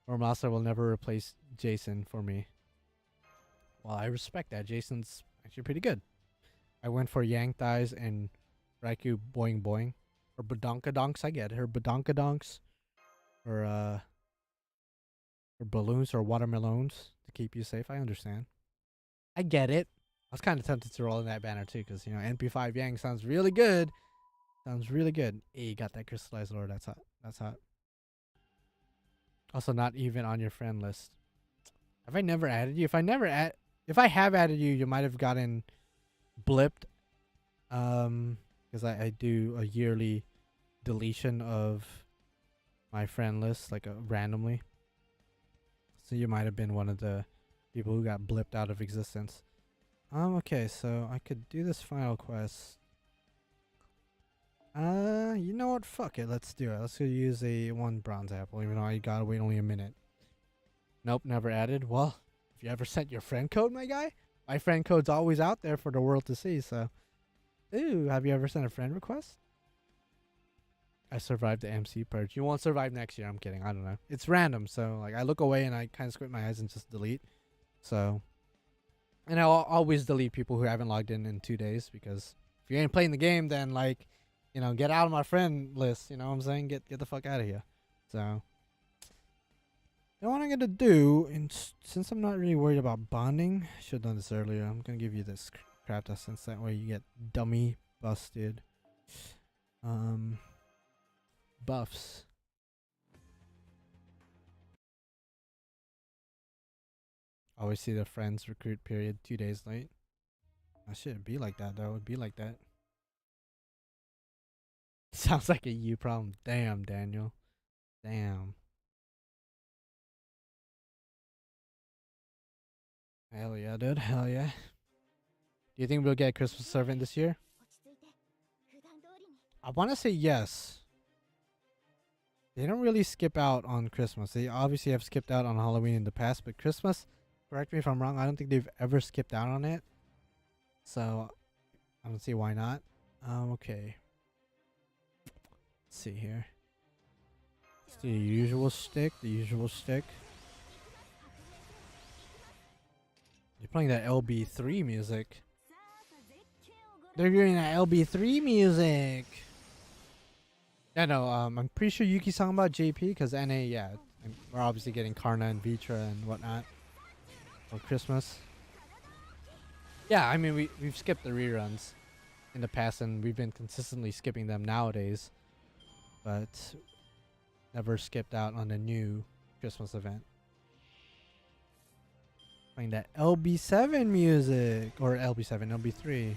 Muramasa will never replace Jason for me. Well, I respect that. Jason's actually pretty good. I went for Yang Thighs and Raikou Boing Boing. Or Badonkadonks. I get her. Badonkadonks. Or balloons or watermelons to keep you safe. I understand. I get it. I was kind of tempted to roll in that banner too, because, you know, NP5 Yang sounds really good. Sounds really good. Hey, you got that crystallized lore. That's hot. That's hot. Also, not even on your friend list. Have I never added you? If I have added you, you might have gotten blipped. Because I do a yearly deletion of my friend list, like randomly. So you might have been one of the people who got blipped out of existence. Okay, so I could do this final quest. You know what? Fuck it. Let's do it. Let's go use a 1 bronze apple, even though I gotta wait only a minute. Nope, never added. Well, if you ever sent your friend code, my guy, my friend code's always out there for the world to see, so. Ooh, have you ever sent a friend request? I survived the MC purge. You won't survive next year. I'm kidding. I don't know. It's random, so like I look away and I kind of squint my eyes and just delete. So, and I'll always delete people who haven't logged in 2 days, because if you ain't playing the game, then like, you know, get out of my friend list. You know what I'm saying? Get the fuck out of here. So, you know what I'm gonna do? And since I'm not really worried about bonding, I should have done this earlier. I'm gonna give you this craft essence. That way you get dummy busted. Buffs. Always see the friends recruit period 2 days late. I shouldn't be like that though. It would be like that. Sounds like a you problem. Damn, Daniel. Damn. Hell yeah, dude. Hell yeah. Do you think we'll get a Christmas servant this year? I want to say yes. They don't really skip out on Christmas. They obviously have skipped out on Halloween in the past, but Christmas, correct me if I'm wrong, I don't think they've ever skipped out on it. So, I don't see why not. Okay. Let's see here. Let's do the usual stick. The usual stick. They're playing that LB3 music. They're doing that LB3 music. Yeah, no, I'm pretty sure Yuki's talking about JP, because NA, yeah. We're obviously getting Karna and Vitra and whatnot for Christmas. Yeah, I mean, we've skipped the reruns in the past, and we've been consistently skipping them nowadays. but never skipped out on the new Christmas event. Playing that LB7 music, or LB7, LB3.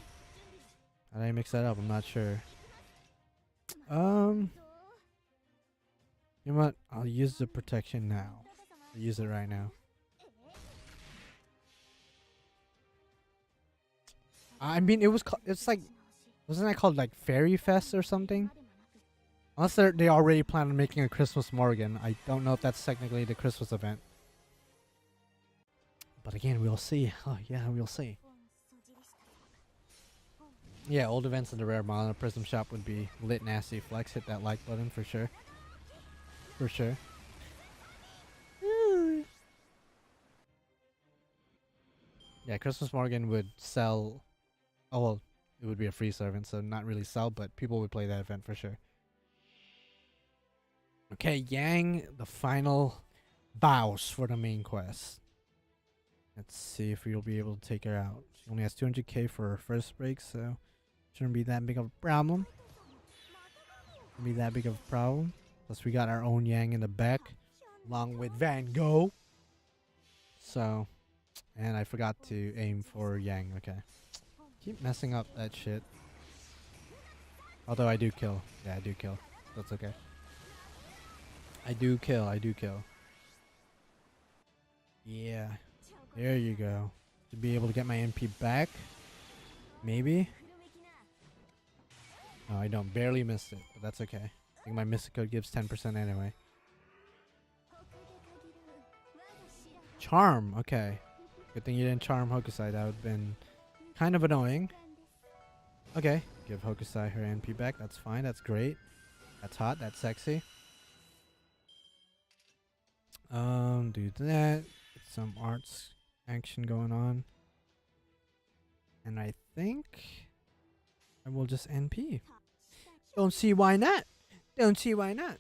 How did I mix that up? I'm not sure. You know what? I'll use the protection now. I'll use it right now. I mean, it's like, wasn't that called like Fairy Fest or something? Unless they already plan on making a Christmas Morgan. I don't know if that's technically the Christmas event. But again, we'll see. Oh yeah, we'll see. Yeah, old events in the rare mod Prism shop would be lit nasty flex. Hit that like button for sure. For sure. Yeah, Christmas Morgan would sell. Oh well, it would be a free servant, so not really sell, but people would play that event for sure. Okay, Yang, the final boss for the main quest. Let's see if we'll be able to take her out. She only has 200k for her first break, so shouldn't be that big of a problem. Shouldn't be that big of a problem. Plus we got our own Yang in the back, along with Van Gogh. So, and I forgot to aim for Yang. Okay, keep messing up that shit. Although I do kill. Yeah, I do kill. That's okay. I do kill. Yeah. There you go. To be able to get my MP back. Maybe. No, I don't. Barely missed it, but that's okay. I think my Mystic Code gives 10% anyway. Charm. Okay. Good thing you didn't charm Hokusai. That would have been kind of annoying. Okay. Give Hokusai her NP back. That's fine. That's great. That's hot. That's sexy. Do that. Get some arts action going on. And I think I will just NP. Don't see why not. Don't see why not.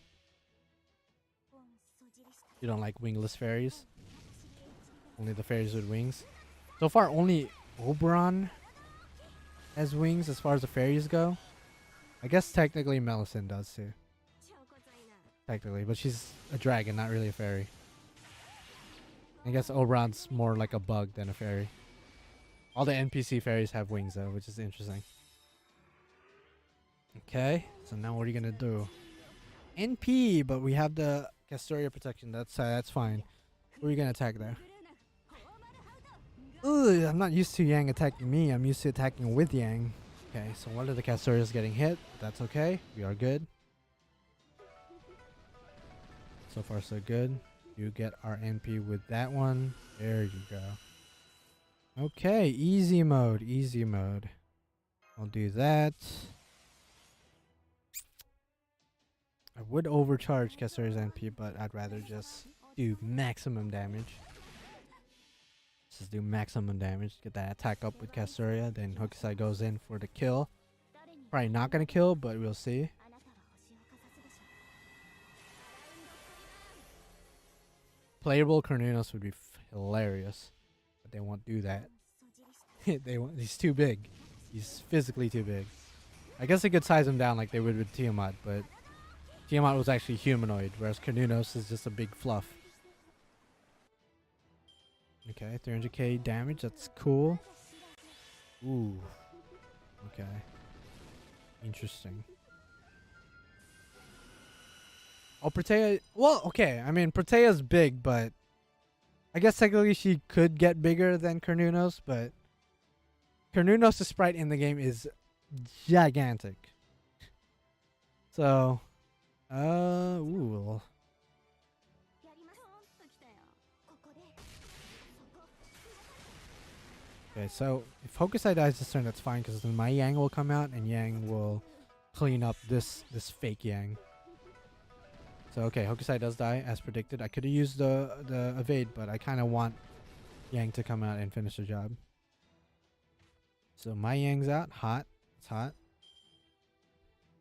You don't like wingless fairies? Only the fairies with wings? So far, only Oberon has wings as far as the fairies go. I guess technically Melisande does too. Technically, but she's a dragon, not really a fairy. I guess Oberon's more like a bug than a fairy. All the NPC fairies have wings though, which is interesting. Okay, so now what are you gonna do? NP, but we have the Castoria protection. That's fine. Who are you gonna attack there? Ugh, I'm not used to Yang attacking me. I'm used to attacking with Yang. Okay, so one of the Castorias getting hit. That's okay. We are good. So far, so good. You get our NP with that one. There you go. Okay, easy mode. Easy mode. I'll do that. I would overcharge Castoria's NP, but I'd rather just do maximum damage. Just do maximum damage. Get that attack up with Castoria. Then Hokusai goes in for the kill. Probably not gonna kill, but we'll see. Playable Cornunos would be hilarious, but they won't do that. He's too big. He's physically too big. I guess they could size him down like they would with Tiamat, but Tiamat was actually humanoid, whereas Cornunos is just a big fluff. Okay, 300k damage. That's cool. Ooh. Okay. Interesting. Oh, Protea. Well, okay. I mean, Protea's big, but I guess technically she could get bigger than Cornunos, but Cornunos' sprite in the game is gigantic. So, ooh. Okay, so if Hokusai dies this turn, that's fine, because then my Yang will come out and Yang will clean up this fake Yang. So okay, Hokusai does die as predicted. I could have used the evade, but I kind of want Yang to come out and finish the job. So my Yang's out, hot. It's hot.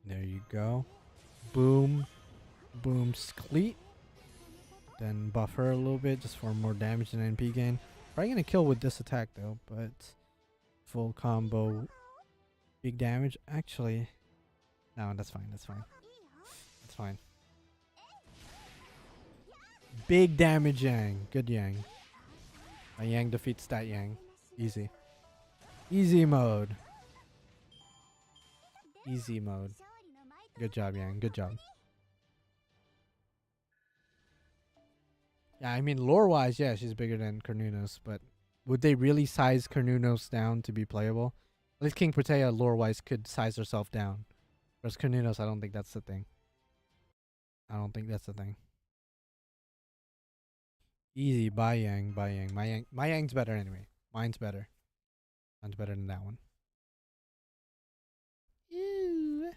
There you go. Boom, boom, skleet. Then buff her a little bit just for more damage and NP gain. Probably gonna kill with this attack though, but full combo, big damage. Actually, no, that's fine. That's fine. That's It's fine. Big damage Yang. Good Yang. My Yang defeats that Yang. Easy. Easy mode. Easy mode. Good job, Yang. Good job. Yeah, I mean, lore-wise, yeah, she's bigger than Carnunos, but would they really size Carnunos down to be playable? At least King Protea, lore-wise, could size herself down. Whereas Carnunos, I don't think that's the thing. I don't think that's the thing. Easy, bye Yang, bye Yang. My Yang's better anyway. Mine's better. Mine's better than that one. Ew.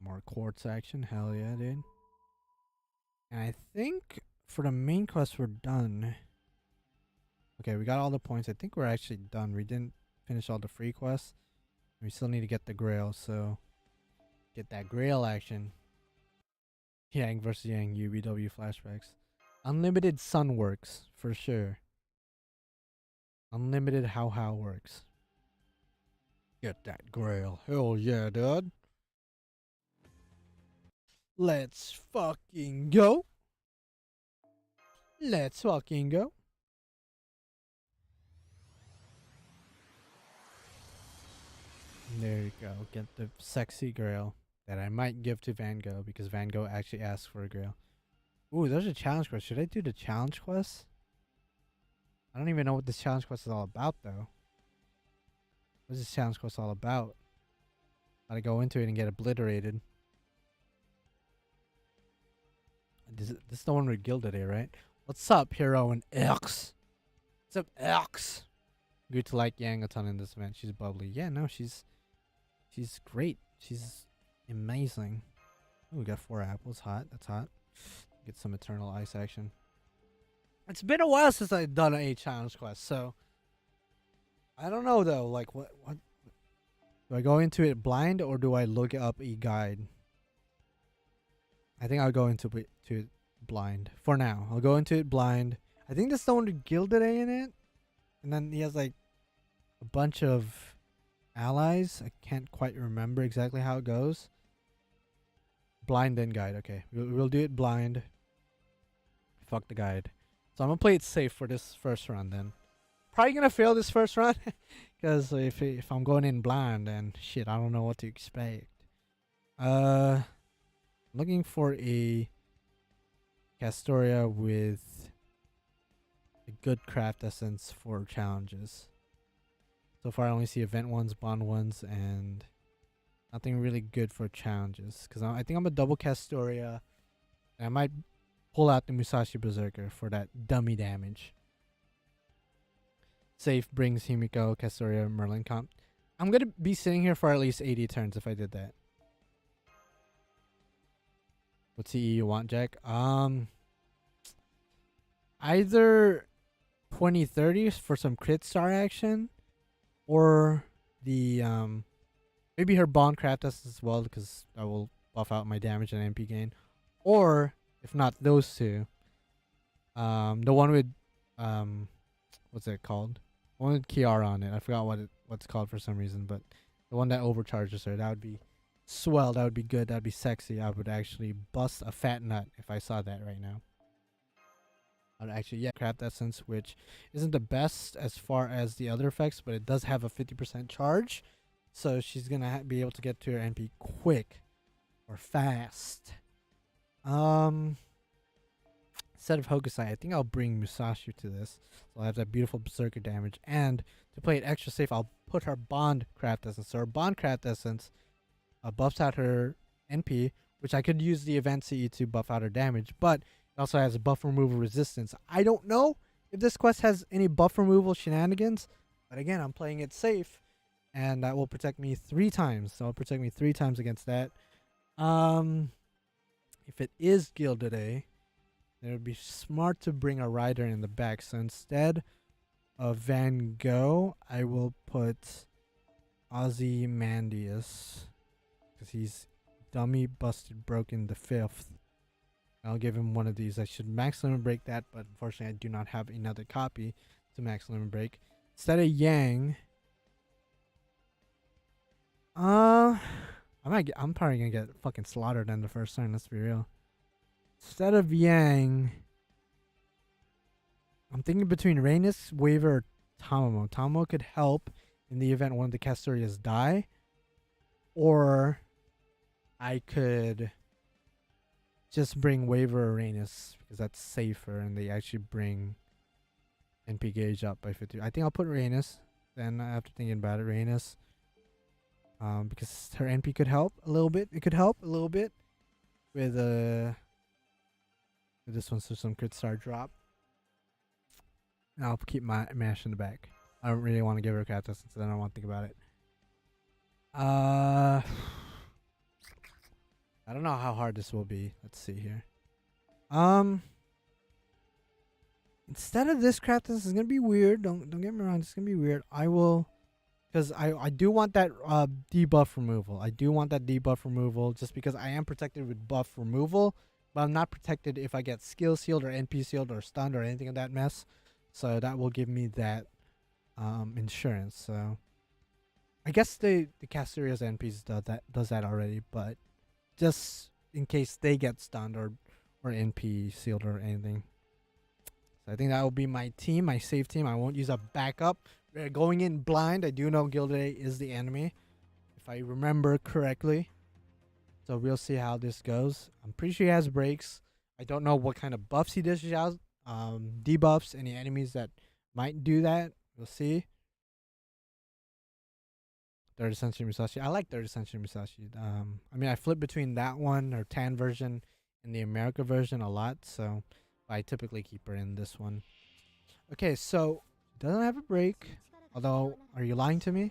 More quartz action, hell yeah, dude. And I think for the main quest we're done. Okay, we got all the points. I think we're actually done. We didn't finish all the free quests. We still need to get the Grail, so get that Grail action. Yang versus Yang, UBW flashbacks. Unlimited Sun works, for sure. Unlimited how works. Get that Grail. Hell yeah, dude. Let's fucking go. Let's fucking go. There you go. Get the sexy Grail that I might give to Van Gogh because Van Gogh actually asked for a Grail. Ooh, there's a challenge quest. Should I do the challenge quest? I don't even know what this challenge quest is all about, though. What's this challenge quest all about? Gotta go into it and get obliterated. This is the one with Gilded, right? What's up, Hero and X? What's up, X? Good to like Yang a ton in this event. She's bubbly. Yeah, no, she's great. She's amazing. Ooh, we got 4 apples. Hot. That's hot. Get some Eternal Ice action. It's been a while since I've done a challenge quest, so I don't know though. Like, what do I go into it blind or do I look up a guide? I think I'll go into it blind for now. I'll go into it blind. I think there's someone with Gilded A in it, and then he has like a bunch of allies. I can't quite remember exactly how it goes. Blind then guide. Okay, we'll do it blind. Fuck the guide. So I'm gonna play it safe for this first run then. Probably gonna fail this first run because if I'm going in blind, then shit, I don't know what to expect. Looking for a Castoria with a good craft essence for challenges. So far I only see event ones, bond ones, and nothing really good for challenges. Because I think I'm a double Castoria. And I might pull out the Musashi Berserker for that dummy damage. Safe brings Himiko, Castoria, Merlin comp. I'm going to be sitting here for at least 80 turns if I did that. What CE you want, Jack? Either 2030 for some crit star action, or the maybe her bond craft as well, because I will buff out my damage and MP gain. Or if not those two, the one with what's it called? One with Kiara on it. I forgot what's called for some reason, but the one that overcharges her. That would be swell. That would be good. That would be sexy. I would actually bust a fat nut if I saw that right now. I'd actually, yeah, craft essence, which isn't the best as far as the other effects, but it does have a 50% charge. So she's going to be able to get to her MP quick or fast. Instead of Hokusai, I think I'll bring Musashi to this. So I'll have that beautiful Berserker damage. And to play it extra safe, I'll put her Bond Craft Essence. So her Bond Craft Essence buffs out her NP, which I could use the event CE to buff out her damage. But it also has a buff removal resistance. I don't know if this quest has any buff removal shenanigans. But again, I'm playing it safe. And that will protect me 3 times. So it'll protect me 3 times against that. If it is Gilded A, then it would be smart to bring a rider in the back. So instead of Van Gogh, I will put Ozymandias, because he's dummy, busted, broken the 5th. I'll give him one of these. I should max limit break that, but unfortunately I do not have another copy to max limit break. Instead of Yang, I'm I'm probably gonna get fucking slaughtered in the first turn. Let's be real. Instead of Yang, I'm thinking between Rhaenys, Waver, or Tamamo. Tamamo could help in the event one of the Castorias die, or I could just bring Waver or Rhaenys because that's safer, and they actually bring NP gauge up by 50. I think I'll put Rhaenys. Then after thinking about it, Rhaenys. Because her NP could help a little bit. It could help a little bit with this one, so some crit star drop. And I'll keep my mash in the back. I don't really want to give her a cat test, so then I don't want to think about it. I don't know how hard this will be. Let's see here. Instead of this crap, this is gonna be weird. Don't get me wrong. It's gonna be weird. I will. Because I do want that debuff removal. I do want that debuff removal just because I am protected with buff removal. But I'm not protected if I get skill sealed or NP sealed or stunned or anything of that mess. So that will give me that insurance. So I guess the Castoria's NPs does that already. But just in case they get stunned or NP sealed or anything. So I think that will be my team, my safe team. I won't use a backup. Going in blind, I do know Gilded is the enemy, if I remember correctly. So we'll see how this goes. I'm pretty sure he has breaks. I don't know what kind of buffs he dishes out. Debuffs, any enemies that might do that. We'll see. 3rd Century Musashi. I like 3rd Century Musashi. I mean, I flip between that one or tan version and the America version a lot. So I typically keep her in this one. Okay, so doesn't have a break. Although, are you lying to me?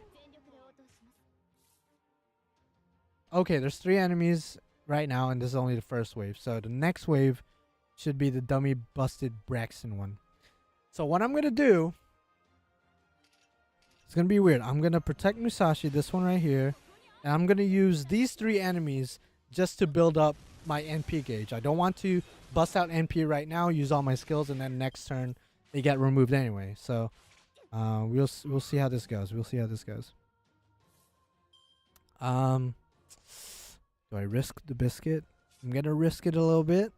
Okay, there's 3 enemies right now, and this is only the first wave. So the next wave should be the dummy busted Braxton one. So what I'm going to do, it's going to be weird. I'm going to protect Musashi, this one right here. And I'm going to use these 3 enemies just to build up my NP gauge. I don't want to bust out NP right now, use all my skills, and then next turn they get removed anyway. So we'll see how this goes. We'll see how this goes. Do I risk the biscuit? I'm gonna risk it a little bit.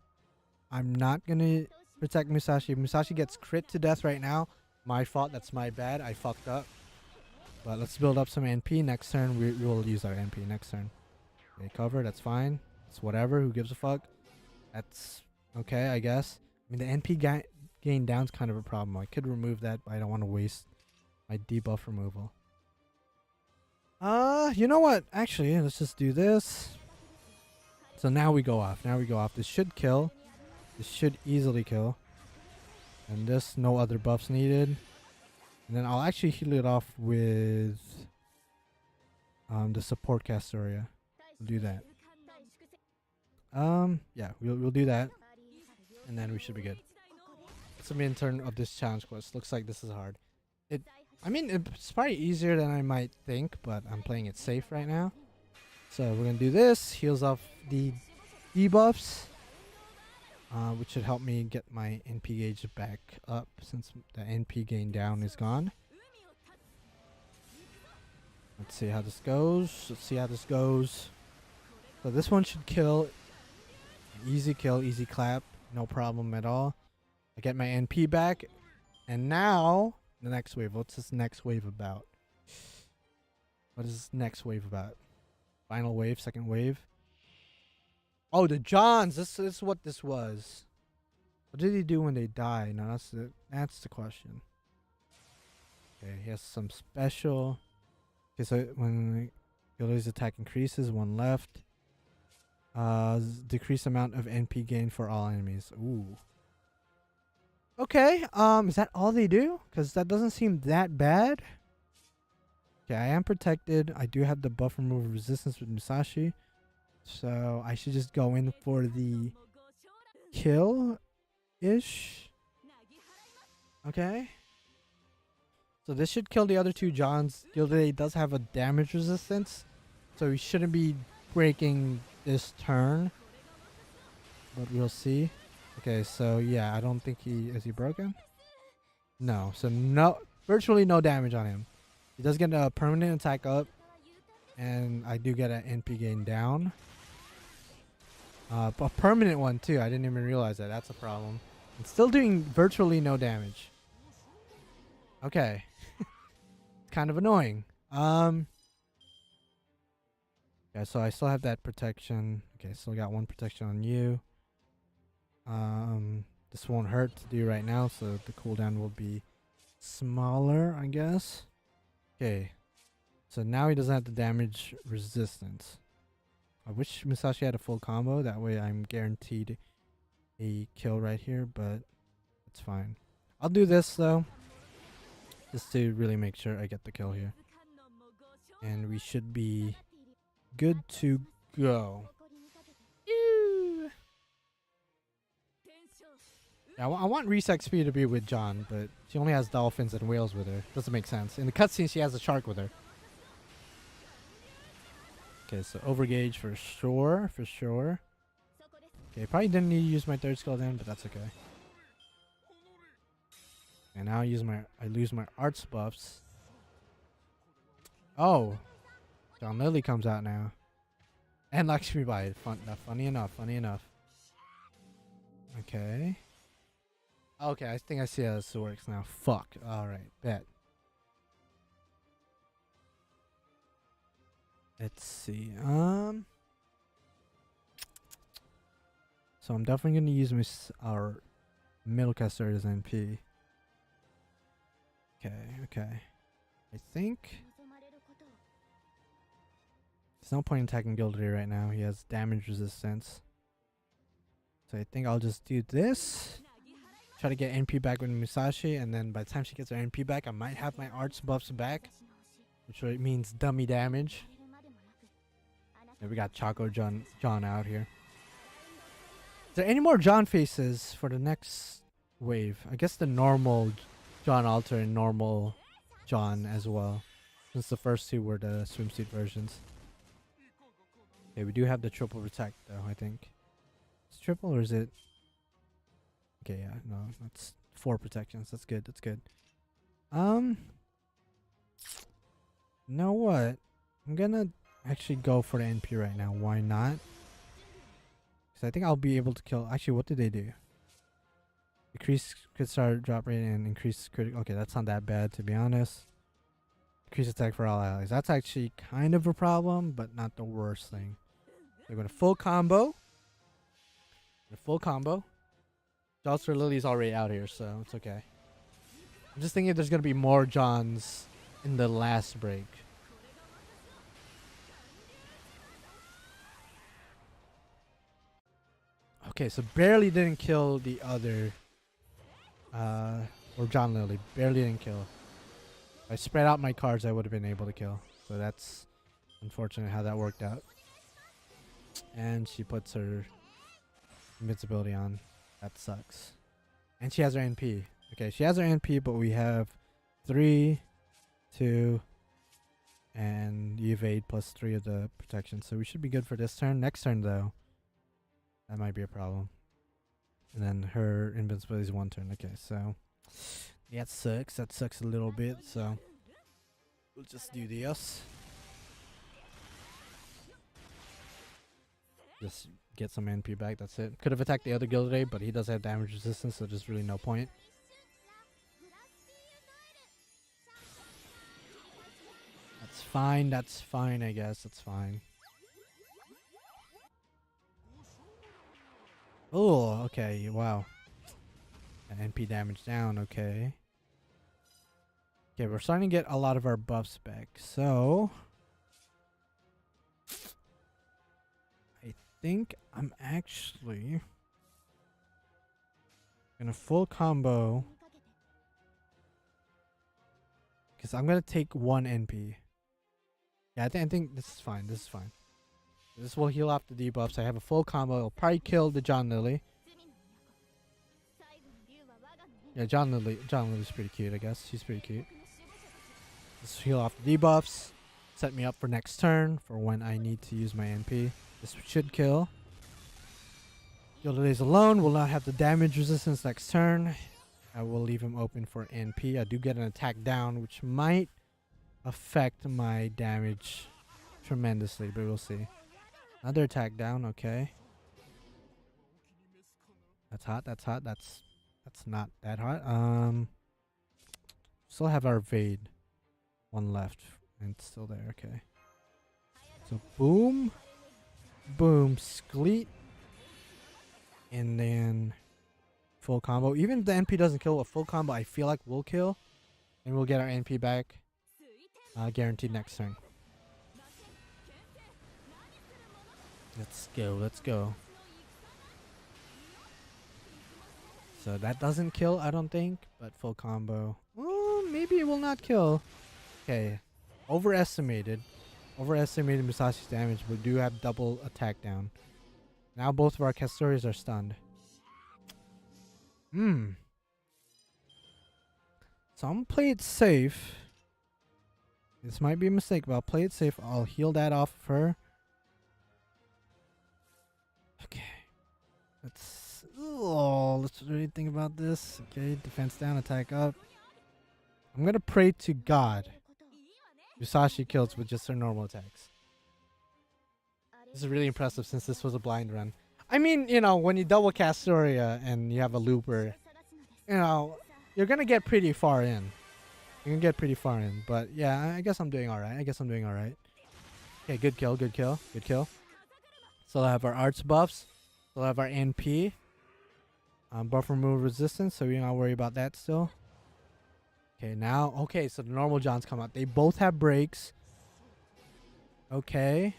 I'm not gonna protect Musashi. Musashi gets crit to death right now. My fault. That's my bad. I fucked up. But let's build up some NP. Next turn we will use our NP. Next turn. Okay, cover. That's fine. It's whatever. Who gives a fuck? That's okay, I guess. I mean, the NP gain down's kind of a problem. I could remove that, but I don't want to waste my debuff removal. You know what? Actually, let's just do this. So now we go off. Now we go off. This should kill. This should easily kill. And this, no other buffs needed. And then I'll actually heal it off with the support Castoria. We'll do that. Yeah, we'll do that. And then we should be good. It's a main turn of this challenge quest. Looks like this is hard. I mean, it's probably easier than I might think, but I'm playing it safe right now. So we're gonna do this. Heals off the debuffs, which should help me get my NP gauge back up since the NP gain down is gone. Let's see how this goes. Let's see how this goes. So this one should kill. Easy kill, easy clap, no problem at all. I get my NP back, and now the next wave. What's this next wave about? What is this next wave about? Final wave, second wave. Oh, the Johns. This is what this was. What did he do when they die? No, that's the question. Okay, he has some special. Okay, so when Gilly's attack increases, 1 left. Decrease amount of NP gain for all enemies. Ooh. Okay, is that all they do? Because that doesn't seem that bad. Okay, I am protected. I do have the buff removal resistance with Musashi. So I should just go in for the kill-ish. Okay. So this should kill the other 2 Johns. Gilded does have a damage resistance. So he shouldn't be breaking this turn. But we'll see. Okay, so yeah, I don't think is he broken? No, so no, virtually no damage on him. He does get a permanent attack up. And I do get an NP gain down. A permanent one too. I didn't even realize that. That's a problem. It's still doing virtually no damage. Okay. It's kind of annoying. Yeah, so I still have that protection. Okay, so I got one protection on you. This won't hurt to do right now, so the cooldown will be smaller, I guess. Okay. So now he doesn't have the damage resistance. I wish Musashi had a full combo. That way I'm guaranteed a kill right here, but it's fine. I'll do this though, just to really make sure I get the kill here. And we should be good to go. Ew. Yeah, I want Reese XP to be with John, but she only has dolphins and whales with her. Doesn't make sense. In the cutscene, she has a shark with her. Okay, so overgauge for sure, for sure. Okay, probably didn't need to use my third skill then, but that's okay. And now I lose my arts buffs. Oh, John Lily comes out now, and Lakshmi Bai. Funny enough. Okay. Okay, I think I see how this works now. Fuck. All right, bet. Let's see. So I'm definitely gonna use our middle caster as NP. Okay. I think there's no point in attacking Gildry right now. He has damage resistance. So I think I'll just do this. Try to get NP back with Musashi, and then by the time she gets her NP back, I might have my arts buffs back, which means dummy damage. And we got Choco John out here. Is there any more John faces for the next wave? I guess the normal John Alter and normal John as well, since the first two were the swimsuit versions. Okay, we do have the triple protect though, I think. It's triple or is it? Okay, yeah, no, that's 4 protections. That's good. You know what? I'm gonna actually go for the NP right now. Why not? Because I think I'll be able to kill. Actually, what did they do? Decrease crit start drop rate and increase critical. Okay, that's not that bad to be honest. Increase attack for all allies. That's actually kind of a problem, but not the worst thing. They're going to full combo. Jalster Lily's already out here, so it's okay. I'm just thinking if there's going to be more Johns in the last break. Okay, so barely didn't kill the other, or John Lily. Barely didn't kill. If I spread out my cards, I would have been able to kill. So that's unfortunate how that worked out. And she puts her invincibility on. That sucks. And she has her NP. Okay, she has her NP, but we have 3, 2, and you evade plus 3 of the protection. So we should be good for this turn. Next turn, though, that might be a problem. And then her invincibility is 1 turn. Okay, so that sucks. That sucks a little bit. So we'll just do this. Just get some NP back. That's it. Could have attacked the other Gildray, but he does have damage resistance, so there's really no point. That's fine. That's fine, I guess. That's fine. Oh, okay. Wow. And NP damage down. Okay. Okay, we're starting to get a lot of our buffs back. So I think I'm actually gonna full combo, because I'm gonna take 1 NP. Yeah, I think this is fine. This is fine. This will heal off the debuffs. I have a full combo. It'll probably kill the John Lily. Yeah, John Lily's pretty cute, I guess. She's pretty cute. Just heal off the debuffs. Set me up for next turn for when I need to use my NP. This should kill. Gilda's alone will not have the damage resistance next turn. I will leave him open for NP. I do get an attack down, which might affect my damage tremendously, but we'll see. Another attack down. Okay. That's hot. That's hot. That's not that hot. Still have our Vade. One left. And it's still there. Okay. So boom. Boom. Skleet. And then full combo. Even if the NP doesn't kill, a full combo I feel like will kill. And we'll get our NP back. Guaranteed next turn. Let's go. Let's go. So that doesn't kill, I don't think. But full combo. Oh, maybe it will not kill. Okay. Overestimated. Overestimated Musashi's damage. We do have double attack down. Now both of our Castores are stunned. So I'm gonna play it safe. This might be a mistake, but I'll play it safe. I'll heal that off of her. Okay. Let's really think about this. Okay, defense down, attack up. I'm gonna pray to God Musashi kills with just her normal attacks. This is really impressive since this was a blind run. I mean, you know, when you double Castoria and you have a looper, you know, you're gonna get pretty far in. You can get pretty far in, but yeah, I guess I'm doing alright. Okay, good kill. Still have our arts buffs. Still have our NP. Buff remove resistance, so we don't have to worry about that still. Okay, now, okay, so the normal Johns come out. They both have breaks. Okay.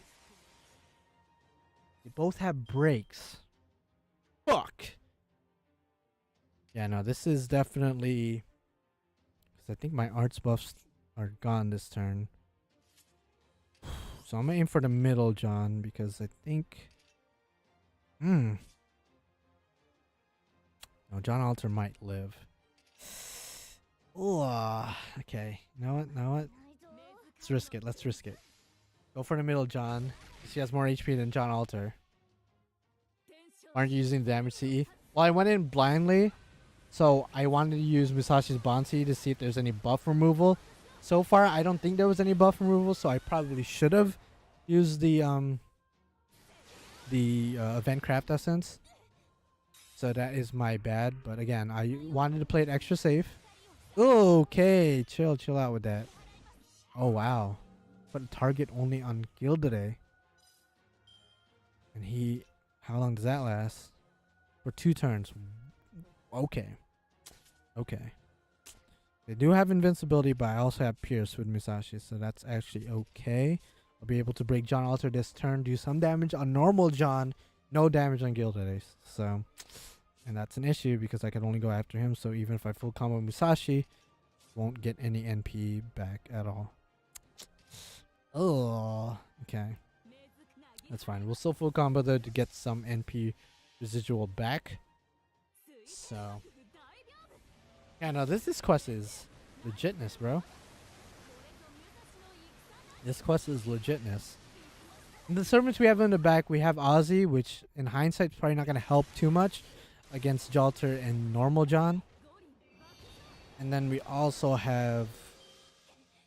They both have breaks. Fuck. Yeah, no, this is definitely... Because I think my arts buffs are gone this turn. So I'm going to aim for the middle John, because I think... No, John Alter might live. Ooh, okay. You know what? Let's risk it. Go for the middle, John. She has more HP than John Alter. Aren't you using the damage CE? Well, I went in blindly, so I wanted to use Musashi's Bonsi to see if there's any buff removal. So far, I don't think there was any buff removal, so I probably should have used the event craft essence. So that is my bad. But again, I wanted to play it extra safe. Okay, chill out with that. Oh wow, put a target only on Gildere. And he, how long does that last? For 2 turns. Okay. They do have invincibility, but I also have Pierce with Musashi, so that's actually okay. I'll be able to break John Alter this turn, do some damage on normal John, no damage on Gildere. So, and that's an issue because I can only go after him. So even if I full combo Musashi, won't get any NP back at all. Oh, okay. That's fine. We'll still full combo though to get some NP residual back. So, yeah, no, this quest is legitness, bro. This quest is legitness. And the servants we have in the back, we have Ozzy, which in hindsight is probably not going to help too much against Jalter and normal John. And then we also have,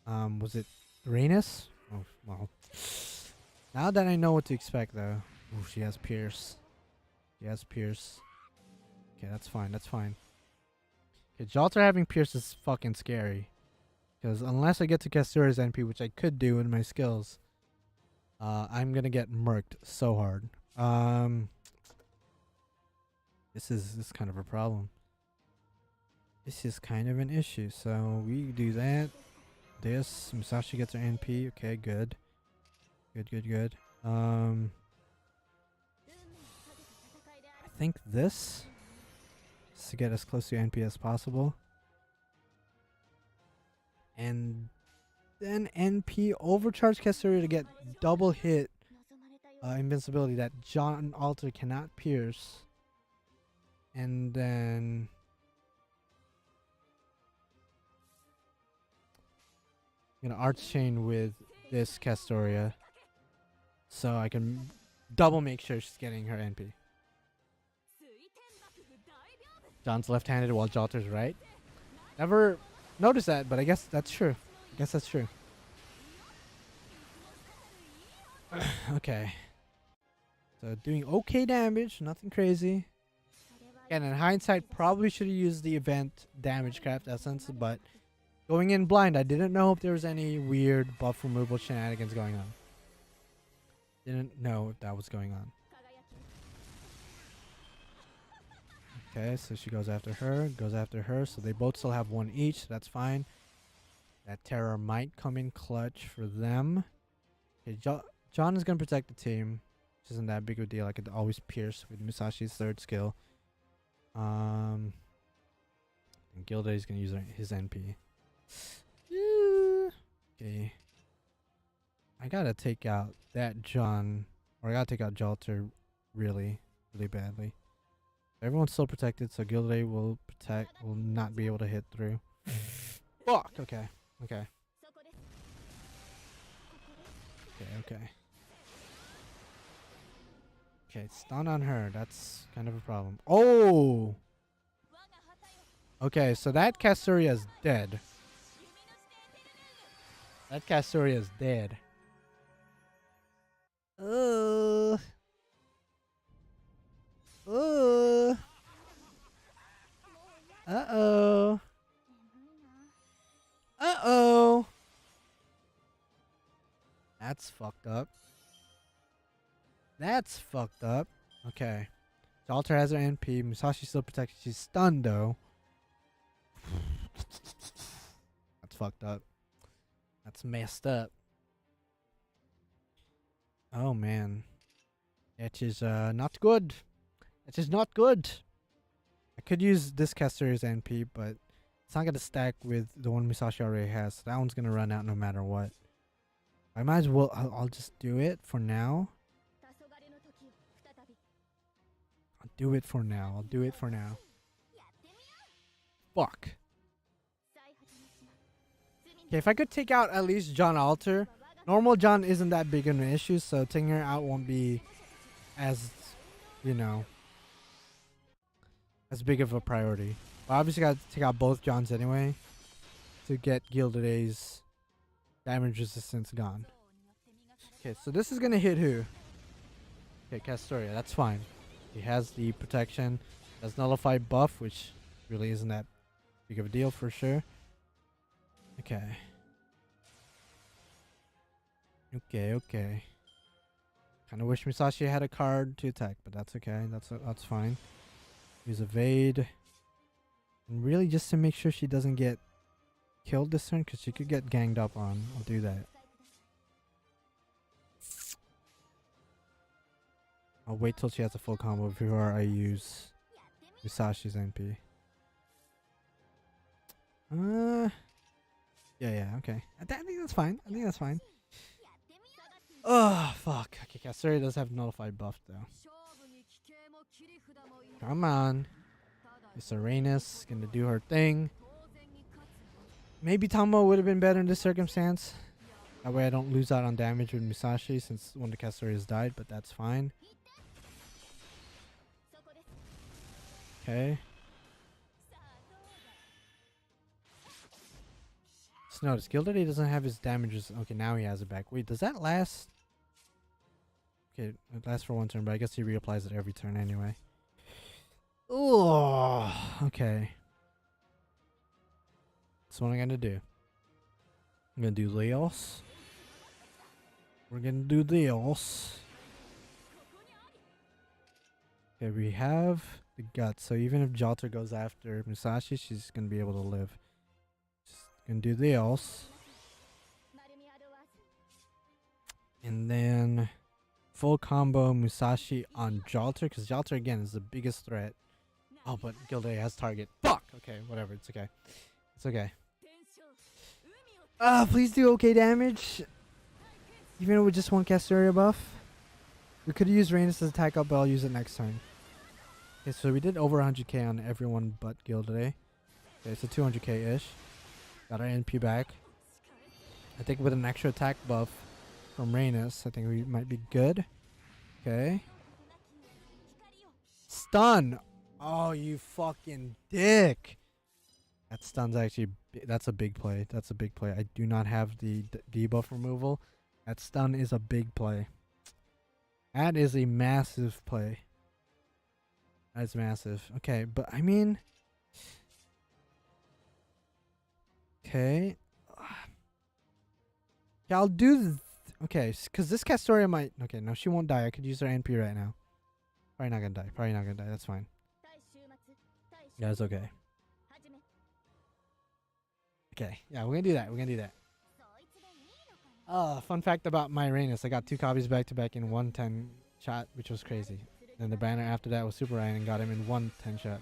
was it Rhaenys? Oh, well. Now that I know what to expect, though. Oh, she has Pierce. Okay, that's fine. Okay, Jalter having Pierce is fucking scary. Because unless I get to Castura's NP, which I could do in my skills, I'm going to get murked so hard. This is kind of a problem. This is kind of an issue. So we do that. This, Musashi gets her NP. Okay, good. Good. I think this is to get as close to NP as possible. And then NP overcharge Castoria to get double hit invincibility that John Alter cannot pierce. And then I'm gonna arch chain with this Castoria so I can double make sure she's getting her NP. John's left-handed while Jalter's right. Never noticed that, but I guess that's true. Okay. So doing okay damage, nothing crazy. And in hindsight, probably should have used the event damage craft essence, but going in blind, I didn't know if there was any weird buff removal shenanigans going on. Didn't know if that was going on. Okay, so she goes after her, so they both still have one each, so that's fine. That terror might come in clutch for them. Okay, John is going to protect the team, which isn't that big of a deal. I could always pierce with Musashi's third skill. And Gilday's going to use his NP. Okay. I got to take out that John, or I got to take out Jalter really, really badly. Everyone's still protected, so Gilday will not be able to hit through. Fuck. Okay. Okay. Okay, stun on her. That's kind of a problem. Oh! Okay, so that Castoria is dead. That Castoria is dead. Uh-oh. Uh-oh. That's fucked up. That's fucked up. Okay. Jalter has her NP. Musashi's still protected. She's stunned, though. That's fucked up. That's messed up. Oh, man. That is not good. That is not good. I could use this Castoria's NP, but it's not going to stack with the one Musashi already has. So that one's going to run out no matter what. I might as well. I'll just do it for now. I'll do it for now. I'll do it for now. Fuck. Okay, if I could take out at least John Alter. Normal John isn't that big of an issue, so taking her out won't be as, you know, as big of a priority. But obviously got to take out both Johns anyway to get Gilday's damage resistance gone. Okay, so this is going to hit who? Okay, Castoria, that's fine. He has the protection. Has nullified buff, which really isn't that big of a deal for sure. Okay. Okay. Kind of wish Musashi had a card to attack, but that's okay. That's fine. Use evade. And really just to make sure she doesn't get killed this turn, because she could get ganged up on. I'll do that. I'll wait till she has a full combo before I use Musashi's NP. Yeah, okay. I think that's fine. Oh, fuck. Okay, Castoria does have nullified buff, though. Come on. Miss Arenas gonna do her thing. Maybe Tamo would have been better in this circumstance. That way I don't lose out on damage with Musashi since one of the Castorias died, but that's fine. Okay. Just notice, Gilded doesn't have his damages. Okay, now he has it back. Wait, does that last? Okay, it lasts for one turn, but I guess he reapplies it every turn anyway. Oh, okay. That's what I'm gonna do. I'm gonna do Leos. We're gonna do Leos. Okay, we have the guts, so even if Jalter goes after Musashi, she's gonna be able to live. Just gonna do Leos. And then full combo Musashi on Jalter, because Jalter again is the biggest threat. Oh, but Gilday has target. Fuck! Okay, whatever, it's okay. It's okay. Please do okay damage. Even with just one Castoria buff. We could use Rhaenys' attack up, but I'll use it next turn. Okay, so we did over 100k on everyone but Gilday. Okay, so 200k-ish. Got our NP back. I think with an extra attack buff from Rhaenys, I think we might be good. Okay. Stun! Oh, you fucking dick! That stun's actually... That's a big play. That's a big play. I do not have the debuff removal. That stun is a big play. That is a massive play. That's massive. Okay, but I mean, okay. Yeah, I'll do. Okay, because this Castoria might. Okay, no, she won't die. I could use her NP right now. Probably not gonna die. Probably not gonna die. That's fine. Yeah, that's okay. Okay, yeah, we're gonna do that. We're gonna do that. Fun fact about my Rhaenys. I got 2 copies back to back in 110 shot, which was crazy. Then the banner after that was Super Ryan and got him in 110 shot.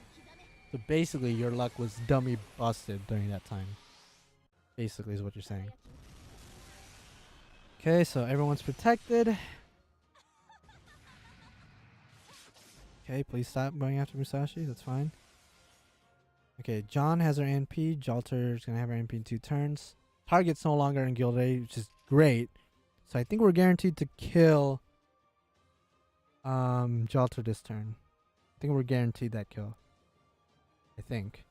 So basically, your luck was dummy busted during that time. Basically, is what you're saying. Okay, so everyone's protected. Okay, please stop going after Musashi. That's fine. Okay, John has her NP. Jalter's gonna have her NP in 2 turns. Target's no longer in Gilday, which is great. So I think we're guaranteed to kill Jalter this turn. I think we're guaranteed that kill. I think.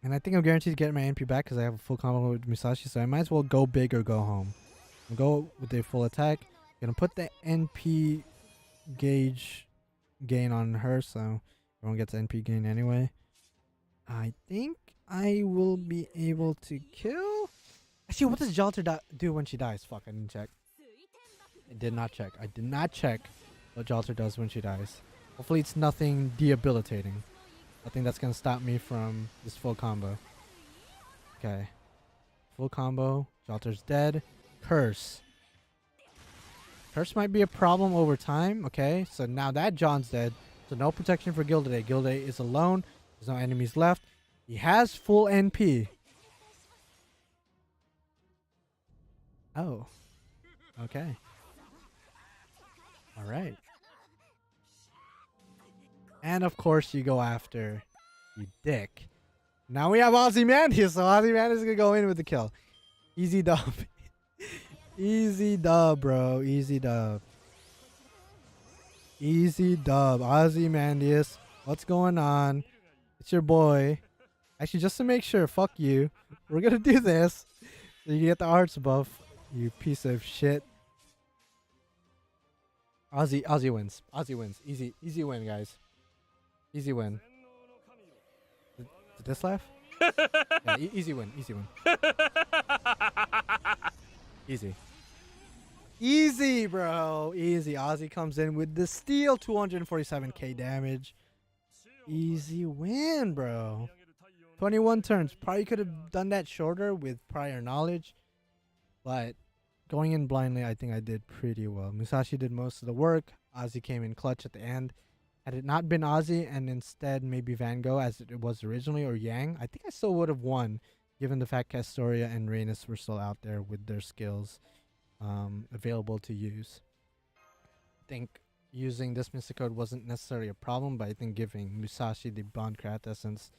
And I think I'm guaranteed to get my NP back because I have a full combo with Musashi, so I might as well go big or go home. I'll go with the full attack. Gonna put the NP gauge gain on her, so everyone gets NP gain anyway. I think I will be able to kill. Actually, what does Jalter do when she dies? Fuck, I didn't check. I did not check. I did not check what Jalter does when she dies. Hopefully it's nothing debilitating. I think that's gonna stop me from this full combo. Okay. Full combo. Jalter's dead. Curse. Curse might be a problem over time. Okay, so now that John's dead, so no protection for Gilday. Gilday is alone. There's no enemies left. He has full NP. Oh. Okay. Alright. And of course you go after you dick. Now we have Ozymandias, so Ozymandias is gonna go in with the kill. Easy dub. Easy dub, bro. Easy dub. Easy dub. Ozymandias. What's going on? It's your boy. Actually, just to make sure, fuck you. We're gonna do this. So you get the arts buff. You piece of shit. Ozzy wins. Ozzy wins. Easy win, guys. Easy win. Did this laugh? Yeah, easy win. Easy win. Easy. Easy, bro. Easy. Ozzy comes in with the steal, 247k damage. Easy win, bro. 21 turns. Probably could have done that shorter with prior knowledge. But going in blindly, I think I did pretty well. Musashi did most of the work. Ozzy came in clutch at the end. Had it not been Ozzy and instead maybe Van Gogh as it was originally or Yang, I think I still would have won given the fact Castoria and Rhaenys were still out there with their skills available to use. I think using this Mystic Code wasn't necessarily a problem, but I think giving Musashi the Bondcraft essence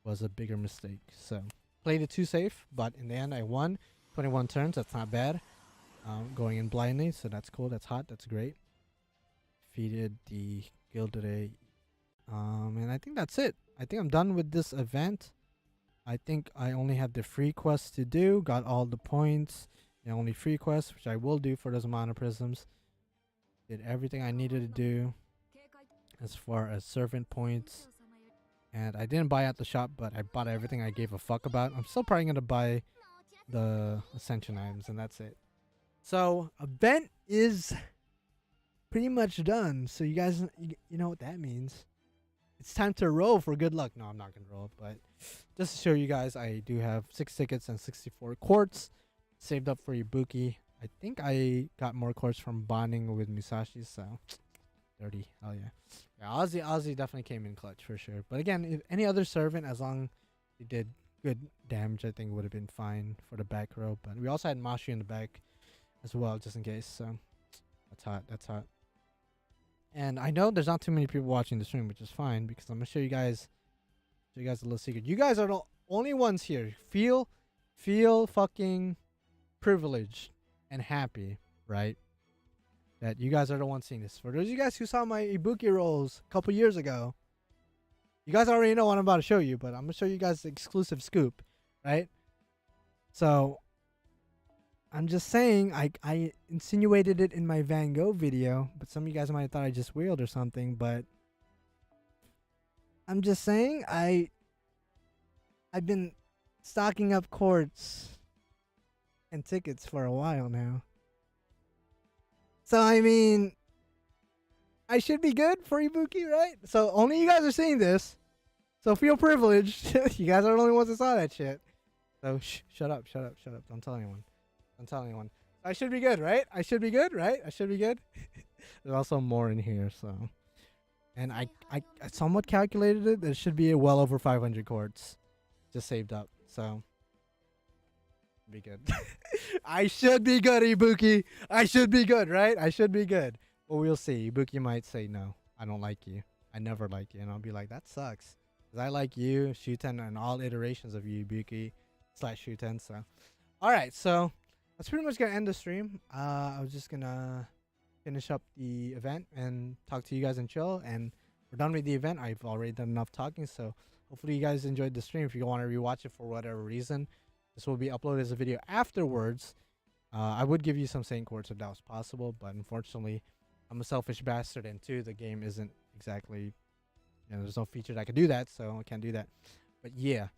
was a bigger mistake. So played it too safe, but in the end I won. 21 turns, that's not bad. Going in blindly, so that's cool, that's hot, that's great. Defeated the Gilday. And I think that's it. I think I'm done with this event. I think I only have the free quests to do. Got all the points. The only free quests, which I will do for those Mana Prisms. Did everything I needed to do as far as servant points. And I didn't buy at the shop, but I bought everything I gave a fuck about. I'm still probably going to buy the Ascension items, and that's it. So, event is pretty much done. So you guys, you know what that means. It's time to roll for good luck. No, I'm not going to roll, but just to show you guys, I do have 6 tickets and 64 quartz saved up for Ibuki. I think I got more quartz from bonding with Musashi, so 30. Hell yeah. Yeah, Ozzy definitely came in clutch for sure. But again, if any other servant, as long as he did good damage, I think would have been fine for the back row. But we also had Mashi in the back as well, just in case. So that's hot. That's hot. And I know there's not too many people watching the stream, which is fine because I'm gonna show you guys a little secret. You guys are the only ones here. Feel fucking privileged and happy, right? That you guys are the ones seeing this. For those of you guys who saw my Ibuki rolls a couple years ago, you guys already know what I'm about to show you, but I'm gonna show you guys the exclusive scoop, right? So I'm just saying, I insinuated it in my Van Gogh video, but some of you guys might have thought I just wheeled or something, but I'm just saying I've been stocking up quartz and tickets for a while now. So I mean, I should be good for Ibuki, right? So only you guys are seeing this. So feel privileged. You guys are the only ones that saw that shit. So shut up. Don't tell anyone. I should be good, right? I should be good, right? I should be good. There's also more in here, so. And I somewhat calculated it. There should be well over 500 quartz just saved up. So be good. I should be good, Ibuki. I should be good, right? I should be good. Well, we'll see. Ibuki might say, no, I don't like you. I never like you. And I'll be like, that sucks. Because I like you, Shuten, and all iterations of you, Ibuki / Shuten. So, all right. So, that's pretty much going to end the stream. I was just going to finish up the event and talk to you guys and chill. And we're done with the event. I've already done enough talking. So, hopefully you guys enjoyed the stream. If you want to rewatch it for whatever reason, this will be uploaded as a video afterwards. I would give you some Saint Quartz if that was possible, but unfortunately, I'm a selfish bastard, and two, the game isn't exactly, there's no feature that I can do that, so I can't do that. But yeah,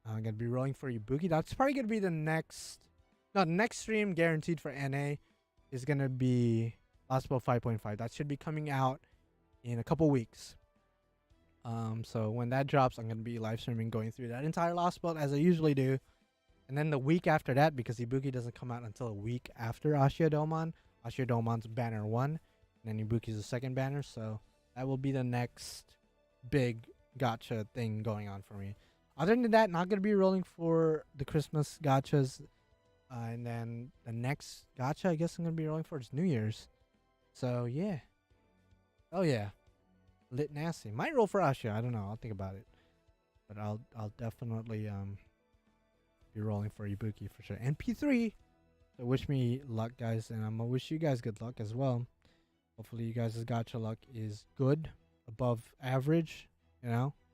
I'm gonna be rolling for Ibuki. That's probably gonna be the next stream guaranteed for NA is gonna be Lost Ball 5.5. That should be coming out in a couple weeks. So when that drops, I'm gonna be live streaming, going through that entire Lost Ball as I usually do. And then the week after that, because Ibuki doesn't come out until a week after Ashia Domon's banner 1, and then Ibuki's the second banner, so that will be the next big gacha thing going on for me. Other than that, not going to be rolling for the Christmas gachas, and then the next gacha I guess I'm going to be rolling for is New Year's. So yeah. Oh yeah. Lit nasty. Might roll for Ashia, I don't know, I'll think about it. But I'll definitely be rolling for Ibuki for sure. And P3. So wish me luck, guys, and I'm gonna wish you guys good luck as well. Hopefully you guys' gacha luck is good, above average.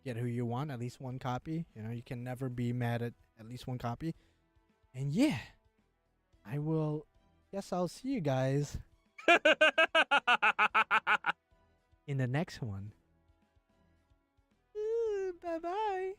Get who you want, at least one copy. You can never be mad at least one copy. And yeah, I'll see you guys in the next one. Bye bye.